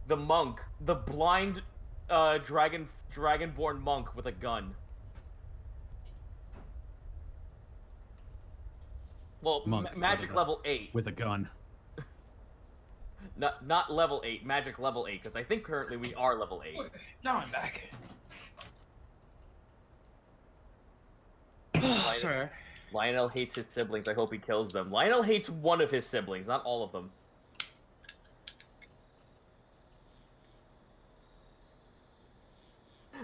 The monk. The blind dragonborn monk with a gun. Well, Monk with a magic gun. level 8. With a gun. Not level 8, magic level 8, because I think currently we are level 8. Now I'm back. Lionel, Sorry. Lionel hates his siblings. I hope he kills them. Lionel hates one of his siblings, not all of them.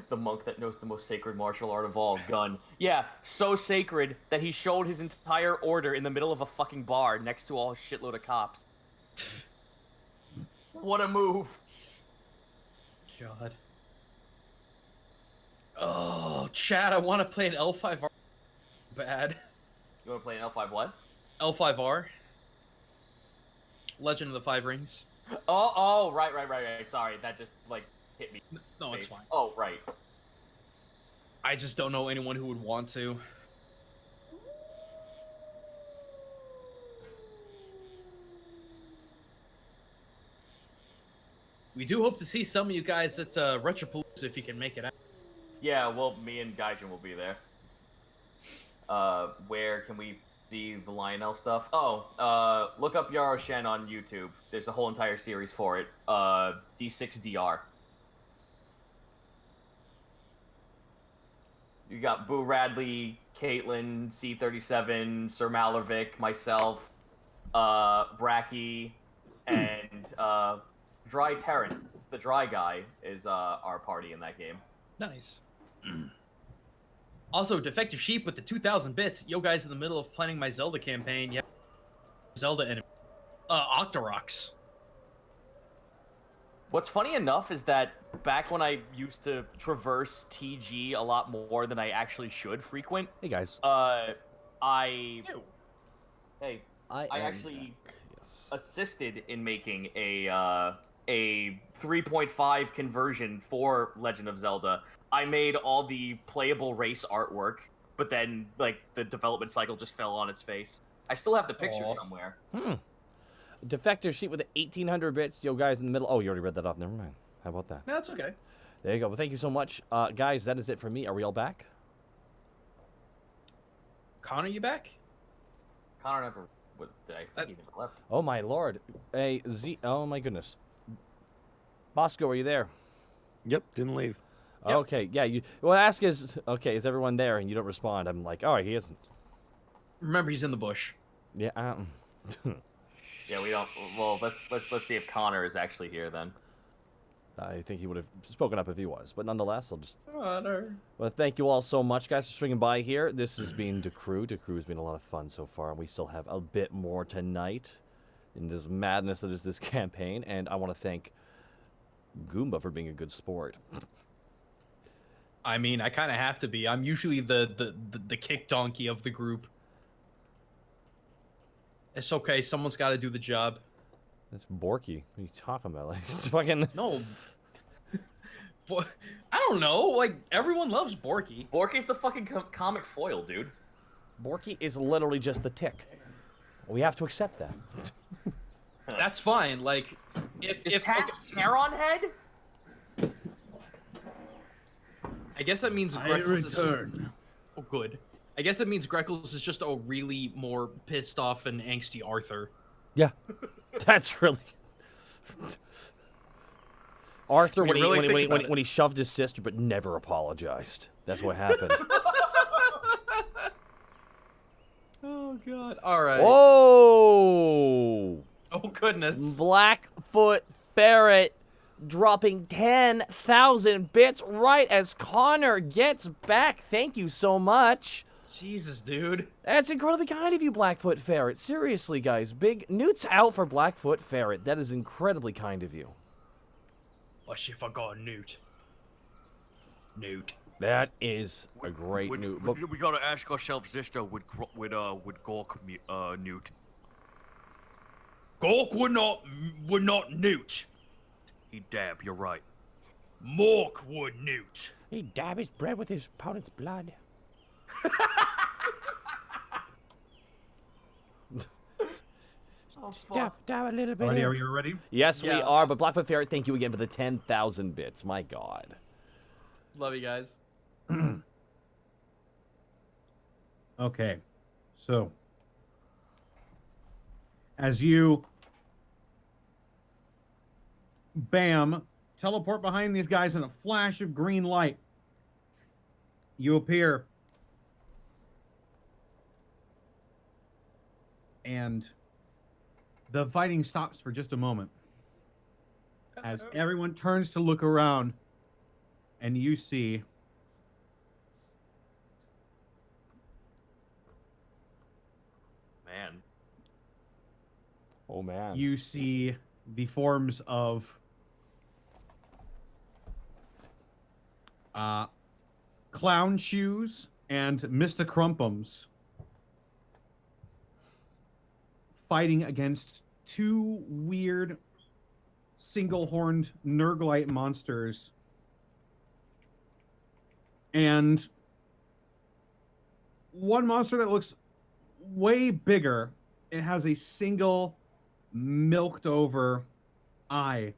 The monk that knows the most sacred martial art of all, gun. Yeah, so sacred that he showed his entire order in the middle of a fucking bar next to a shitload of cops. What a move. God. Oh, Chad, I want to play an L5R. Bad. You want to play an L5 what? L5R. Legend of the Five Rings. Oh, right. Sorry, that just, like, hit me. No, it's fine. Oh, right. I just don't know anyone who would want to. We do hope to see some of you guys at Retropalooza if you can make it out. Yeah, well, me and Gaijin will be there. Where can we see the Lionel stuff? Oh, look up Yaro Shen on YouTube. There's a whole entire series for it. D6DR. You got Boo Radley, Caitlin, C37, Sir Malervik, myself, Bracky, and Dry Terran. The Dry guy is our party in that game. Nice. Also, Defective Sheep with the 2,000 bits. Yo, guys, in the middle of planning my Zelda campaign. Yeah, Zelda enemy. Octoroks. What's funny enough is that back when I used to traverse TG a lot more than I actually should frequent, Hey guys. I Ew. actually back. Yes. assisted in making a 3.5 conversion for Legend of Zelda. I made all the playable race artwork, but then like the development cycle just fell on its face. I still have the picture Aw. somewhere. Defector sheet with 1,800 bits. Yo, guys in the middle. Oh, you already read that off. Never mind. How about that? That's okay. There you go. Well, thank you so much. Guys, that is it for me. Are we all back? Connor, you back? Connor never. What, did I think he never left? Oh, my lord. Hey, Oh, my goodness. Bosco, are you there? Yep, didn't leave. Yep. Okay, yeah. Well, ask is, okay, is everyone there? And you don't respond. I'm like, all right, he isn't. Remember, he's in the bush. Yeah, Yeah, we don't. Well, let's see if Connor is actually here then. I think he would have spoken up if he was. But nonetheless, I'll just... Connor. Well, thank you all so much, guys, for swinging by here. This has been Decrew. Decrew has been a lot of fun so far, and we still have a bit more tonight in this madness that is this campaign. And I want to thank Goomba for being a good sport. I mean, I kind of have to be. I'm usually the kick donkey of the group. It's okay. Someone's got to do the job. That's Borky. What are you talking about? Like, fucking... No. I don't know. Like, everyone loves Borky. Borky's the fucking comic foil, dude. Borky is literally just the tick. We have to accept that. That's fine. Like, if Tash Charon head? I guess that means I Greckles is just... return. Oh, good. I guess that means Greckles is just a really more pissed off and angsty Arthur. Yeah. That's really... Arthur, when he shoved his sister but never apologized. That's what happened. Oh, God. All right. Whoa! Oh, goodness. Blackfoot Ferret dropping 10,000 bits right as Connor gets back. Thank you so much. Jesus, dude. That's incredibly kind of you, Blackfoot Ferret. Seriously, guys. Big Newt's out for Blackfoot Ferret. That is incredibly kind of you. Let's see if I got a newt. Newt. That is a great Newt. But We gotta ask ourselves this though with Gork Newt. Gork would not Newt. He dab, you're right. Mork would Newt. He dab his bread with his opponent's blood. Dab a little bit. Alrighty, are you ready? yes, we Yeah. are. But Blackfoot Ferret, thank you again for the 10,000 bits. My God. Love you guys. Okay, so as you teleport behind these guys in a flash of green light, you appear, and the fighting stops for just a moment as everyone turns to look around, and you see Man. Oh, man. you see the forms of Clown Shoes and Mr. Crumpums fighting against two weird single-horned Nurglite monsters, and one monster that looks way bigger. It has a single milked over eye.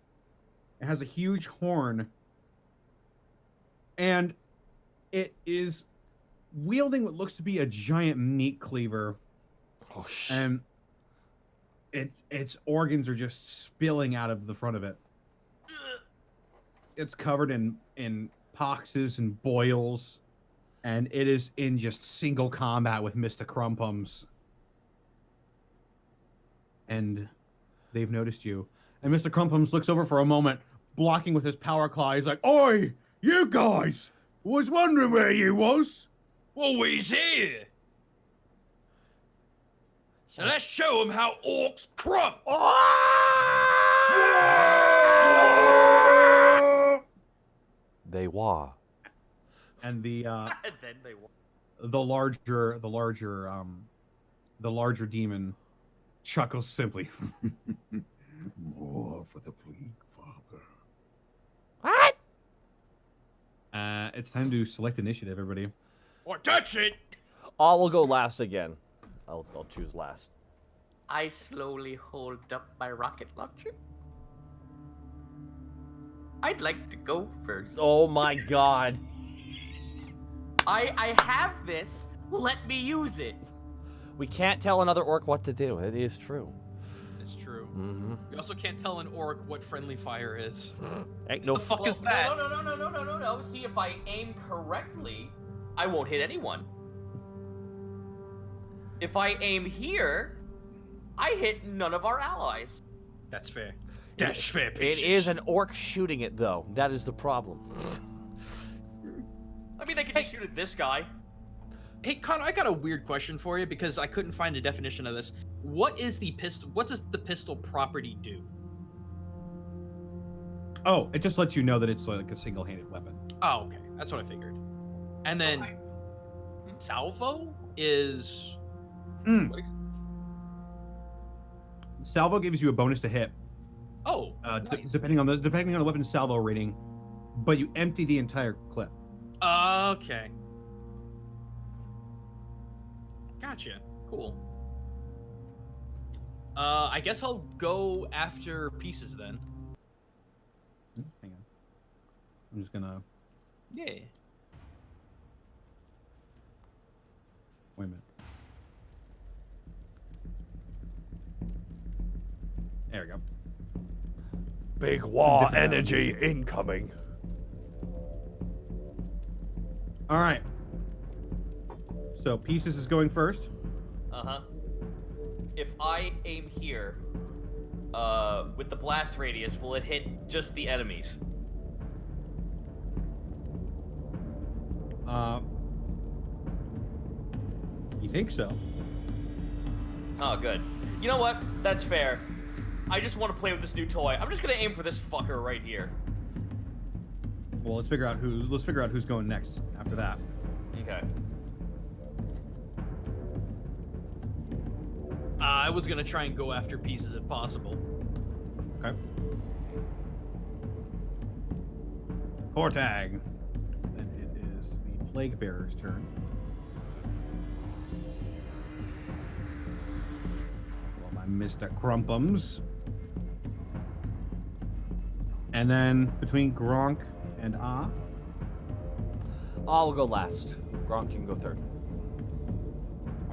It has a huge horn. And it is wielding what looks to be a giant meat cleaver. Oh, shit. And its organs are just spilling out of the front of it. It's covered in poxes and boils. And it is in just single combat with Mr. Crumpums. And they've noticed you. And Mr. Crumpums looks over for a moment, blocking with his power claw. He's like, "Oi, you guys! Was wondering where you was." Well, he's here. So let's show him how orcs crump. They were. And the And then they won. the larger demon chuckles simply. More for the Plague Father. What? It's time to select initiative, everybody. Well, that's it. I will go last again. I'll choose last. I slowly hold up my rocket launcher. I'd like to go first. Oh my god. I have this. Let me use it. We can't tell another orc what to do. It is true. It's true. Mm-hmm. You also can't tell an orc what friendly fire is. Ain't What no the fuck is Well, that? No. See, if I aim correctly, I won't hit anyone. If I aim here, I hit none of our allies. That's fair. That's fair, It Peaches. is an orc shooting it, though. That is the problem. I mean, I can just shoot at this guy. Hey, Connor, I got a weird question for you because I couldn't find a definition of this. What is the pistol? What does the pistol property do? Oh, it just lets you know that it's like a single-handed weapon. Oh, okay. That's what I figured. And So then salvo is. Mm. What is- Salvo gives you a bonus to hit, Oh, nice. depending on the weapon salvo rating, but you empty the entire clip. Okay. Gotcha. Cool. I guess I'll go after pieces then. Hang on. I'm just gonna Yeah. wait a minute. There we go. Big war different energy incoming. All right. So pieces is going first. Uh-huh. If I aim here, with the blast radius, will it hit just the enemies? You think so? Oh, good. You know what? That's fair. I just want to play with this new toy. I'm just gonna aim for this fucker right here. Well, let's figure out who's going next after that. Okay. I was gonna try and go after pieces if possible. Okay. Hortag. Then it is the Plague Bearer's turn. Well, my Mr. Crumpums. And then between Gronk and I'll go last. Gronk can go third.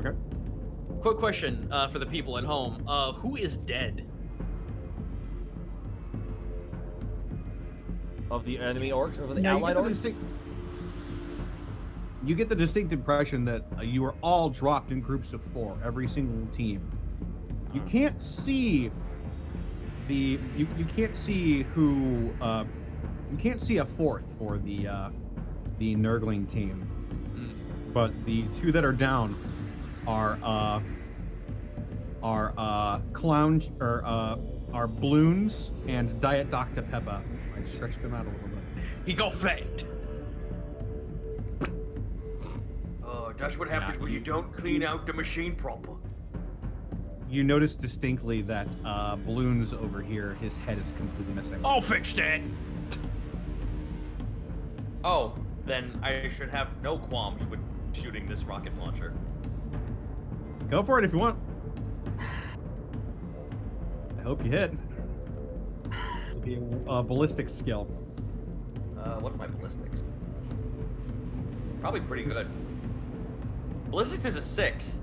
Okay. Quick question for the people at home. Who is dead? Of the enemy orcs? Of the Now, allied orcs? you get the distinct impression that you are all dropped in groups of 4, every single team. You can't see the you can't see who you can't see a fourth for the Nurgling team, but the 2 that are down are clown or are Bloons and Diet Dr. Peppa. I stretched them out a little bit. He got flanked. Oh, that's what happens when you don't clean out the machine proper. You notice distinctly that Bloons over here, his head is completely missing. I'll fix that. Oh, then I should have no qualms with shooting this rocket launcher. Go for it if you want. I hope you hit. It'll be a ballistic skill. What's my ballistics? Probably pretty good. Ballistics is a 6.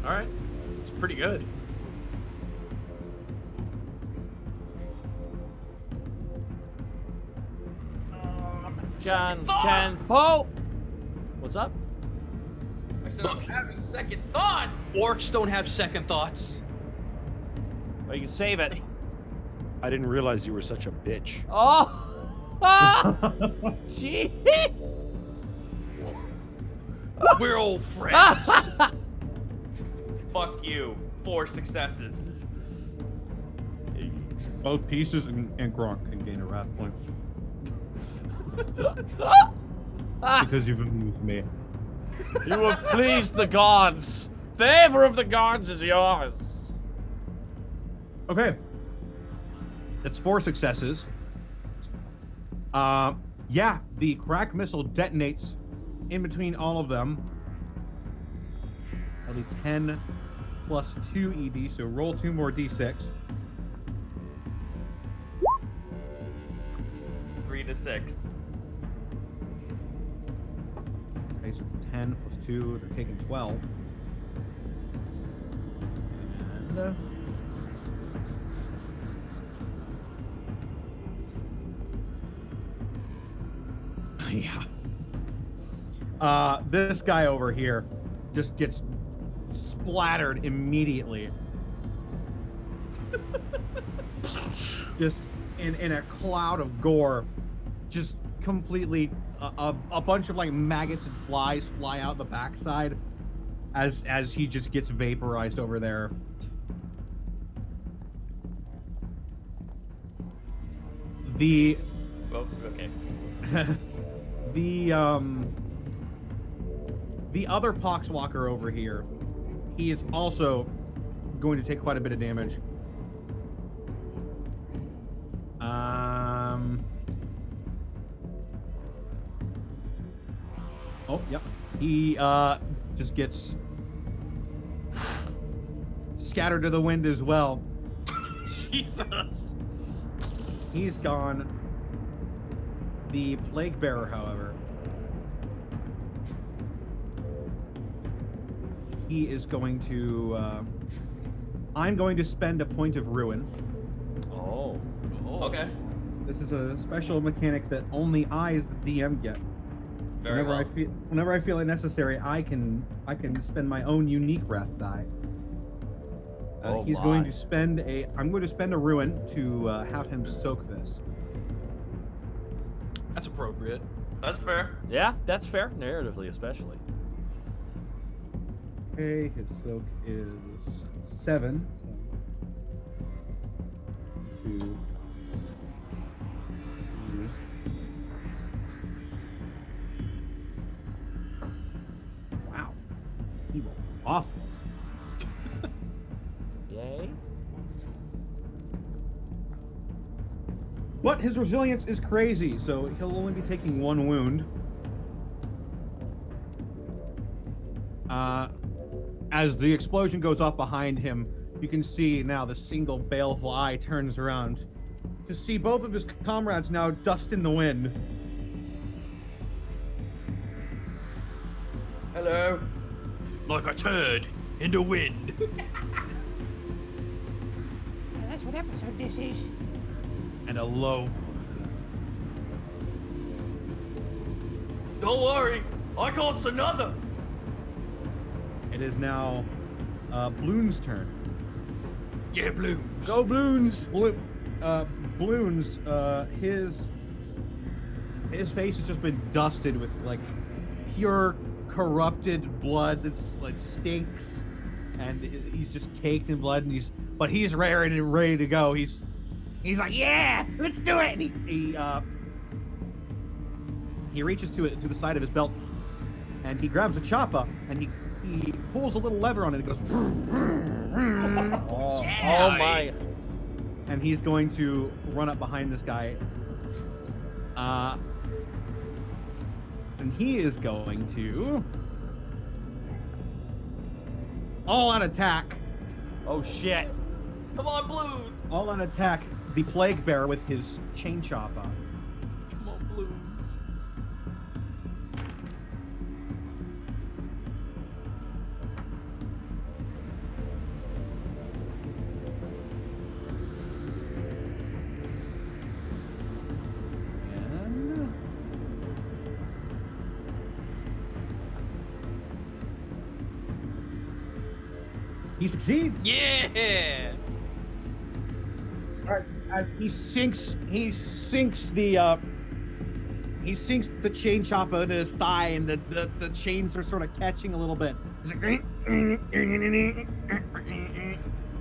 All right, it's pretty good. John can Poe. What's up? I said I'm having second thoughts. Orcs don't have second thoughts. Or you can save it. I didn't realize you were such a bitch. Oh! Ah! Gee! We're old friends. Fuck you. 4 successes. Both Pieces and Gronk can gain a wrath point. Because you've amused me. You have pleased the gods. Favor of the gods is yours. Okay. It's 4 successes. Yeah, the crack missile detonates in between all of them. That'll be 10 plus 2 ED, so roll 2 more D6. taking a 6. Okay, so 10 plus 2, they're taking 12. And yeah. This guy over here just gets splattered immediately. Just in a cloud of gore, just completely a bunch of like maggots and flies fly out the backside as he just gets vaporized over there. The Oh, okay. the other Poxwalker over here, he is also going to take quite a bit of damage. Oh, yep. He just gets scattered to the wind as well. Jesus. He's gone. The Plague Bearer, however, he is going to. I'm going to spend a point of ruin. Oh. Okay. This is a special mechanic that only I, as the DM, get. Very well. Whenever I feel it necessary, I can spend my own unique wrath die. Oh he's my. going to spend a. I'm going to spend a ruin to have him soak this. That's appropriate. That's fair. Yeah, that's fair, narratively especially. Okay, his soak is 7. So 2. 3. Wow. He will awful. Yay. But his resilience is crazy, so he'll only be taking 1 wound. As the explosion goes off behind him, you can see now the single baleful eye turns around to see both of his comrades now dust in the wind. Hello. Like a turd in the wind. Well, that's what episode this is. And a low. Don't worry, I got another. It is now Bloon's turn. Yeah, blue. Go Bloons! Bloons, his face has just been dusted with like pure corrupted blood that's like stinks, and he's just caked in blood, and he's ready to go. He's like, yeah, let's do it. And he reaches to the side of his belt, and he grabs a choppa, and he pulls a little lever on it. It goes. Oh my. And he's going to run up behind this guy. And he is going to all out attack. Oh shit. Come on, Blue. All out attack the Plague Bearer with his chain choppa. Come on, balloons. And he succeeds. Yeah. He sinks the chain chopper into his thigh, and the chains are sort of catching a little bit. He's like,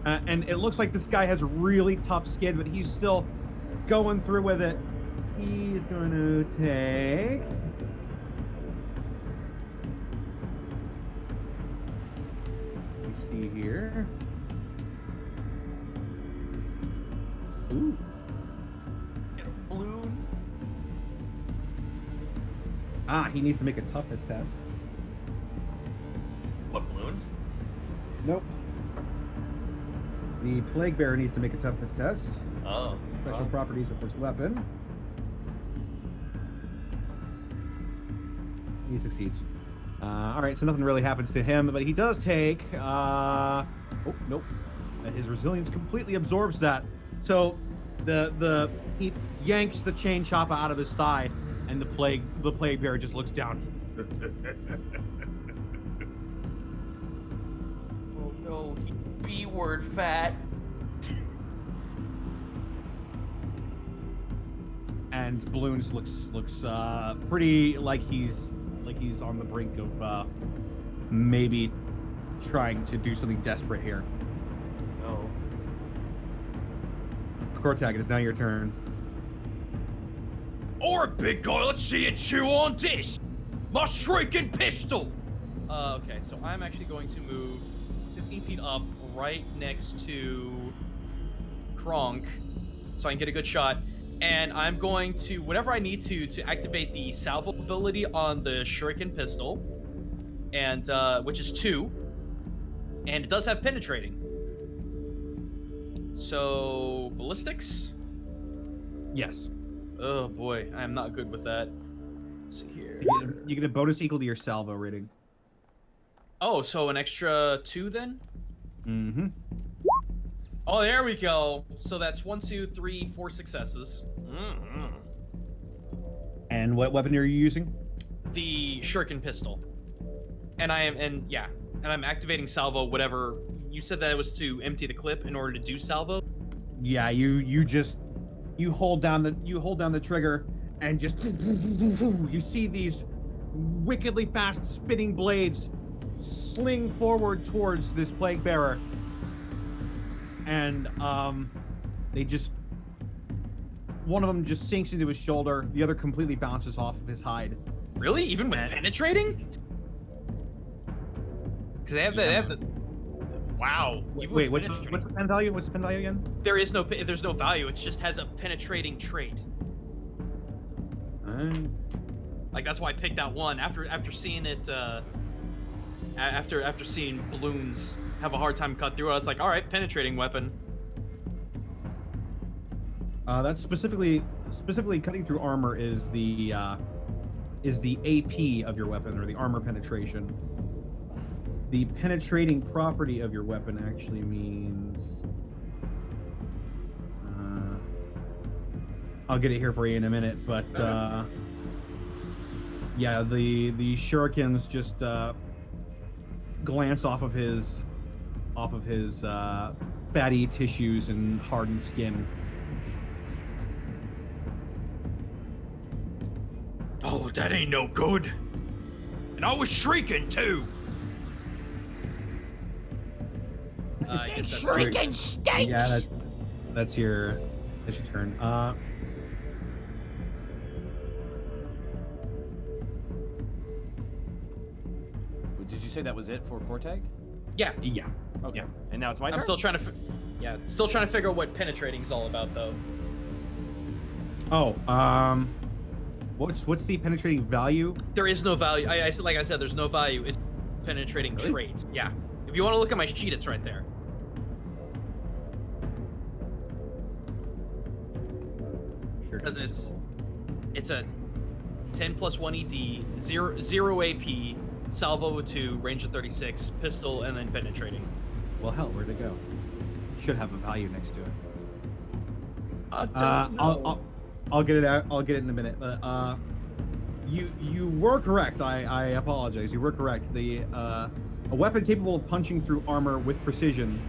and it looks like this guy has really tough skin, but he's still going through with it. He's going to take. Let me see here. Ooh. Balloons. He needs to make a toughness test. What, balloons? Nope. The Plague Bearer needs to make a toughness test. Oh. Special properties of this weapon. He succeeds. All right, so nothing really happens to him, but he does take. Oh nope, his resilience completely absorbs that. So he yanks the chain chopper out of his thigh, and the plague bearer just looks down. Oh no, he B-word fat. And Balloons looks pretty like he's on the brink of maybe trying to do something desperate here. No. Cortag, it is now your turn. Alright, big guy, let's see you chew on this! My shrieking pistol! Okay, so I'm actually going to move 15 feet up right next to Kronk so I can get a good shot. And I'm going to, whatever I need to activate the salvo ability on the shuriken pistol, and which is 2, and it does have penetrating. So ballistics? Yes. Oh boy, I am not good with that. Let's see here. You get a bonus equal to your salvo rating. Oh, so an extra 2 then? Mm-hmm. Oh, there we go. So that's 1, 2, 3, 4 successes. Mm-hmm. And what weapon are you using? The shuriken pistol. And I'm activating salvo, whatever. You said that it was to empty the clip in order to do salvo? Yeah, you hold down the trigger and just you see these wickedly fast spinning blades sling forward towards this plague bearer. And one of them just sinks into his shoulder, the other completely bounces off of his hide. Really? Even with penetrating? Because they have the wow. Wait, what's the pen value? What's the pen value again? There's no value. It just has a penetrating trait. Like that's why I picked that one after seeing it. After seeing balloons have a hard time cut through it, I was like, all right, penetrating weapon. That's specifically cutting through armor is the AP of your weapon, or the armor penetration. The penetrating property of your weapon actually means I'll get it here for you in a minute, but yeah, the shurikens just glance off of his fatty tissues and hardened skin. Oh, that ain't no good. And I was shrieking too. Shrieking stinks! Yeah, that's your turn. Did you say that was it for Cortag? Yeah. Yeah. Okay. Yeah. And now it's my turn? I'm still trying to figure out what penetrating is all about, though. Oh, what's the penetrating value? There is no value. I said, there's no value. It's penetrating traits. Yeah. If you want to look at my sheet, it's right there. Because it's a 10 plus 1 ED, 0 AP, salvo 2, range of 36, pistol, and then penetrating. Well, hell, where'd it go? Should have a value next to it. I don't know. I'll get it out. I'll get it in a minute. You were correct. I apologize. You were correct. A weapon capable of punching through armor with precision,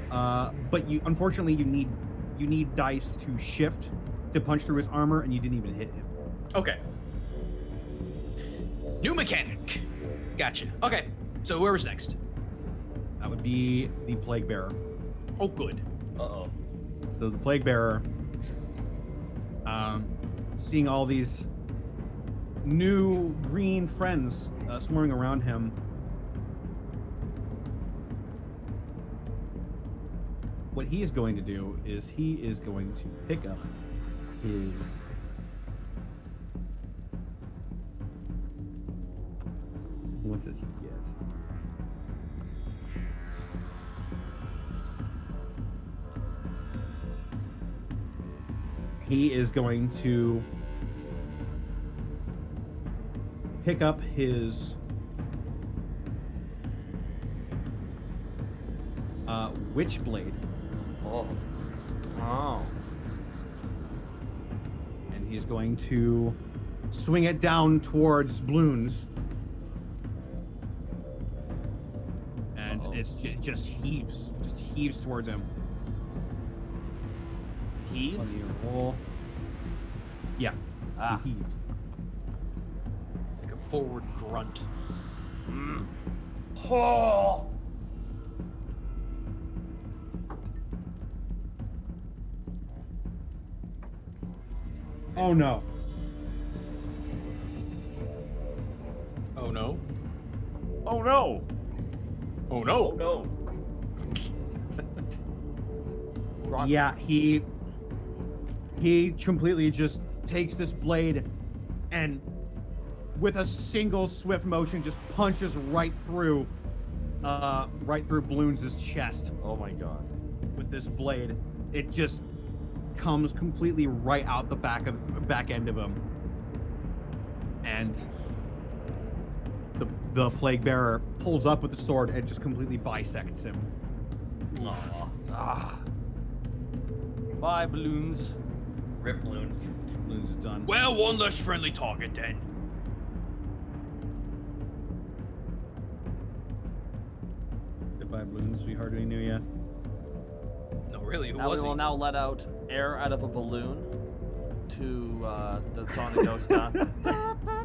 but unfortunately you need dice to shift to punch through his armor, and you didn't even hit him. Okay. New mechanic. Gotcha. Okay. So whoever's next. That would be the plague bearer. Oh, good. Uh-oh. So the plague bearer, seeing all these new green friends swarming around him, what he is going to do is he is going to pick up his what did he get? He is going to pick up his Witchblade, Oh. and he's going to swing it down towards Bloons. And it just heaves towards him. Heave? On the roll. Yeah, Ah. he heaves. Like a forward grunt. Oh. Oh no. Oh no. Oh no! Oh no. No. Yeah, he completely just takes this blade and with a single swift motion just punches right through Bloons' chest Oh my god. with this blade. It just comes completely right out the back end of him. And the plague bearer pulls up with the sword and just completely bisects him. Aw. Ah. Bye, balloons. Rip balloons. Bloons is done. Well, one less friendly target then. Goodbye, Bloons. We hardly knew ya. No, really, who Now we was will he? now let out air out of a balloon to the song that goes down.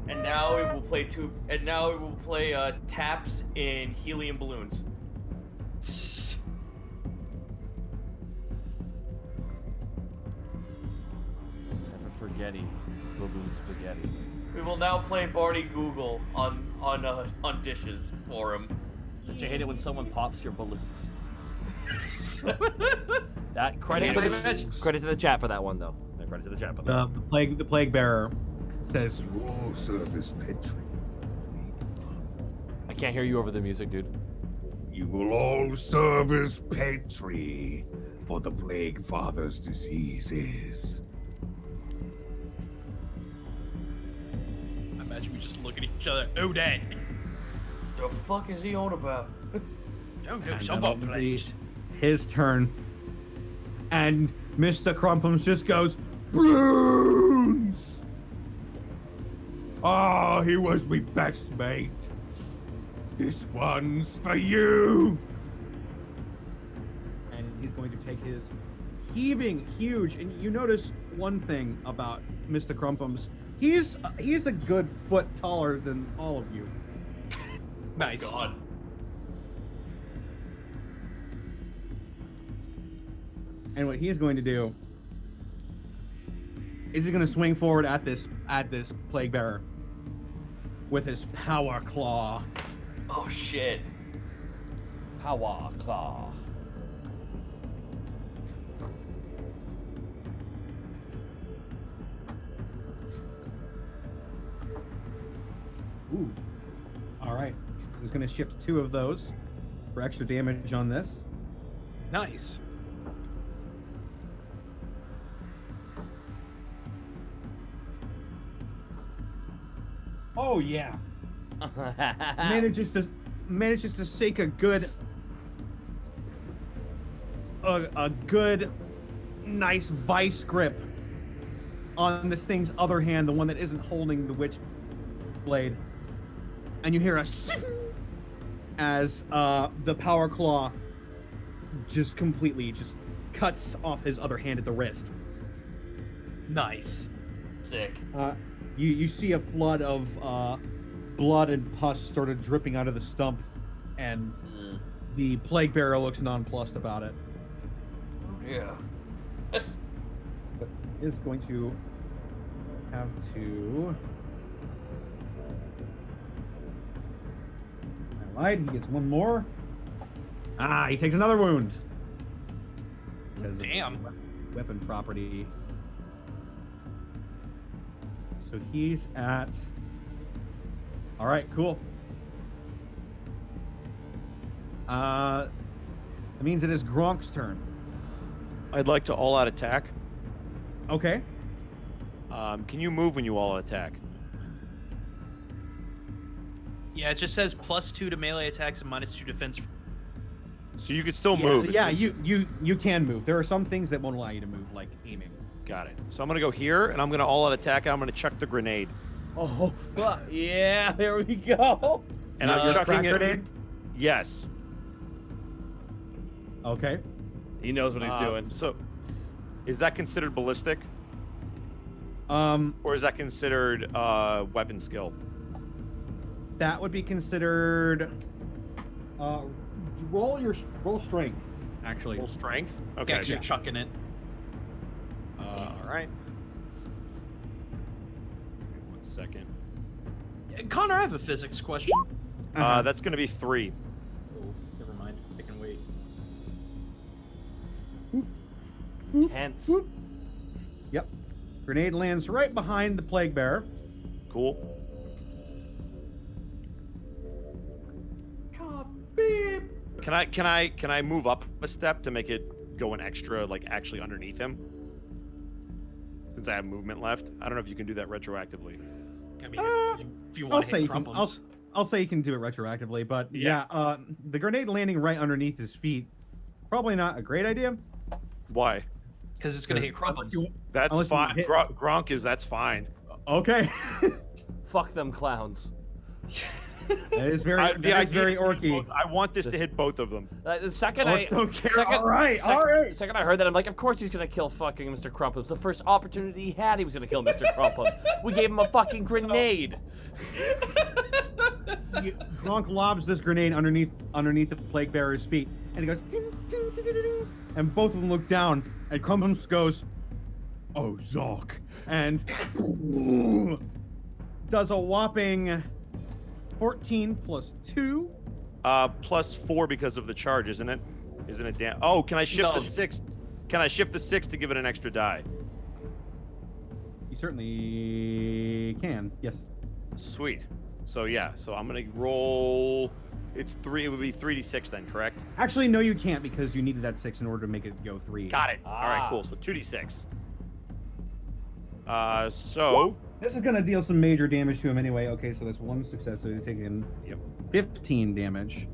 And now we will play taps in helium balloons. Never forgetty, balloon spaghetti. We will now play Barney Google on dishes for him. Don't you hate it when someone pops your balloons? That credit to the chat for that one though. Yeah, credit to the chat for that. The plague bearer says, You all serve as petri. I can't hear you over the music, dude. You will all serve as petri for the plague father's diseases. I imagine we just look at each other. Oh, Dad. The fuck is he on about? Don't do and somebody, that'll please. be his turn. And Mr. Crumpums just goes, Bloons! Ah, he was my best mate. This one's for you. And he's going to take his heaving huge. And you notice one thing about Mr. Crumpums. He's a good foot taller than all of you. Nice. God. And what he's going to do is he's going to swing forward at this plague bearer with his power claw. Oh shit. Power claw. Ooh. All right. He's going to shift 2 of those for extra damage on this. Nice. Oh yeah. Manages to sink a good nice vice grip on this thing's other hand, the one that isn't holding the witch blade. And you hear a as the power claw just completely cuts off his other hand at the wrist. Nice. Sick. You see a flood of blood and pus sort of dripping out of the stump, and the plague bearer looks nonplussed about it. Yeah. But is going to have to. I lied. He gets one more. He takes another wound. Because of Damn. weapon property. So he's at. All right, cool. That means it is Gronk's turn. I'd like to all-out attack. Okay. Can you move when you all-out attack? Yeah, it just says +2 to melee attacks and -2 defense. So you could still Yeah, move. it's yeah, just- you can move. There are some things that won't allow you to move, like aiming. Got it. So I'm gonna go here, and I'm gonna all-out attack. I'm gonna chuck the grenade, Oh fuck! Yeah, there we go. and I'm Your chucking crack it. grenade? Yes. Okay. He knows what he's doing. So, is that considered ballistic, or is that considered weapon skill? That would be considered. Roll strength. Actually. Full strength. Okay. Okay, you're chucking it. All right. 1 second. Connor, I have a physics question. That's gonna be 3. Oh, never mind. I can wait. Tense. Yep. Grenade lands right behind the plague bearer. Cool. Can I move up a step to make it go an extra, like actually underneath him? Since I have movement left, I don't know if you can do that retroactively. I mean, if you I'll want to say hit you can. Crumpums. I'll say you can do it retroactively, but yeah, the grenade landing right underneath his feet, probably not a great idea. Why? Because it's going to hit Crumpums. That's Unless you fine. hit- Gronk is that's fine. Okay. Fuck them clowns. That is very, The that is idea very is to hit orky. both- I want this to hit both of them. The second Oh, I it's okay. second, All right, second, all right. second I heard that, I'm like, of course he's gonna kill fucking Mr. Crumpums. The first opportunity he had, he was gonna kill Mr. Crumpums. We gave him a fucking grenade. Gronk lobs this grenade underneath the plague bearer's feet, and he goes, ding, ding, ding, ding, ding, and both of them look down, and Crumpums goes, "Oh, Zork," and does a whopping 14 plus 2. Plus 4 because of the charge, isn't it? Isn't it? Oh, can I shift the No. 6? Can I shift the 6 to give it an extra die? You certainly can. Yes. Sweet. So yeah. So I'm gonna roll. It's 3. It would be 3d6 then, correct? Actually, no, you can't because you needed that 6 in order to make it go 3. Got it. All right. Ah. Cool. So 2d6. So This is gonna deal some major damage to him anyway. Okay, so that's 1 success. So he's taking 15 damage.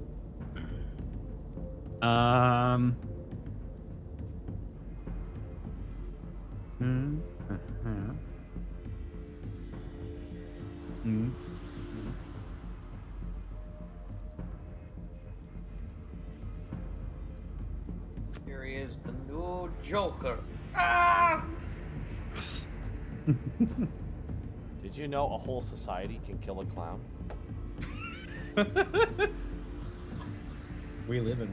Here he is, the new Joker. Did you know a whole society can kill a clown? We live in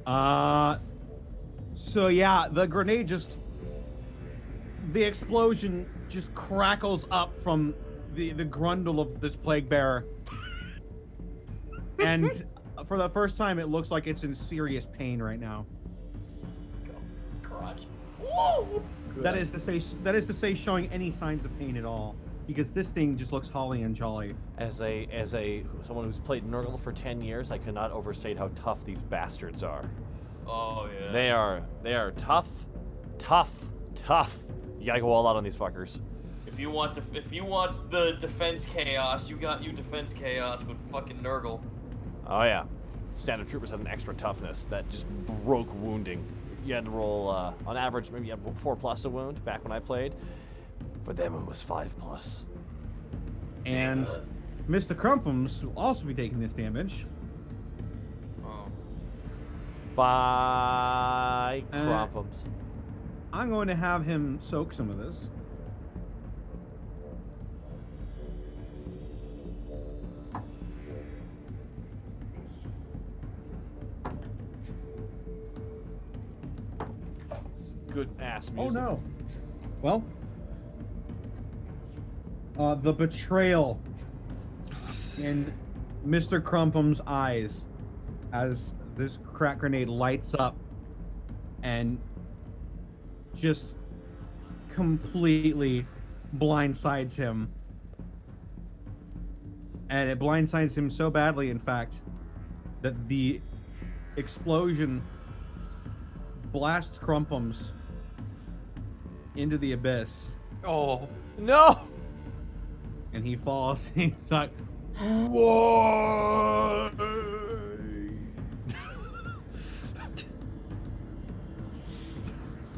one. So yeah, the grenade the explosion just crackles up from the grundle of this plague bearer. And for the first time, it looks like it's in serious pain right now. Crotch. Whoa! That is to say, showing any signs of pain at all, because this thing just looks holly and jolly. As someone who's played Nurgle for 10 years, I cannot overstate how tough these bastards are. Oh yeah. They are tough. You gotta go all out on these fuckers. If you want the defense chaos, you defense chaos with fucking Nurgle. Oh yeah. Standard troopers had an extra toughness that just broke wounding. You had to roll, on average, maybe you had 4+ a wound back when I played. For them, it was 5+. And Mr. Crumpums will also be taking this damage. Oh. Bye, Uh, Crumpums. I'm going to have him soak some of this. Good ass Oh music. no. Well, the betrayal in Mr. Crumpum's eyes as this crack grenade lights up and just completely blindsides him. And it blindsides him so badly, in fact, that the explosion blasts Crumpums into the abyss. Oh. No! And he falls. He's like, Why? The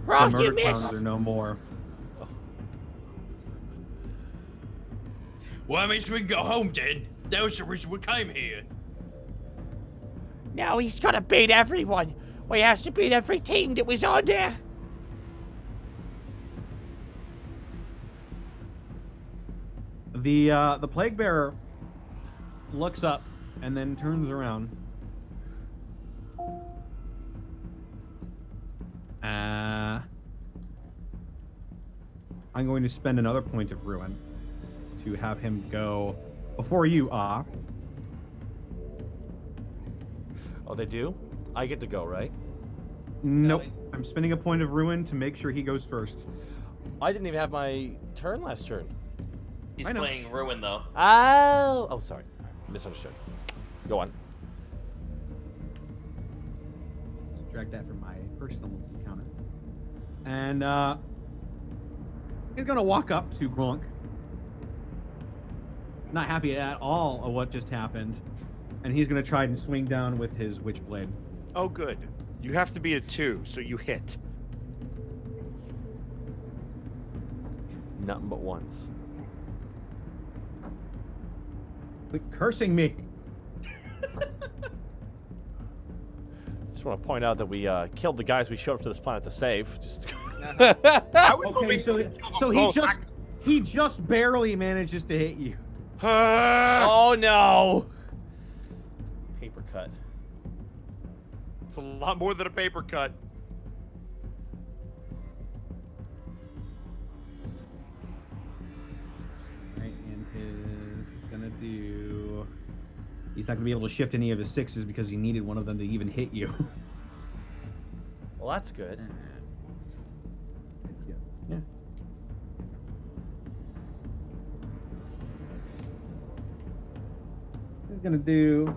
Wrong, you murder miss. clowns are no more. Well, that means we can go home then. That was the reason we came here. No, he's gonna beat everyone. We has to beat every team that was on there. The plague bearer looks up and then turns around. I'm going to spend another point of ruin to have him go before you, Oh, they do? I get to go, right? Nope. I'm spending a point of ruin to make sure he goes first. I didn't even have my turn last turn. He's I know. playing Ruin though. Oh, sorry. Misunderstood. Go on. Subtract that from my personal encounter. And he's gonna walk up to Gronk. Not happy at all of what just happened. And he's gonna try and swing down with his Witchblade. Oh, good. You have to be a 2, so you hit. Nothing but ones. Quit cursing me. Just want to point out that we killed the guys we showed up to this planet to save. Just. Okay, so he just barely manages to hit you. Oh no! Paper cut. It's a lot more than a paper cut. Right, and his is gonna do. He's not gonna be able to shift any of his 6s because he needed one of them to even hit you. Well, that's good. Yeah. He's gonna do.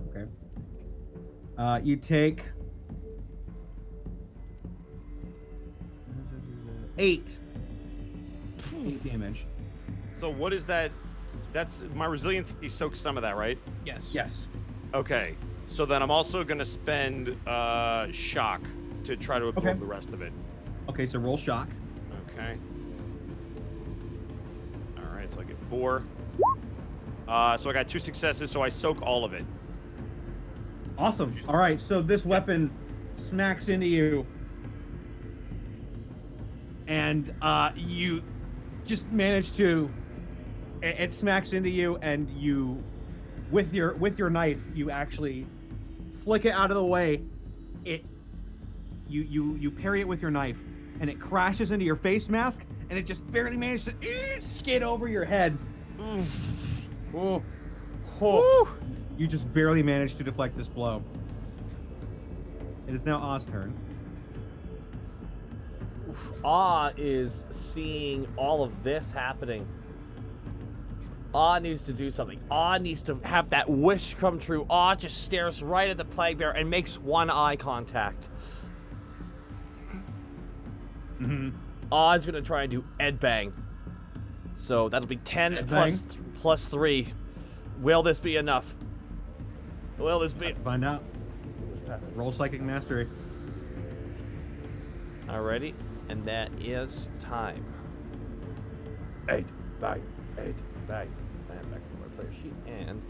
Okay. You take 8 damage. So what is that? That's my resiliency soaks some of that, right? Yes. Yes. Okay. So then I'm also gonna spend shock to try to absorb Okay. the rest of it. Okay, so roll shock. Okay. All right, so I get 4. So I got 2 successes, so I soak all of it. Awesome. All right, so this weapon smacks into you, and you just manage to. It smacks into you, and you, with your knife, you actually flick it out of the way. You parry it with your knife, and it crashes into your face mask, and it just barely managed to skid over your head. Ooh. You just barely managed to deflect this blow. It is now Oz's turn. Ah is seeing all of this happening. Ah needs to do something. Ah needs to have that wish come true. Ah just stares right at the plague bear and makes one eye contact. Ah is gonna try and do Ed Bang. So that'll be 10 plus 3. Will this be enough? Will this be? Find out. Roll Psychic Mastery. Alrighty, and that is time. 8 bang, 8 bang. And back to my player sheet and.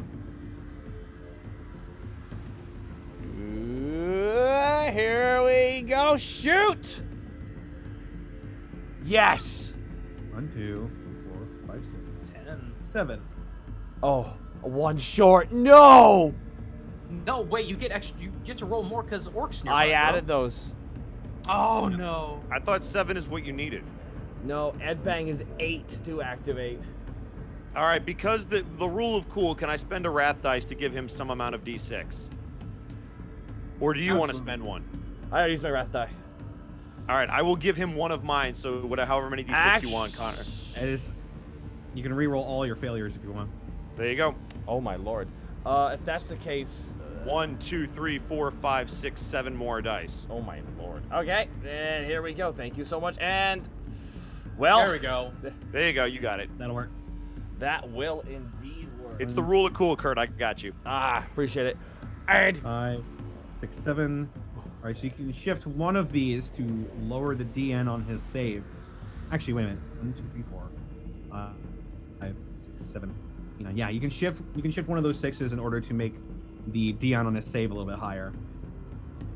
Here we go. Shoot! Yes! 1, 2, 3, 4, 5, 6, 10. 7. Oh, one short. No! No, wait, you get extra. You get to roll more because orcs nearby. I added those. Oh no. I thought 7 is what you needed. No, Ed Bang is 8 to activate. All right, because the rule of cool, can I spend a wrath dice to give him some amount of d6? Or do you want to spend one? I already used my wrath die. All right, I will give him one of mine. So whatever, however many d6 you want, Connor. It is. You can re-roll all your failures if you want. There you go. Oh my lord. If that's the case. 1, 2, 3, 4, 5, 6, 7 more dice. Oh my lord. Okay, and here we go. Thank you so much. And Well, There we go. There you go. You got it. That'll work. that will indeed work. It's the rule of cool, Kurt. I got you. Appreciate it. And 5, 6, 7. All right, so you can shift one of these to lower the DN on his save. Actually, wait a minute. 1, 2, 3, 4, 5, 6, 7, 8, 9. Yeah, you can shift one of those 6s in order to make the DN on his save a little bit higher.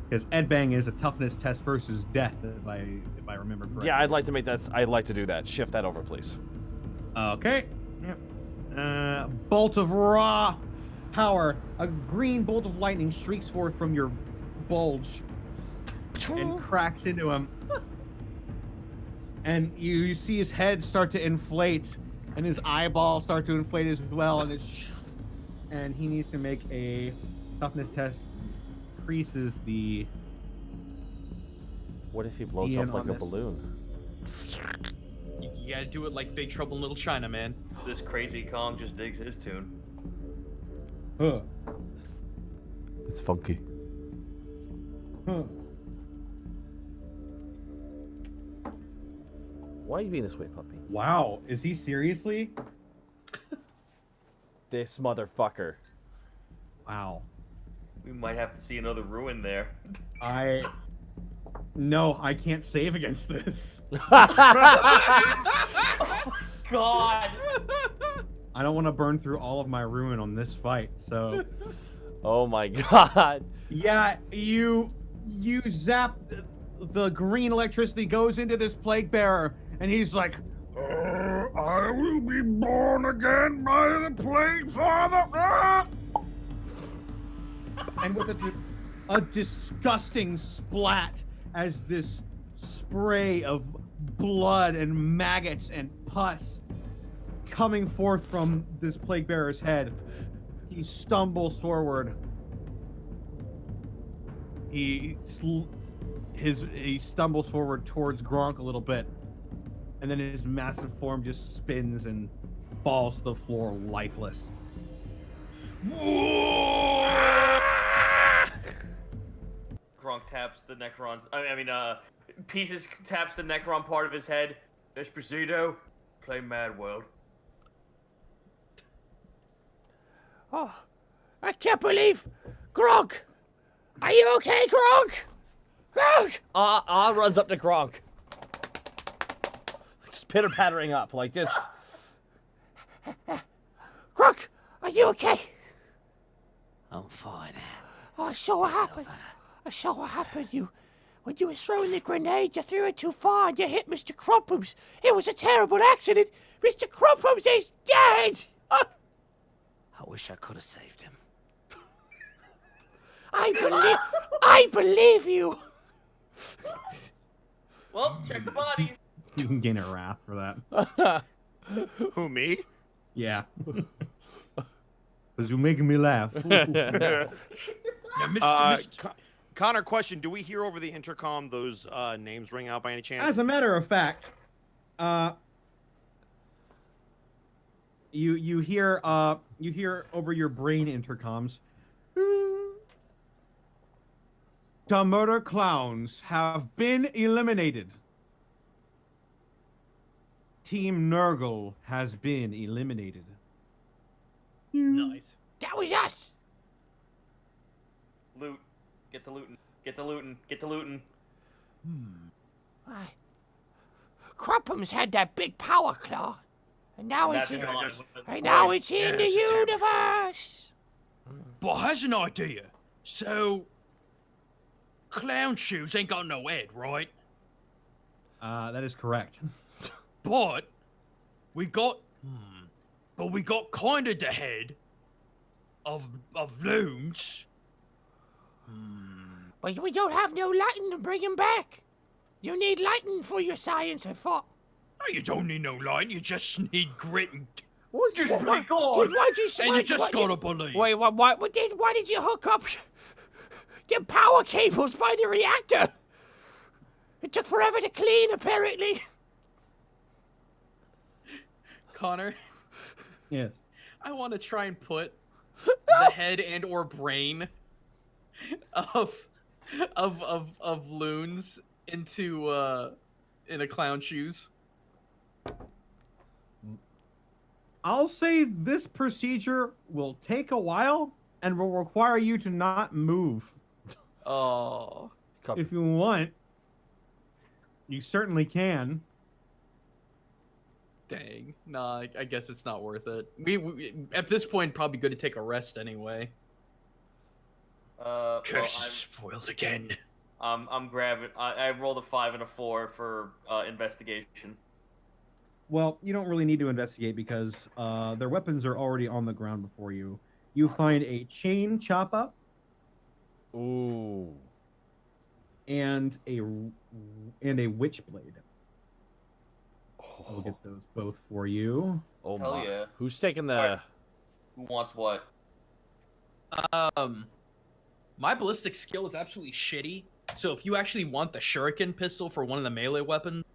Because Ed Bang is a toughness test versus death, if I remember correctly. Yeah, I'd like to make that. I'd like to do that. Shift that over, please. Okay. Yep. Bolt of raw power. A green bolt of lightning streaks forth from your bulge and cracks into him. And you see his head start to inflate, and his eyeballs start to inflate as well, and he needs to make a toughness test. Increases the. What if he blows DN up like on a this. balloon? You gotta do it like Big Trouble in Little China, man. This crazy Kong just digs his tune. Huh. It's funky. Huh. Why are you being this way, puppy? Wow, is he seriously? This motherfucker. Wow. We might have to see another ruin there. No, I can't save against this. God! I don't want to burn through all of my ruin on this fight, so. Oh my god. Yeah, you zap the green electricity goes into this plague bearer, and he's like, I will be born again by the plague father. and with a disgusting splat as this spray of blood and maggots and pus coming forth from this plague bearer's head, he stumbles forward. He stumbles forward towards Gronk a little bit, and then his massive form just spins and falls to the floor lifeless. Gronk taps the Necron's. Pieces taps the Necron part of his head. Esposito, play Mad World. Oh, I can't believe. Gronk! Are you okay, Gronk? Gronk! Runs up to Gronk. Just pitter-pattering up, like this. Gronk, are you okay? I'm fine. Oh, so what happened? When you was throwing the grenade, you threw it too far and you hit Mr. Crumpums. It was a terrible accident. Mr. Crumpums is dead! I wish I could have saved him. I believe you. Well, check the bodies. You can gain a wrath for that. Who, me? Yeah. Because you're making me laugh. Connor, question: do we hear over the intercom those names ring out by any chance? As a matter of fact, you hear over your brain intercoms. The murder clowns have been eliminated. Team Nurgle has been eliminated. Nice. That was us. Loot. Get the looting. Get the looting. Get the looting. Crumpums had that big power claw, and now That's it's gone. in the universe. But I has an idea. So, clown shoes ain't got no head, right? That is correct. But we got kind of the head of loons. But we don't have no lightning to bring him back. You need lightning for your science, I thought. No, you don't need no light. You just need grit and Just play Why'd God. you just gotta believe. Wait, why did you hook up the power cables by the reactor? It took forever to clean, apparently. Connor, Yes. I want to try and put the head and or brain of loons into in a clown shoes. I'll say this procedure will take a while and will require you to not move. Oh. If you want, you certainly can. Dang. Nah, I guess it's not worth it. We at this point probably good to take a rest anyway. Curse is foiled again. I'm grabbing. I rolled a 5 and a 4 for investigation. Well, you don't really need to investigate because their weapons are already on the ground before you. You find a chain chop up. Ooh. And a witch blade. I'll get those both for you. Oh Hell my. yeah. Who's taking the? Alright. Who wants what? My ballistic skill is absolutely shitty. So if you actually want the shuriken pistol for one of the melee weapons,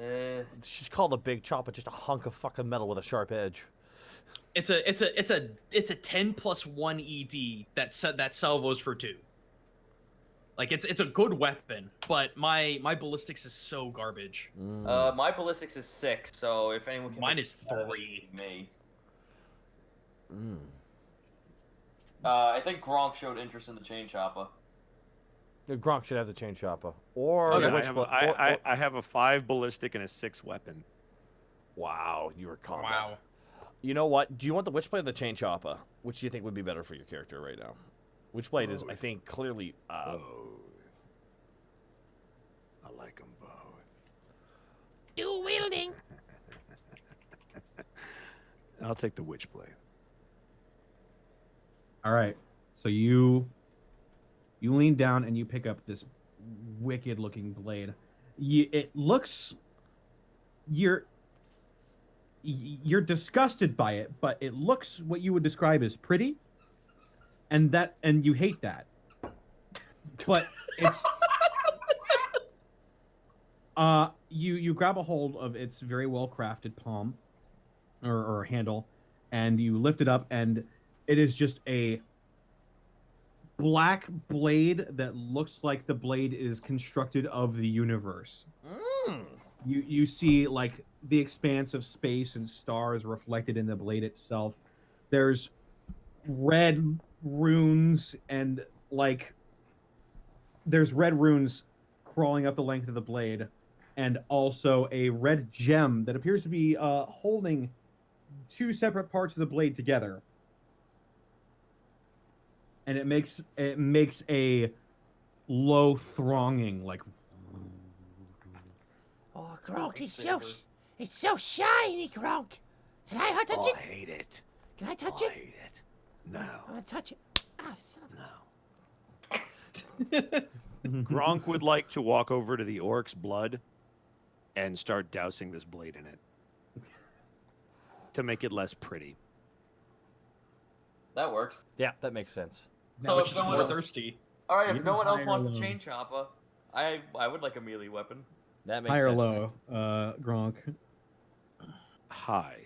It's just called a big chopper, just a hunk of fucking metal with a sharp edge. it's a 10+1 ED that salvos for 2. Like it's a good weapon, but my ballistics is so garbage. My ballistics is 6, so if anyone can. Mine is 3. Me. I think Gronk showed interest in the chain chopper. Gronk should have the chain chopper. Or Okay, the witch I have a 5 ballistic and a 6 weapon. Wow, you were combo. Wow. You know what? Do you want the Witchblade or the Chain Chopper? Which do you think would be better for your character right now? Witchblade is, I think, clearly. I like them both. Dual wielding. I'll take the Witchblade. All right. So you lean down and you pick up this wicked-looking blade. It looks. You're disgusted by it, but it looks what you would describe as pretty, and you hate that. But it's you grab a hold of its very well crafted palm or handle, and you lift it up, and it is just a black blade that looks like the blade is constructed of the universe. You see like the expanse of space and stars reflected in the blade itself. There's red runes and like there's red runes crawling up the length of the blade, and also a red gem that appears to be holding 2 separate parts of the blade together. And it makes a low thronging like. Oh, Gronk, it's so shiny, Gronk. Can I touch it? I hate it. Can I touch I it? hate it. No. I want to touch it. Ah, son of a... No. Gronk would like to walk over to the orc's blood and start dousing this blade in it to make it less pretty. That works. Yeah, that makes sense. Now So it's if just no more one- thirsty. All right, if Even no one else higher wants low. the chain chopper, I would like a melee weapon. That makes High or sense. low, Gronk? High.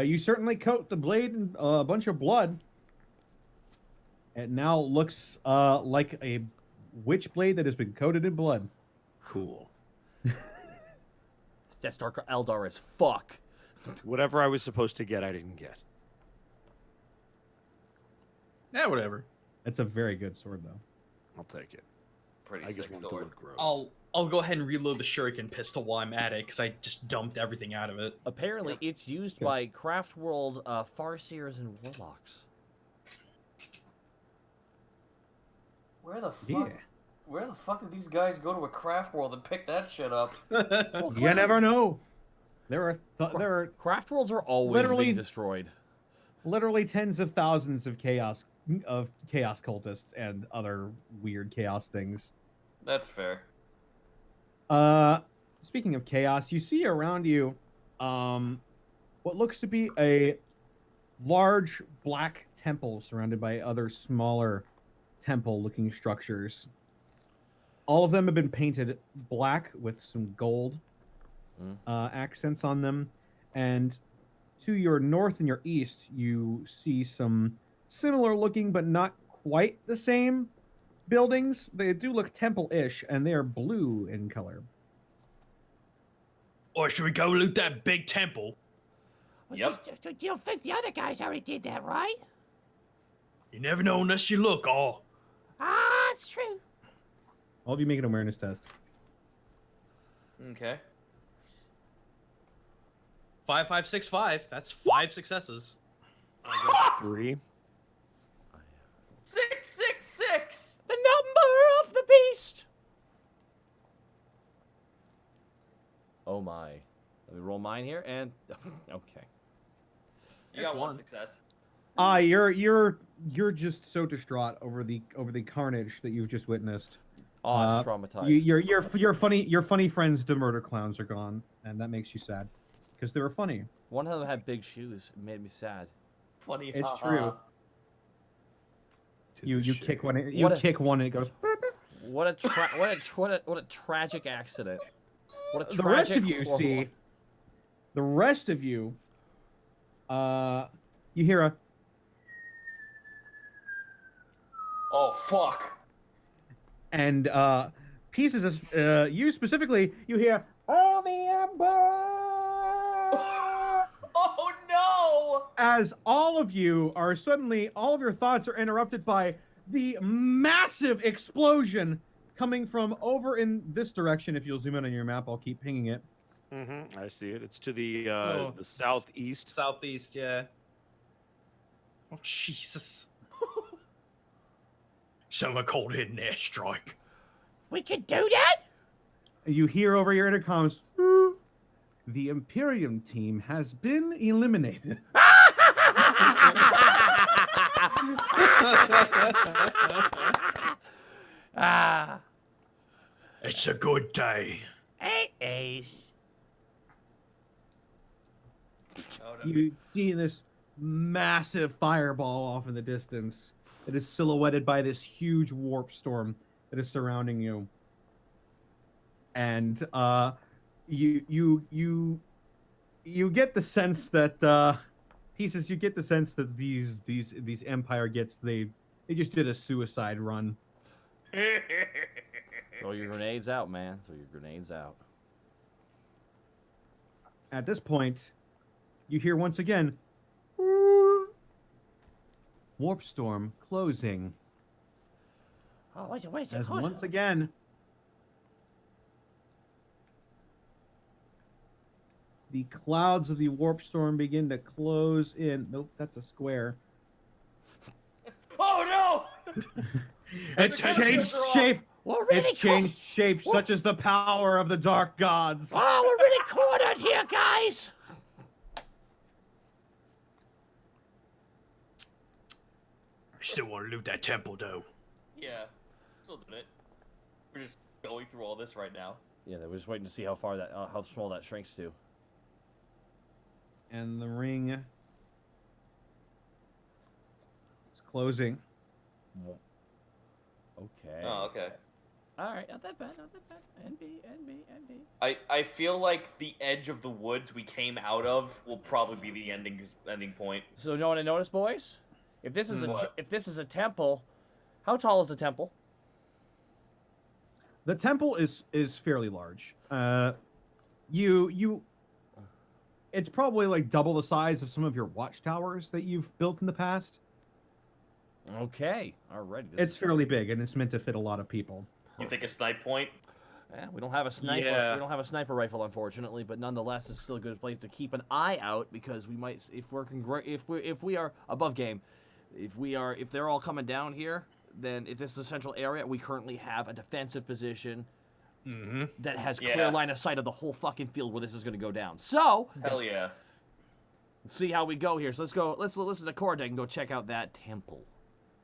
You certainly coat the blade in a bunch of blood. It now looks like a witch blade that has been coated in blood. Cool. That's Dark Eldar as fuck. Whatever I was supposed to get, I didn't get. Yeah, whatever. It's a very good sword, though. I'll take it. Pretty I just sick want to sword. look gross. I'll go ahead and reload the shuriken pistol while I'm at it because I just dumped everything out of it. Apparently, it's used by Craft World Farseers and Warlocks. Where the fuck? Yeah. Where the fuck did these guys go to a craft world and pick that shit up? You never know. There are Craft Worlds are always Literally- being destroyed. literally tens of thousands of chaos cultists and other weird chaos things. That's fair. Speaking of chaos, you see around you what looks to be a large black temple surrounded by other smaller temple-looking structures. All of them have been painted black with some gold accents on them, and to your north and your east, you see some similar looking but not quite the same buildings, they do look temple-ish, and they are blue in color. Or should we go loot that big temple? Well, Yep. You don't think the other guys already did that, right? You never know unless you look. Oh, Ah, it's true. All of you make an awareness test. Okay. 5565. That's 5 successes. 3. 666. The number of the beast. Oh my. Let me roll mine here and okay. You got one one. success. You're just so distraught over the carnage that you've just witnessed. Oh, it's traumatized. Your funny friends, the murder clowns, are gone, and that makes you sad because they were funny. One of them had big shoes. It made me sad. Funny. It's haha. true. You kick one. You What a- kick one, and it goes. What a tragic accident. What a tragic The rest of you horrible- see. The rest of you. You hear a. Oh fuck. And pieces of you specifically, you hear. Oh, the Emperor! Oh no! As all of you are suddenly, all of your thoughts are interrupted by the massive explosion coming from over in this direction. If you'll zoom in on your map, I'll keep pinging it. Mm-hmm. I see it. It's to the Oh, southeast. Southeast, yeah. Oh, Jesus. someone called in an airstrike. We can do that? You hear over your intercoms, the Imperium team has been eliminated. Ah, It's a good day. 8 days. You see this massive fireball off in the distance. It is silhouetted by this huge warp storm that is surrounding you. And you get the sense that pieces. You get the sense that these Empire gets they just did a suicide run. Throw your grenades out, man. Throw your grenades out. At this point, you hear once again, warp storm closing. Oh, wait a As hold once on. again, the clouds of the warp storm begin to close in. Nope, that's a square. Oh no! It's The changed cursors are off. shape. We're really It's changed shape, such as the power of the dark gods. Oh, we're really cornered here, guys. I still want to loot that temple, though. Yeah, still doing it. We're just going through all this right now. Yeah, we're just waiting to see how far that, how small that shrinks to. And the ring is closing. Okay. Oh, okay. All right, not that bad, not that bad. NB. I feel like the edge of the woods we came out of will probably be the ending point. So, you know what I noticed, boys? If this is What? if this is a temple, how tall is the temple? The temple is fairly large. It's probably like double the size of some of your watchtowers that you've built in the past. Okay, alrighty. It's fairly big, and it's meant to fit a lot of people. You think a snipe point? Yeah, we don't have a sniper. Yeah. We don't have a sniper rifle, unfortunately, but nonetheless, it's still a good place to keep an eye out because we might, if we are above game, if they're all coming down here, then if this is a central area, we currently have a defensive position that has clear Yeah. line of sight of the whole fucking field where this is going to go down. So Hell yeah. let's see how we go here. So let's go. Let's listen to Kordek and go check out that temple.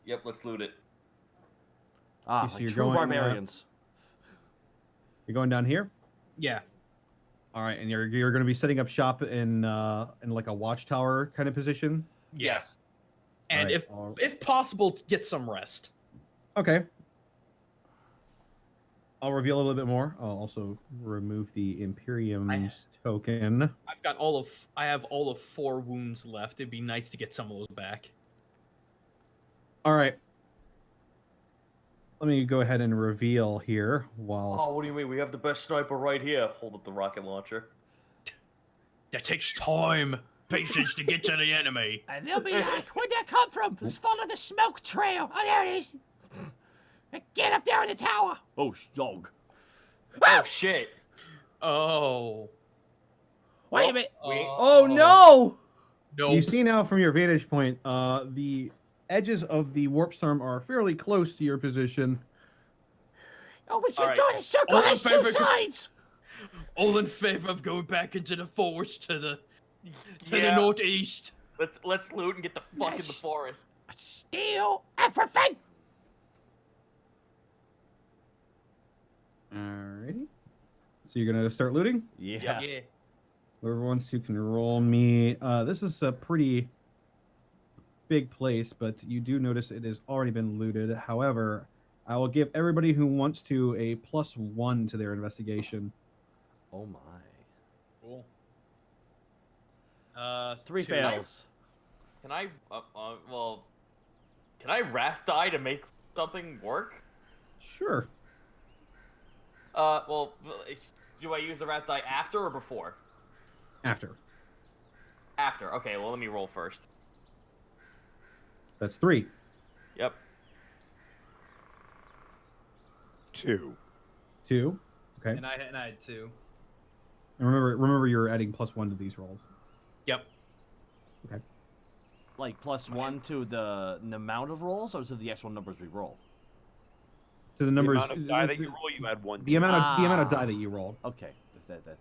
Yep, let's loot it. Ah, So like you're true going, barbarians. You're going down here. Yeah. All right, and you're going to be setting up shop in like a watchtower kind of position. Yes. And Alright, if possible, to get some rest. Okay. I'll reveal a little bit more. I'll also remove the Imperium's token. I have all of 4 wounds left. It'd be nice to get some of those back. All right. let me go ahead and reveal here while. Oh, what do you mean? We have the best sniper right here. Hold up the rocket launcher. That takes time, patience to get to the enemy. And they'll be like, where'd that come from? Let's follow the smoke trail. Oh, there it is. Get up there in the tower. Oh, dog. Oh, shit. Oh. Wait a minute. Oh, no! No. You see now from your vantage point, the edges of the warp storm are fairly close to your position. Oh, it's All right. good. It's circle All has in two favor- sides. All in favor of going back into the forest to the Yeah. northeast. Let's loot and get the fuck in the Yes. forest. Steal everything. Alrighty. So you're gonna start looting? Yeah. Yeah. Whoever wants to can roll me. This is a pretty big place, but you do notice it has already been looted. However, I will give everybody who wants to a +1 to their investigation. Oh, my. Cool. 3 two. fails. Can I, can I wrath die to make something work? Sure. Do I use the wrath die after or before? After. After. Okay, well, let me roll first. That's 3. Yep. 2. 2. Okay. And I had 2. And remember you're adding +1 to these rolls. Yep. Okay. Like +1 to the amount of rolls, or to the actual numbers we roll? To the numbers. The amount of die that you roll, you add 1. The amount of Ah. die that you rolled. Okay. That.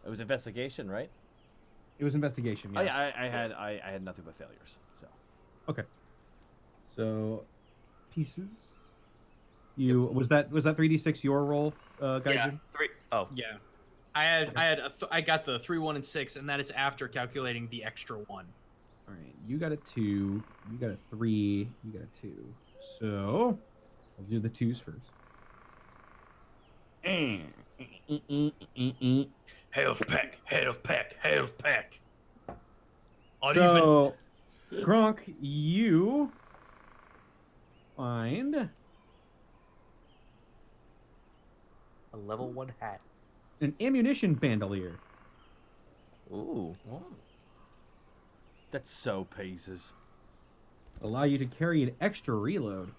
It was investigation, right? It was investigation. Yes. Oh yeah, I had nothing but failures. So. Okay. So, pieces. You was that 3d6 your roll, Gaijin? Yeah. 3. Oh. Yeah. I got the 3, 1, and 6, and that is after calculating the extra 1. All right. You got a 2. You got a 3. You got a 2. So, I'll do the 2s first. Health pack, health pack, health pack. So, Gronk, you find A level 1 hat. an ammunition bandolier. Ooh. That's so pieces. Allow you to carry an extra reload.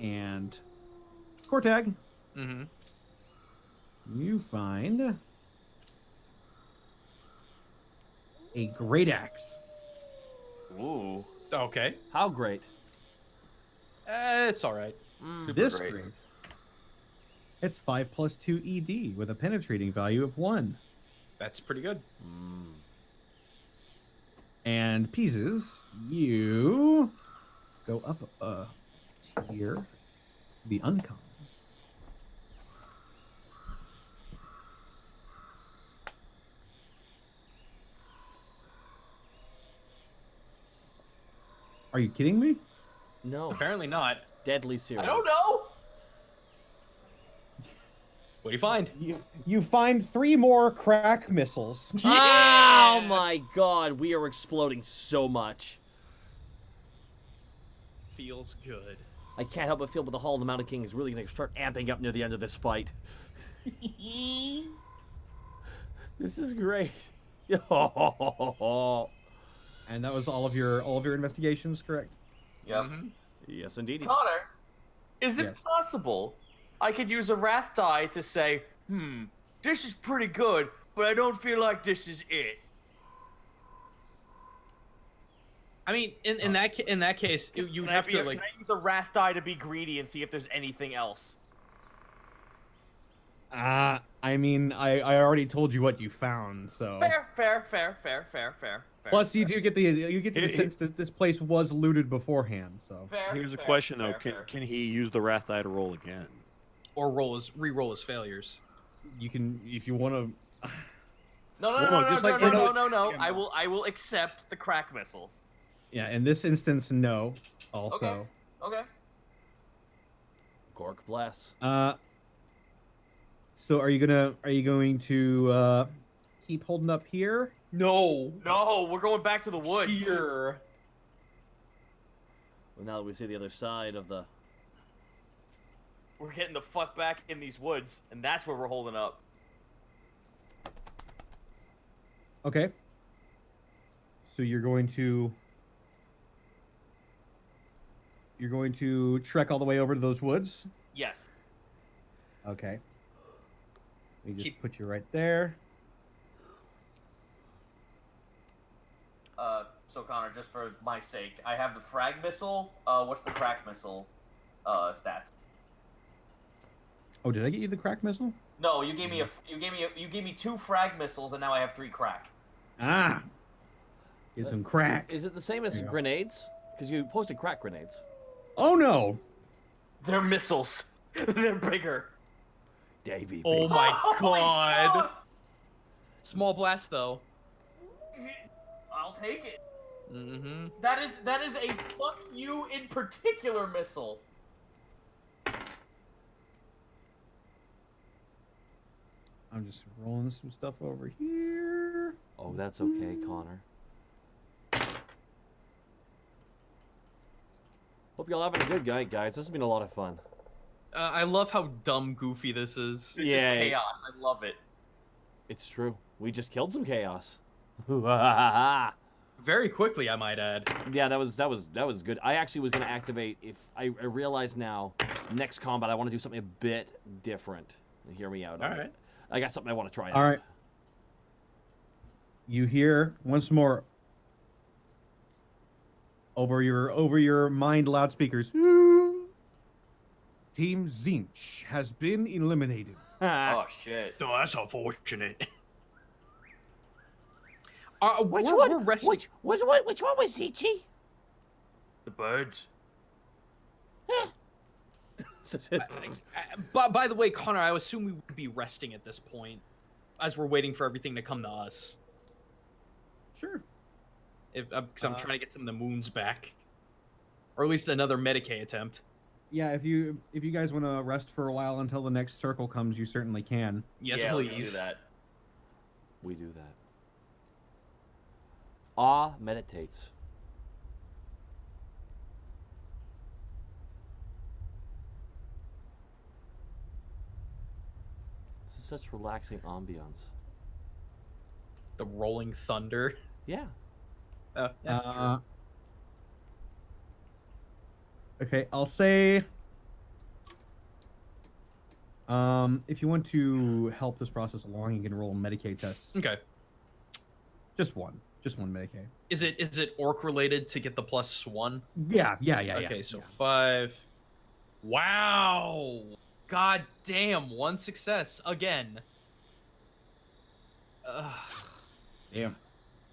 And Cortag, Mm-hmm. you find a great axe. Ooh. Okay. How great? It's all right. This great. great. It's 5 + 2 ED with a penetrating value of 1. That's pretty good. And pieces, you go up a tier. The uncommons. Are you kidding me? No. Apparently not. Deadly serious. I don't know. What do you find? You find 3 more crack missiles. Oh my god, we are exploding so much. Feels good. I can't help but feel that the Hall of the Mountain King is really going to start amping up near the end of this fight. This is great. And that was all of your investigations, correct? Yep. Yes, indeed. Connor, is it Yes. possible I could use a wrath die to say, this is pretty good, but I don't feel like this is it? I mean, in that case, you Can have I to like. Can I use a wrath die to be greedy and see if there's anything else? I mean, I already told you what you found, so. Fair. Plus, you do get the sense that this place was looted beforehand, so. Here's a question though: Can he use the wrath die to roll again? Or re-roll his failures. You can, if you want to. No. I will accept the crack missiles. Yeah, in this instance, no. Also. Okay. Gork bless. So are you going to keep holding up here? No. No, we're going back to the woods. Here. Well, now that we see the other side of the... We're getting the fuck back in these woods, and that's where we're holding up. Okay. So you're going to trek all the way over to those woods? Yes. Okay. We just put you right there. So Connor, just for my sake, I have the frag missile. What's the crack missile stats? Oh, did I get you the crack missile? No, you gave me 2 frag missiles, and now I have 3 crack. Ah. Get some crack. Is it the same as grenades? Because you posted crack grenades. Oh no. They're missiles. They're bigger. Davey. Oh my god. God. Small blast though. I'll take it. Mm-hmm. That is a fuck you in particular missile. I'm just rolling some stuff over here. Oh, that's okay, Connor. Hope y'all having a good night, guys. This has been a lot of fun. I love how dumb goofy this is. This is chaos. I love it. It's true. We just killed some chaos. Very quickly, I might add. Yeah, that was good. I actually was gonna activate if I realize now next combat I want to do something a bit different. Hear me out. All right. I got something I want to try out. All right. You hear once more over your mind loudspeakers. Team Zinch has been eliminated. Oh shit. Oh, that's unfortunate. Which one was Ichi? The birds. By the way, Connor, I assume we would be resting at this point, as we're waiting for everything to come to us. Sure. Because I'm trying to get some of the moons back, or at least another Medicaid attempt. Yeah, if you guys want to rest for a while until the next circle comes, you certainly can. Yes, yeah, please. Let's do that. We do that. Ah meditates. This is such relaxing ambiance. The rolling thunder. Yeah. That's true. Okay, I'll say if you want to help this process along, you can roll a Medicaid test. Okay. Just one Medicaid. Is it orc related to get the +1? Yeah. Okay, so 5. Wow. God damn, 1 success again. Damn.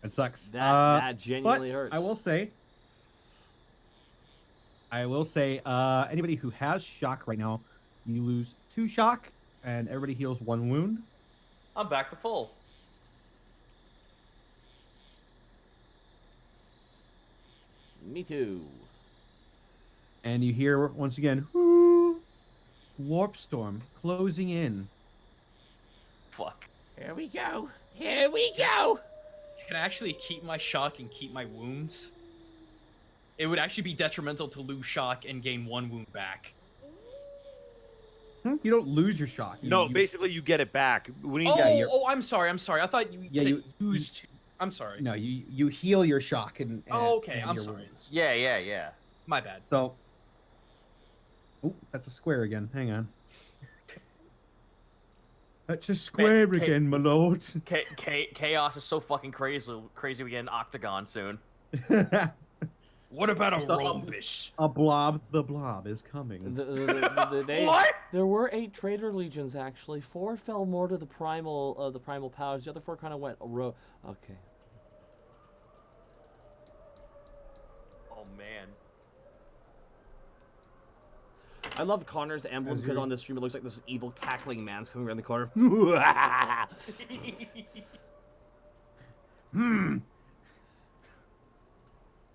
It sucks. That genuinely but hurts. I will say, anybody who has shock right now, you lose 2 shock, and everybody heals 1 wound. I'm back to full. Me too. And you hear once again, "Whoo, warp storm closing in." Fuck. Here we go. Here we go. Can I actually keep my shock and keep my wounds? It would actually be detrimental to lose shock and gain 1 wound back. You don't lose your shock. No, basically you get it back. I'm sorry. I thought you said you use 2. I'm sorry. No, you heal your shock and okay. and I'm your sorry. wounds. Yeah. My bad. So, that's a square again. Hang on. That's a square again, my lord. Chaos is so fucking crazy. We get an octagon soon. What about a Just a- rhombus? A blob. The blob is coming. What? There were 8 traitor legions actually. 4 fell more to the primal powers. The other 4 kind of went okay. Oh man. I love Connor's emblem because on this stream it looks like this evil cackling man's coming around the corner.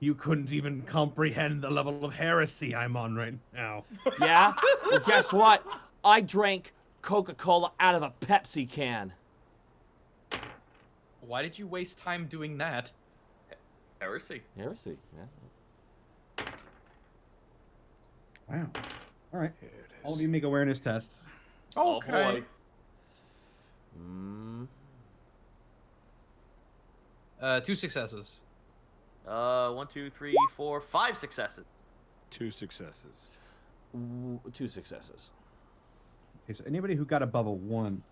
You couldn't even comprehend the level of heresy I'm on right now. Yeah? Well, guess what? I drank Coca-Cola out of a Pepsi can. Why did you waste time doing that? Heresy. Heresy, yeah. Wow. All right. All of you make awareness tests. Oh boy. Mm. 2 successes. 1, 2, 3, 4, 5 successes. 2 successes. 2 successes. Okay, so anybody who got above a 1,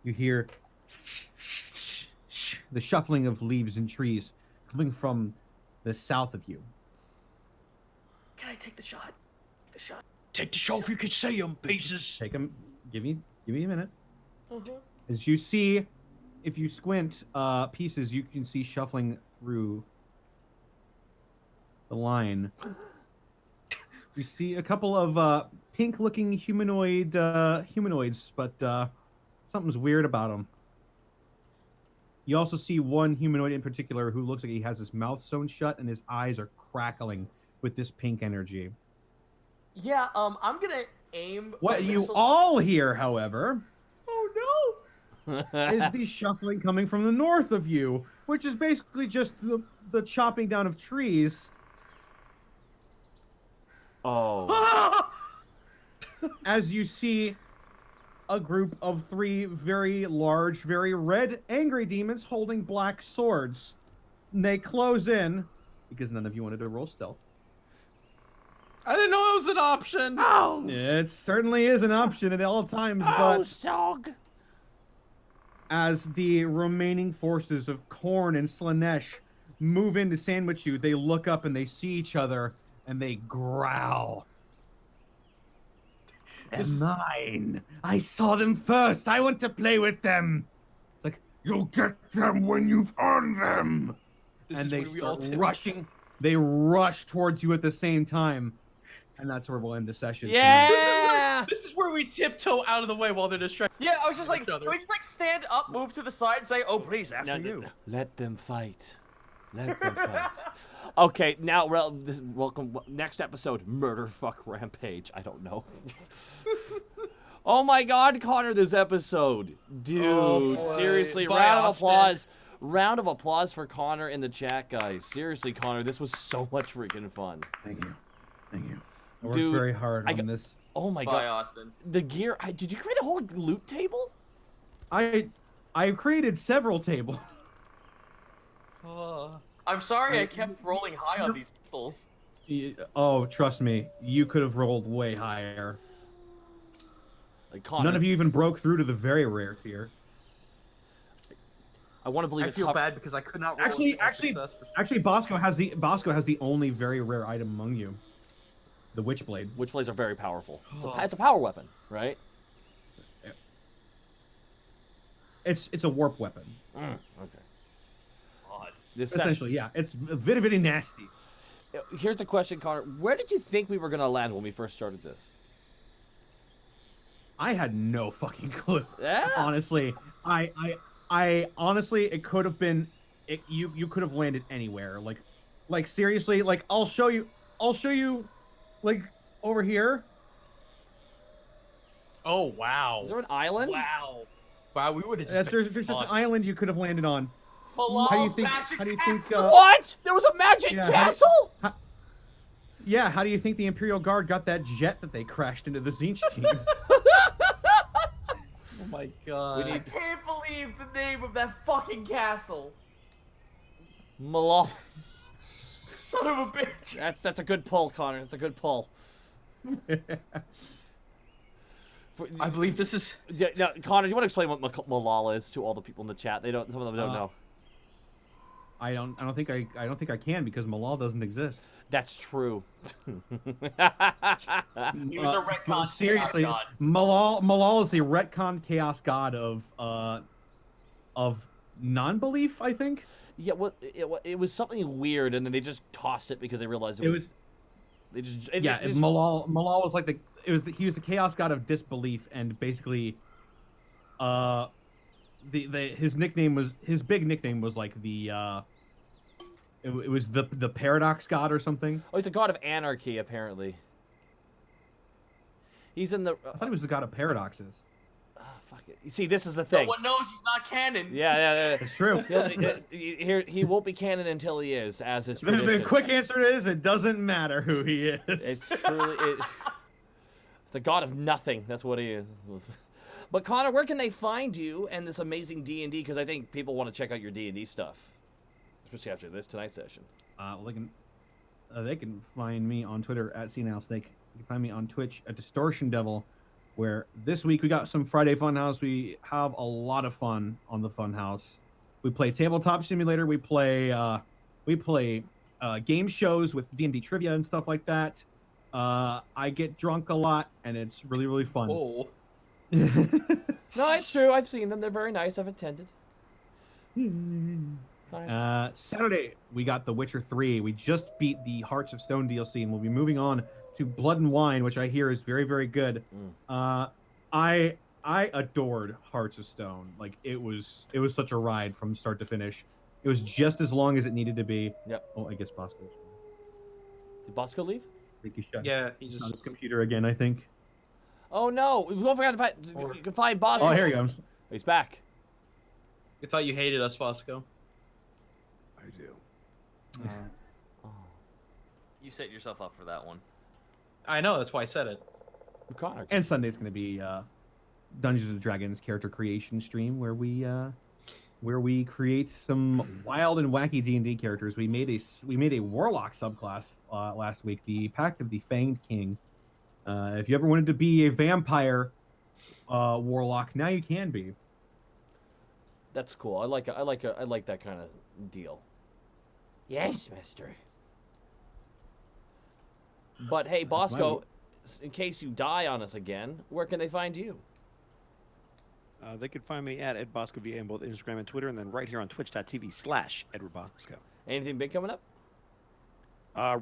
you hear the shuffling of leaves and trees coming from the south of you. Can I take the shot? The shot. Take the shot if you can see them, pieces. Take them. Give me a minute. As you see, if you squint, pieces, you can see shuffling through the line. You see a couple of pink-looking humanoids, but something's weird about them. You also see one humanoid in particular who looks like he has his mouth sewn shut and his eyes are crackling with this pink energy. Yeah, I'm gonna aim. What a you missile- all hear, however, Oh is the shuffling coming from the north of you, which is basically just the chopping down of trees. Oh. As you see a group of 3 very large, very red, angry demons holding black swords. And they close in, because none of you wanted to roll stealth. I didn't know that was an option. Oh! It certainly is an option at all times, Oh, but Sog! as the remaining forces of Korn and Slanesh move in to sandwich you, they look up and they see each other and they growl. They're mine. I saw them first. I want to play with them. It's like, You'll get them when you've earned them. This and is they when we all start tip. rushing. They rush towards you at the same time. And that's where we'll end the session. Yeah! This is where we tiptoe out of the way while they're distracted. Yeah, I was just like, Each can other. we just like stand up, move to the side, and say, "Oh, please, after No, you." no, let them fight. Let them fight. Okay, now, welcome. Next episode, Murder Fuck Rampage. I don't know. Oh my God, Connor, this episode. Dude, boy. seriously, Bye, round of Austin. applause. Round of applause for Connor in the chat, guys. Seriously, Connor, this was so much freaking fun. Thank you. Thank you. I worked Dude, very hard I on got- this. Oh my Bye, God. Austin. The gear. Did you create a whole loot table? I created several tables. I'm sorry I kept rolling high on these missiles. Oh, trust me, you could have rolled way higher. Like Connor, None of you even broke through to the very rare tier. I want to believe I it's feel hot- bad because I could not roll Actually, a single success for Actually, Bosco has the only very rare item among you, the Witchblade. Witchblades are very powerful. Oh. It's a power weapon, right? It's a warp weapon. Okay. God. This session, Essentially, yeah. It's very, very nasty. here's a question, Connor. Where did you think we were gonna land when we first started this? I had no fucking clue. Yeah. Honestly, I honestly, it could have been, you could have landed anywhere. Like seriously, like I'll show you, like over here. Oh wow! Is there an island? Wow, we would have just. That's, been there's just an fun. island you could have landed on. Malal's How do you think? magic How do you castle! think? What? There was a magic Yeah, castle? Yeah, how do you think the Imperial Guard got that jet that they crashed into the Zinch team? Oh my god! I can't believe the name of that fucking castle. Malal. Son of a bitch. That's a good pull, Connor. That's a good pull. I believe this is. Yeah, now, Connor, do you want to explain what Malal is to all the people in the chat? Some of them don't know. I don't think I can because Malal doesn't exist. That's true. He was a retcon seriously, god. Malal is the retcon chaos god of non-belief, I think. Yeah, well, it was something weird, and then they just tossed it because they realized it was. They just Yeah, they just, Malal was like he was the chaos god of disbelief, and basically, his big nickname was like it was the paradox god or something. Oh, he's a god of anarchy, apparently. He's in the. I thought he was the god of paradoxes. Fuck it. You see, this is the No thing. one knows he's not canon. Yeah. It's true. He won't be canon until he is, as is The tradition. quick answer is it doesn't matter who he is. It's truly the god of nothing. That's what he is. But Connor, where can they find you and this amazing D&D? Because I think people want to check out your D&D stuff, especially after this tonight's session. Well, they can find me on Twitter at CNowSnake. You can find me on Twitch at Distortion Devil, where this week we got some Friday Funhouse. We have a lot of fun on the Funhouse. We play Tabletop Simulator. We play game shows with D&D trivia and stuff like that. I get drunk a lot, and it's really, really fun. Oh. No, it's true. I've seen them. They're very nice. I've attended. Nice. Saturday, we got The Witcher 3. We just beat the Hearts of Stone DLC, and we'll be moving on to Blood and Wine, which I hear is very, very good. I adored Hearts of Stone. Like, it was such a ride from start to finish. It was just as long as it needed to be. Yep. Oh, I guess Bosco. Did Bosco leave? I think he shut. Yeah, he just on his computer again, I think. Oh no, we forgot to find. You can find Bosco. Oh, here he comes. He's back. I thought you hated us, Bosco. I do. You set yourself up for that one. I know, that's why I said it. Connor. And Sunday's going to be Dungeons and Dragons character creation stream where we create some wild and wacky D&D characters. We made a warlock subclass last week, the Pact of the Fanged King. If you ever wanted to be a vampire warlock, now you can be. That's cool. I like that kind of deal. Yes, master. But hey, Bosco, in case you die on us again, where can they find you? They can find me at Ed Bosco VA on both Instagram and Twitter, and then right here on twitch.tv/Edward Bosco. Anything big coming up?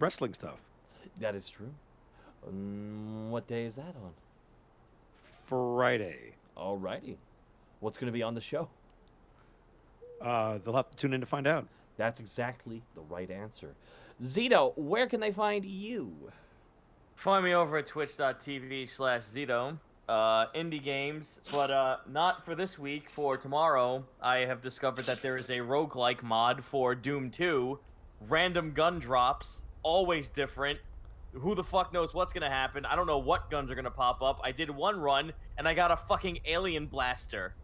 Wrestling stuff. That is true. What day is that on? Friday. Alrighty. What's going to be on the show? They'll have to tune in to find out. That's exactly the right answer. Zito, where can they find you? Find me over at twitch.tv/Zito. Indie games, but not for this week. For tomorrow, I have discovered that there is a roguelike mod for Doom 2. Random gun drops, always different. Who the fuck knows what's gonna happen? I don't know what guns are gonna pop up. I did one run, and I got a fucking alien blaster.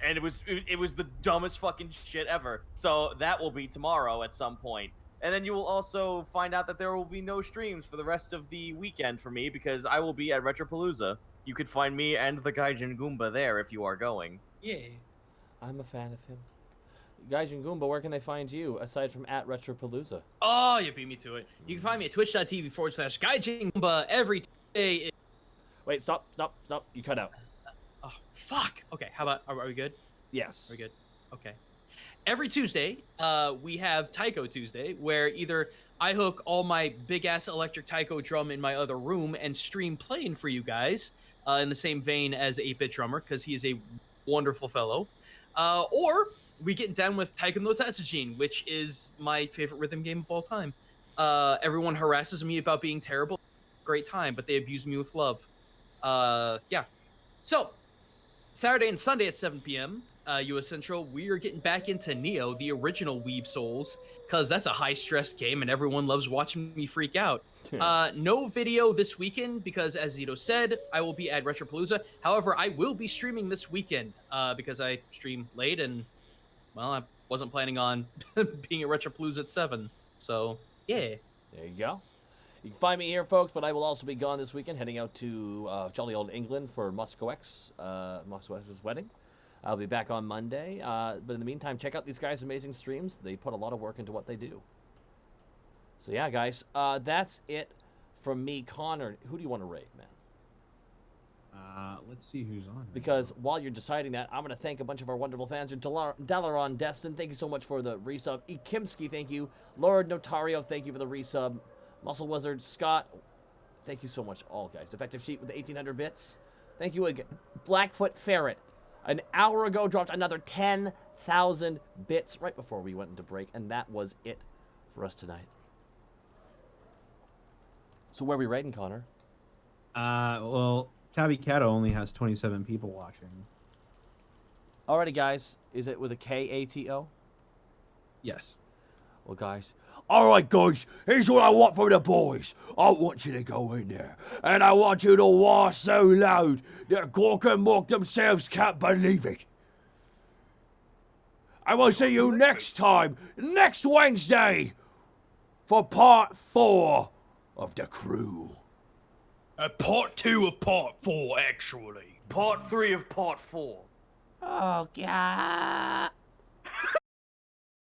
And it was the dumbest fucking shit ever. So that will be tomorrow at some point. And then you will also find out that there will be no streams for the rest of the weekend for me because I will be at Retropalooza. You could find me and the Gaijin Goomba there if you are going. Yeah. I'm a fan of him. Gaijin Goomba, where can they find you aside from at Retropalooza? Oh, you beat me to it. You can find me at twitch.tv/Gaijin Goomba every day. Wait, stop. You cut out. Oh, fuck. Okay, how about, are we good? Yes. Are we good? Okay. Every Tuesday, we have Taiko Tuesday, where either I hook all my big-ass electric taiko drum in my other room and stream playing for you guys, in the same vein as 8-Bit Drummer, because he is a wonderful fellow. Or we get down with Taiko no Tatsujin, which is my favorite rhythm game of all time. Everyone harasses me about being terrible. Great time, but they abuse me with love. Yeah. So, Saturday and Sunday at 7 p.m., US Central, we are getting back into Neo, the original Weeb Souls, because that's a high-stress game and everyone loves watching me freak out. No video this weekend because, as Zito said, I will be at Retropalooza. However, I will be streaming this weekend because I stream late and, well, I wasn't planning on being at Retropalooza at 7. So, yeah. There you go. You can find me here, folks, but I will also be gone this weekend, heading out to jolly old England for Moscow X's wedding. I'll be back on Monday, but in the meantime, check out these guys' amazing streams. They put a lot of work into what they do. So yeah, guys, that's it from me. Connor, who do you want to rate, man? Let's see who's on. Because while you're deciding that, I'm going to thank a bunch of our wonderful fans. Dalaron Destin, thank you so much for the resub. Ikimski, thank you. Lord Notario, thank you for the resub. Muscle Wizard, Scott, thank you so much, all guys. Defective Sheep with the 1800 bits. Thank you again. Blackfoot Ferret, an hour ago dropped another 10,000 bits right before we went into break, and that was it for us tonight. So where are we rating, Connor? Well, Tabby Cato only has 27 people watching. Alrighty, guys. Is it with a Kato? Yes. Well, guys. Alright, guys. Here's what I want from the boys. I want you to go in there. And I want you to war so loud that Gork and Mork themselves can't believe it. I will see you next time, next Wednesday, for part 4 of The Crew. Part 2 of part 4, actually. Part 3 of part 4. Oh, God.